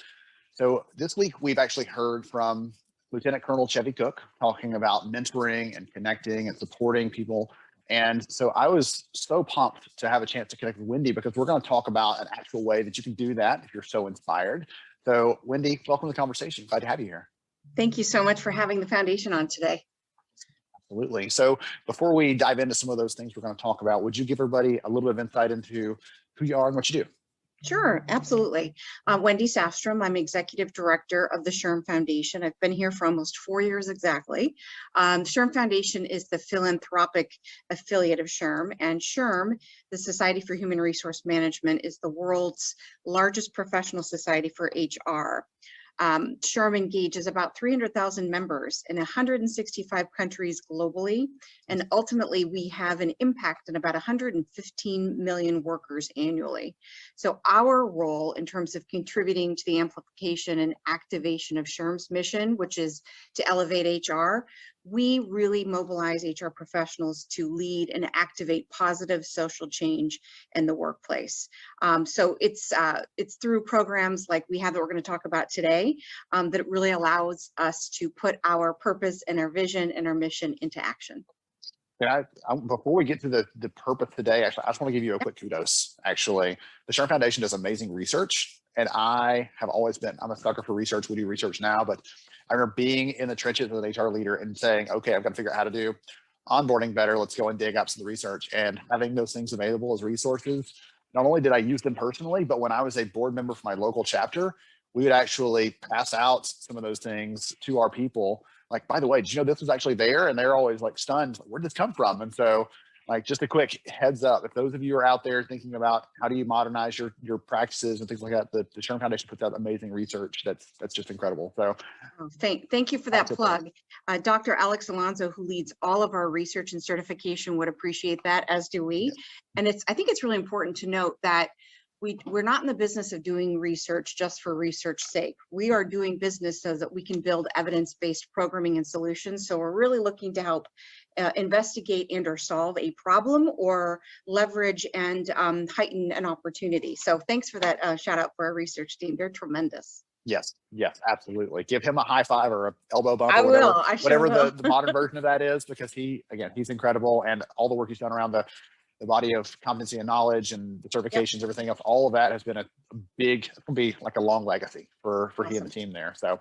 So this week we've actually heard from Lieutenant Colonel Chevy Cook talking about mentoring and connecting and supporting people. And so I was so pumped to have a chance to connect with Wendy, because we're going to talk about an actual way that you can do that if you're so inspired. So Wendy, welcome to the conversation. Glad to have you here. Thank you so much for having the foundation on today. Absolutely. So before we dive into some of those things we're going to talk about, would you give everybody a little bit of insight into who you are and what you do? Sure, absolutely. Wendy Safstrom, I'm Executive Director of the SHRM Foundation. I've been here for almost 4 years exactly. SHRM Foundation is the philanthropic affiliate of SHRM, and SHRM, the Society for Human Resource Management, is the world's largest professional society for HR. SHRM engages about 300,000 members in 165 countries globally, and ultimately we have an impact on about 115 million workers annually. So our role in terms of contributing to the amplification and activation of SHRM's mission, which is to elevate HR, we really mobilize HR professionals to lead and activate positive social change in the workplace. So it's through programs like we have that we're going to talk about today that it really allows us to put our purpose and our vision and our mission into action. Yeah, before we get to the purpose today, actually, I just want to give you a quick kudos. Actually, the SHRM Foundation does amazing research, and I have always been, I'm a sucker for research. We do research now, but I remember being in the trenches as an HR leader and saying, okay, I've got to figure out how to do onboarding better. Let's go and dig up some of the research, and having those things available as resources. Not only did I use them personally, but when I was a board member for my local chapter, we would actually pass out some of those things to our people. Like, by the way, did you know this was actually there? And they're always like stunned. Like, where did this come from? And so, like, just a quick heads up, if those of you are out there thinking about how do you modernize your practices and things like that, the SHRM Foundation puts out amazing research that's just incredible. So thank you for that plug. Dr. Alex Alonso, who leads all of our research and certification, would appreciate that, as do we. And I think it's really important to note that we're not in the business of doing research just for research sake. We are doing business so that we can build evidence-based programming and solutions. So we're really looking to help investigate and or solve a problem or leverage and heighten an opportunity. So thanks for that shout out for our research team. They're tremendous. yes, absolutely. Give him a high five or an elbow bump I or whatever, will. I sure will. the modern version of that is, because he's incredible, and all the work he's done around the body of competency and knowledge and the certifications, everything else, all of that has been a big, it's gonna be like a long legacy for he and the team there. So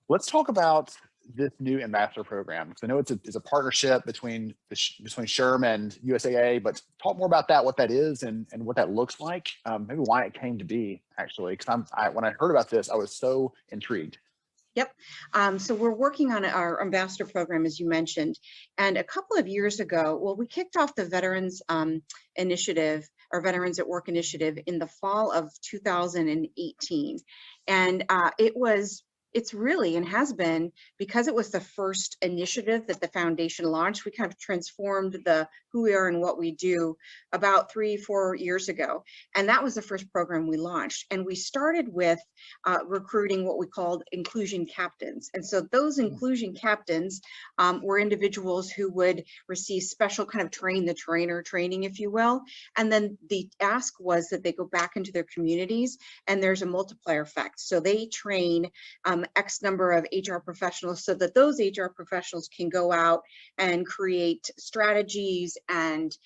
let's talk about this new ambassador program. So I know it's a partnership between SHRM and USAA, but talk more about that, what that is and what that looks like, maybe why it came to be, actually, because when I heard about this, I was so intrigued. Yep. So we're working on our ambassador program, as you mentioned, and a couple of years ago, well, we kicked off the Veterans Initiative, or Veterans at Work Initiative, in the fall of 2018, and it's really, and has been, because it was the first initiative that the foundation launched, we kind of transformed who we are and what we do about 3-4 years ago. And that was the first program we launched. And we started with recruiting what we called inclusion captains. And so those inclusion captains were individuals who would receive special kind of train the trainer training, if you will. And then the ask was that they go back into their communities, and there's a multiplier effect. So they train X number of HR professionals so that those HR professionals can go out and create strategies and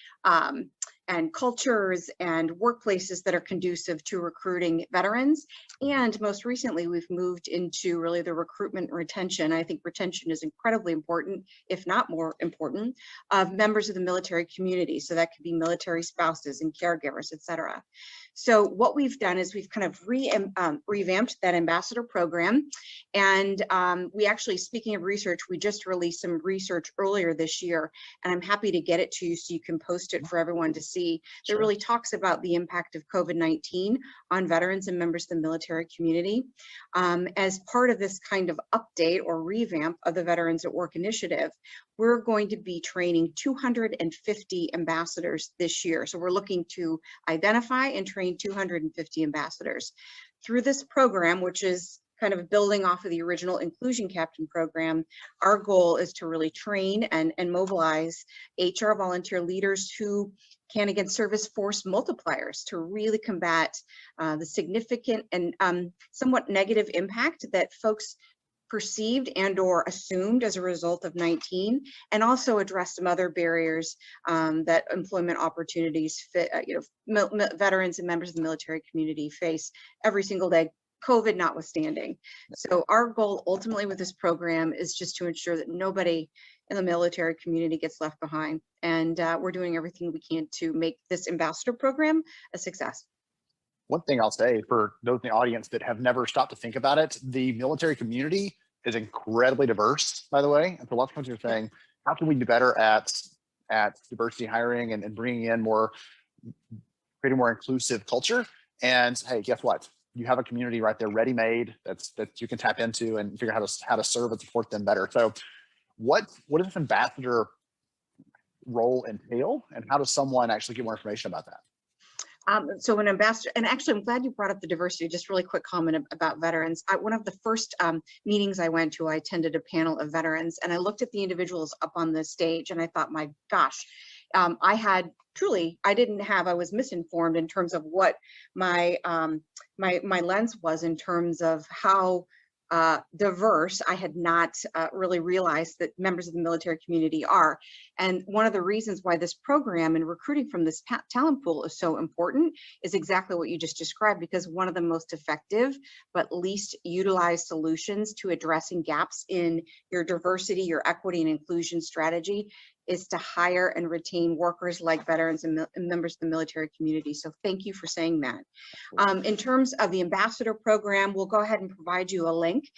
cultures and workplaces that are conducive to recruiting veterans. And most recently, we've moved into really the recruitment and retention. I think retention is incredibly important, if not more important, of members of the military community. So that could be military spouses and caregivers, et cetera. So what we've done is we've kind of revamped that ambassador program. And we actually, speaking of research, we just released some research earlier this year, and I'm happy to get it to you so you can post it for everyone to see. That really talks about the impact of COVID-19 on veterans and members of the military community. As part of this kind of update or revamp of the Veterans at Work Initiative, we're going to be training 250 ambassadors this year. So we're looking to identify and train 250 ambassadors. Through this program, which is kind of building off of the original Inclusion Captain program, our goal is to really train and mobilize HR volunteer leaders who can, again, service force multipliers to really combat the significant and somewhat negative impact that folks perceived and or assumed as a result of 19, and also address some other barriers that employment opportunities veterans and members of the military community face every single day, COVID notwithstanding. So our goal ultimately with this program is just to ensure that nobody in the military community gets left behind. And we're doing everything we can to make this ambassador program a success. One thing I'll say for those in the audience that have never stopped to think about it, the military community is incredibly diverse, by the way. And so lots of companies are saying, how can we do better at diversity hiring and bringing in creating more inclusive culture? And hey, guess what? You have a community right there, ready-made, that you can tap into and figure out how to serve and support them better. So what does this ambassador role entail, and how does someone actually get more information about that? So an ambassador, and actually I'm glad you brought up the diversity. Just really quick comment about veterans. One of the first meetings I went to, I attended a panel of veterans, and I looked at the individuals up on the stage and I thought, my gosh, I was misinformed in terms of what my my lens was in terms of how diverse. I had not really realized that members of the military community are. And one of the reasons why this program and recruiting from this talent pool is so important is exactly what you just described, because one of the most effective but least utilized solutions to addressing gaps in your diversity, your equity and inclusion strategy is to hire and retain workers like veterans and members of the military community. So thank you for saying that. In terms of the ambassador program, we'll go ahead and provide you a link.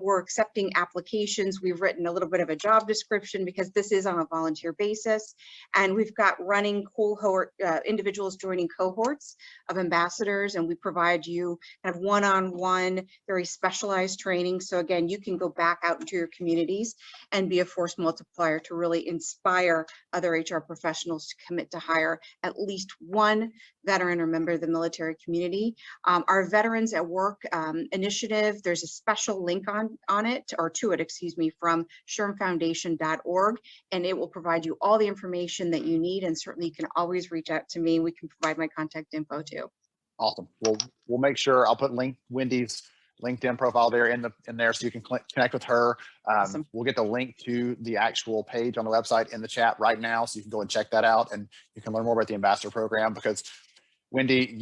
We're accepting applications. We've written a little bit of a job description because this is on a volunteer basis. And we've got running cohort individuals joining cohorts of ambassadors, and we provide you kind of one-on-one, very specialized training. So again, you can go back out into your communities and be a force multiplier to really inspire other HR professionals to commit to hire at least one veteran or member of the military community. Our Veterans at Work initiative, there's a special link on it, or to it, excuse me, from shermfoundation.org, and it will provide you all the information that you need. And certainly you can always reach out to me. We can provide my contact info too. Awesome. We'll make sure I'll put Wendy's LinkedIn profile there in there so you can connect with her. Awesome. We'll get the link to the actual page on the website in the chat right now, so you can go and check that out, and you can learn more about the ambassador program. Because Wendy,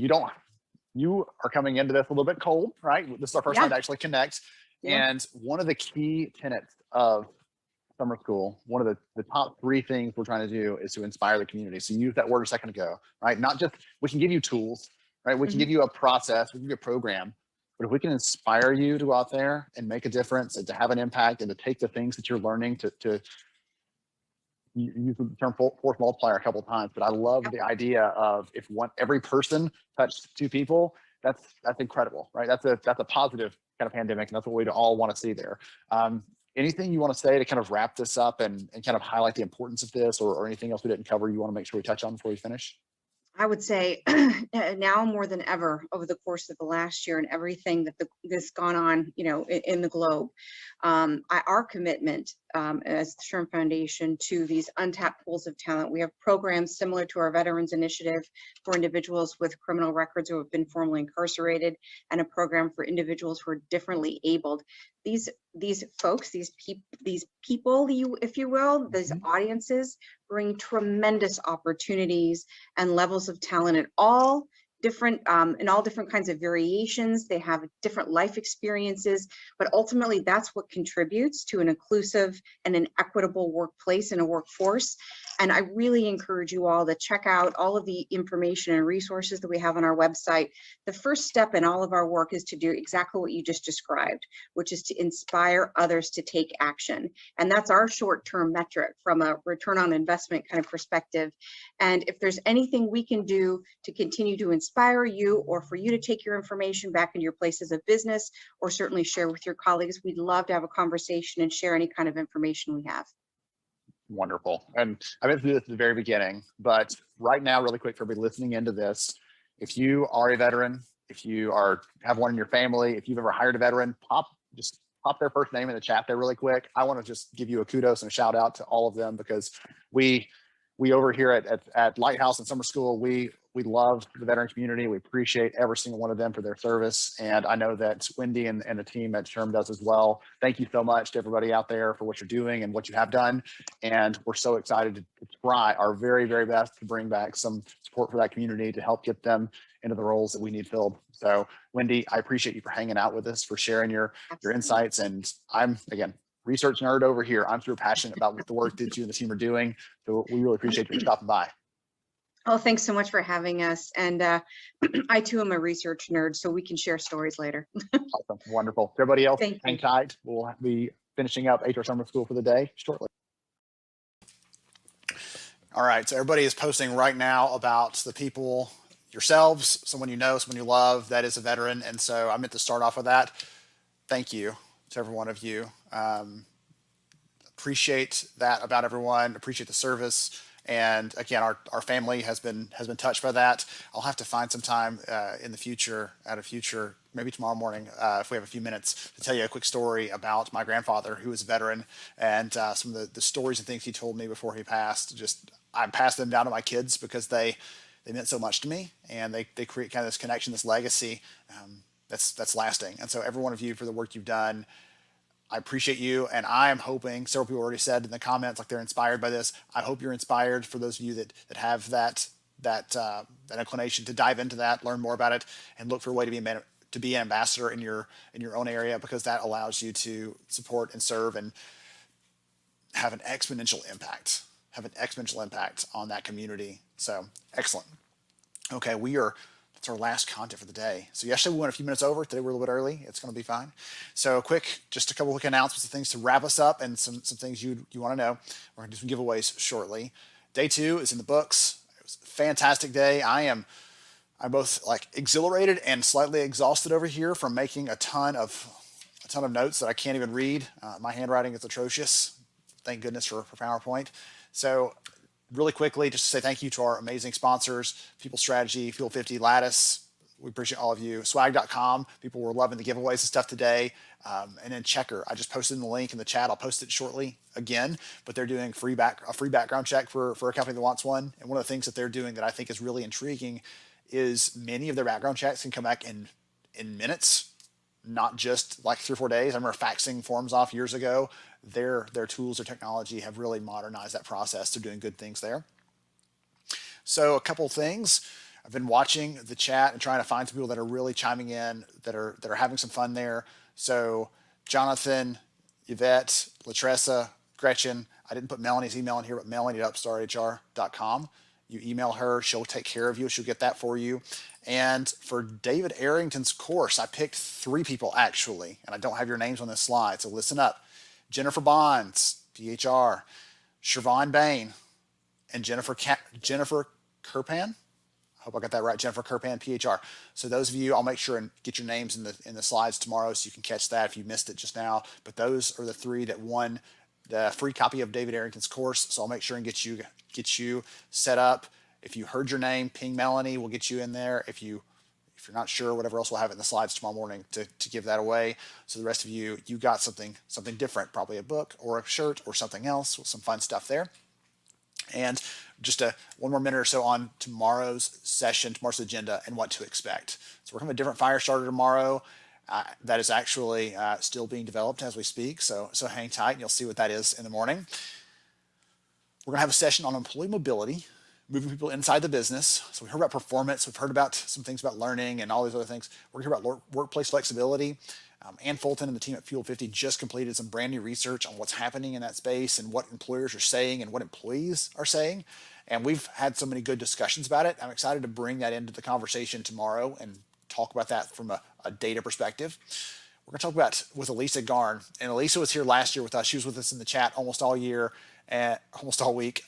you are coming into this a little bit cold, right? This is our first time to actually connect. Yeah. And one of the key tenets of summer school, one of the top 3 things we're trying to do is to inspire the community. So you used that word a second ago, right? Not just, we can give you tools, right? We can give you a process, we can give you a program, but if we can inspire you to go out there and make a difference and to have an impact and to take the things that you're learning to use the term force multiplier a couple of times, but I love the idea of if every person touched 2 people, that's incredible, right? That's a positive kind of pandemic, and that's what we all want to see there. Anything you want to say to kind of wrap this up and kind of highlight the importance of this, or anything else we didn't cover you want to make sure we touch on before we finish? I would say now more than ever over the course of the last year and everything that's gone on, in the globe, our commitment as the SHRM Foundation to these untapped pools of talent. We have programs similar to our Veterans Initiative for individuals with criminal records who have been formerly incarcerated, and a program for individuals who are differently abled. These folks, these people, if you will, these audiences bring tremendous opportunities and levels of talent at all different in all different kinds of variations. They have different life experiences, but ultimately that's what contributes to an inclusive and an equitable workplace and a workforce. And I really encourage you all to check out all of the information and resources that we have on our website. The first step in all of our work is to do exactly what you just described, which is to inspire others to take action. And that's our short-term metric from a return on investment kind of perspective. And if there's anything we can do to continue to inspire you, or for you to take your information back into your places of business, or certainly share with your colleagues, we'd love to have a conversation and share any kind of information we have. Wonderful. And I meant to do this at the very beginning, but right now, really quick for everybody listening into this, if you are a veteran, if you have one in your family, if you've ever hired a veteran, just pop their first name in the chat there really quick. I want to just give you a kudos and a shout out to all of them, because we over here at Lighthouse and Summer School, we love the veteran community. We appreciate every single one of them for their service. And I know that Wendy and the team at SHRM does as well. Thank you so much to everybody out there for what you're doing and what you have done. And we're so excited to try our very, very best to bring back some support for that community to help get them into the roles that we need filled. So Wendy, I appreciate you for hanging out with us, for sharing your insights. And I'm, again, research nerd over here. I'm super passionate about the work that you and the team are doing. So we really appreciate you for stopping by. Oh, thanks so much for having us. And I too am a research nerd, so we can share stories later. Awesome. Wonderful. Everybody else, Thank hang you. tight. We'll be finishing up HR Summer School for the day shortly. All right. So everybody is posting right now about the people, yourselves, someone you know, someone you love that is a veteran. And so I meant to start off with that. Thank you to every one of you. Appreciate that about everyone. Appreciate the service. And again, our family has been touched by that. I'll have to find some time in the future, maybe tomorrow morning, if we have a few minutes, to tell you a quick story about my grandfather, who was a veteran, and some of the stories and things he told me before he passed. Just I passed them down to my kids because they meant so much to me, and they create kind of this connection, this legacy that's lasting. And so every one of you, for the work you've done, I appreciate you, and I am hoping, several people already said in the comments like they're inspired by this. I hope you're inspired, for those of you that have that inclination to dive into that, learn more about it, and look for a way to be an ambassador in your own area, because that allows you to support and serve and have an exponential impact on that community. So excellent. Okay, that's our last content for the day. So yesterday we went a few minutes over. Today we're a little bit early. It's going to be fine. So just a couple quick announcements of things to wrap us up, and some things you want to know. We're going to do some giveaways shortly. Day 2 is in the books. It was a fantastic day. I'm both like exhilarated and slightly exhausted over here from making a ton of notes that I can't even read. My handwriting is atrocious. Thank goodness for PowerPoint. So really quickly, just to say thank you to our amazing sponsors: People Strategy, Fuel 50, Lattice. We appreciate all of you. Swag.com. People were loving the giveaways and stuff today. And then Checker. I just posted in the link in the chat. I'll post it shortly again. But they're doing a free background check for a company that wants one. And one of the things that they're doing that I think is really intriguing is many of their background checks can come back in minutes, not just like 3 or 4 days. I remember faxing forms off years ago. Their tools or technology have really modernized that process. They're doing good things there. So a couple things. I've been watching the chat and trying to find some people that are really chiming in, that are having some fun there. So Jonathan, Yvette, Latressa, Gretchen. I didn't put Melanie's email in here, but Melanie@upstarthr.com. You email her, she'll take care of you. She'll get that for you. And for David Arrington's course, I picked 3 people actually, and I don't have your names on this slide, so listen up. Jennifer Bonds, PHR, Siobhan Bain, and Jennifer Kirpan. I hope I got that right. Jennifer Kirpan, PHR. So those of you, I'll make sure and get your names in the slides tomorrow so you can catch that if you missed it just now. But those are the 3 that won the free copy of David Arrington's course. So I'll make sure and get you set up. If you heard your name, ping Melanie. We'll get you in there. If you're not sure, whatever else, we'll have it in the slides tomorrow morning to give that away. So the rest of you got something different, probably a book or a shirt or something else with some fun stuff there. And just one more minute or so on tomorrow's session, tomorrow's agenda, and what to expect. So we're going to have a different fire starter tomorrow. That is actually still being developed as we speak. So hang tight and you'll see what that is in the morning. We're going to have a session on employee mobility, moving people inside the business. So we heard about performance. We've heard about some things about learning and all these other things. We're going to hear about workplace flexibility. Ann Fulton and the team at Fuel 50 just completed some brand new research on what's happening in that space and what employers are saying and what employees are saying. And we've had so many good discussions about it. I'm excited to bring that into the conversation tomorrow and talk about that from a data perspective. We're going to talk about with Elisa Garn. And Elisa was here last year with us. She was with us in the chat almost all week,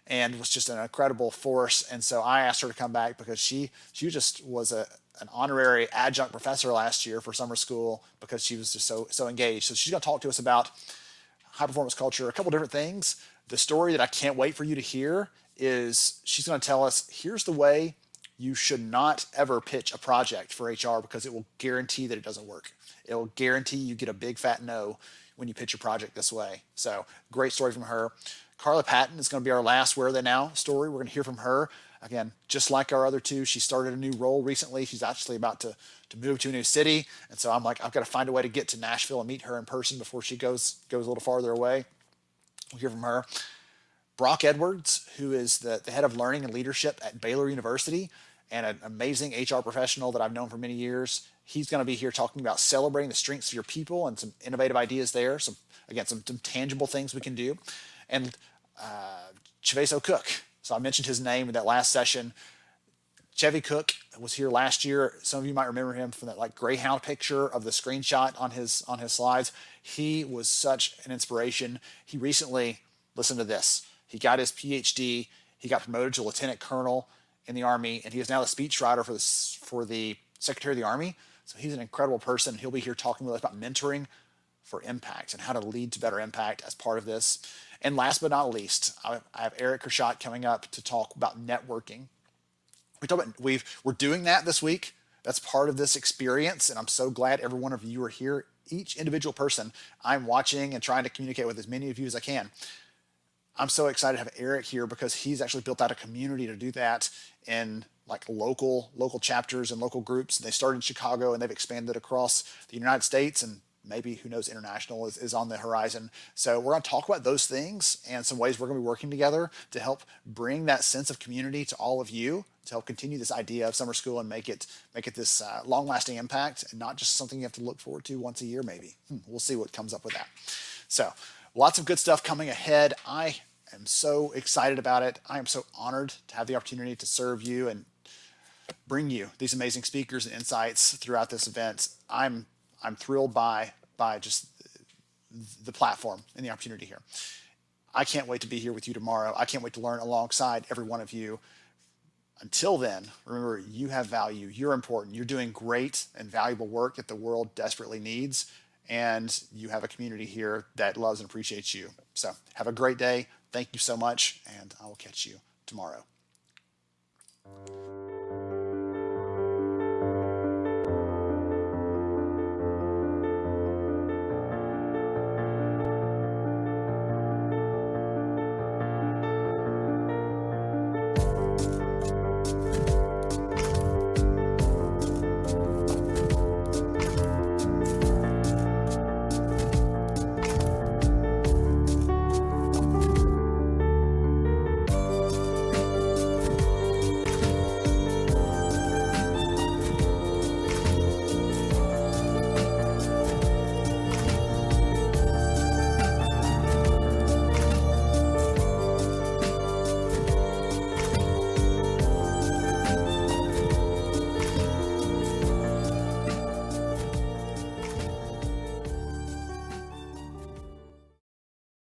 and was just an incredible force. And so I asked her to come back because she just was an honorary adjunct professor last year for summer school because she was just so engaged. So she's going to talk to us about high performance culture, a couple different things. The story that I can't wait for you to hear is she's going to tell us, here's the way you should not ever pitch a project for HR because it will guarantee that it doesn't work. It will guarantee you get a big fat no when you pitch your project this way. So great story from her. Carla Patton is going to be our last Where Are They Now story. We're going to hear from her. Again, just like our other 2, she started a new role recently. She's actually about to move to a new city. And so I'm like, I've got to find a way to get to Nashville and meet her in person before she goes a little farther away. We'll hear from her. Brock Edwards, who is the head of learning and leadership at Baylor University and an amazing HR professional that I've known for many years. He's going to be here talking about celebrating the strengths of your people and some innovative ideas there. Some tangible things we can do. And Cheveso Cook. So I mentioned his name in that last session. Chevy Cook was here last year. Some of you might remember him from that like Greyhound picture of the screenshot on his slides. He was such an inspiration. He recently, listen to this, he got his PhD. He got promoted to lieutenant colonel in the Army, and he is now the speechwriter for the Secretary of the Army. So he's an incredible person. He'll be here talking with us about mentoring for impact and how to lead to better impact as part of this. And last but not least, I have Eric Kershot coming up to talk about networking. We're doing that this week. That's part of this experience, and I'm so glad every one of you are here. Each individual person I'm watching and trying to communicate with as many of you as I can. I'm so excited to have Eric here because he's actually built out a community to do that in like local chapters and local groups. They started in Chicago and they've expanded across the United States, and maybe, who knows, international is on the horizon. So we're going to talk about those things and some ways we're going to be working together to help bring that sense of community to all of you, to help continue this idea of summer school and make it this long-lasting impact, and not just something you have to look forward to once a year maybe. We'll see what comes up with that. So lots of good stuff coming ahead. I am so excited about it. I am so honored to have the opportunity to serve you and bring you these amazing speakers and insights throughout this event. I'm thrilled by just the platform and the opportunity here. I can't wait to be here with you tomorrow. I can't wait to learn alongside every one of you. Until then, remember, you have value. You're important. You're doing great and valuable work that the world desperately needs. And you have a community here that loves and appreciates you. So have a great day. Thank you so much. And I will catch you tomorrow.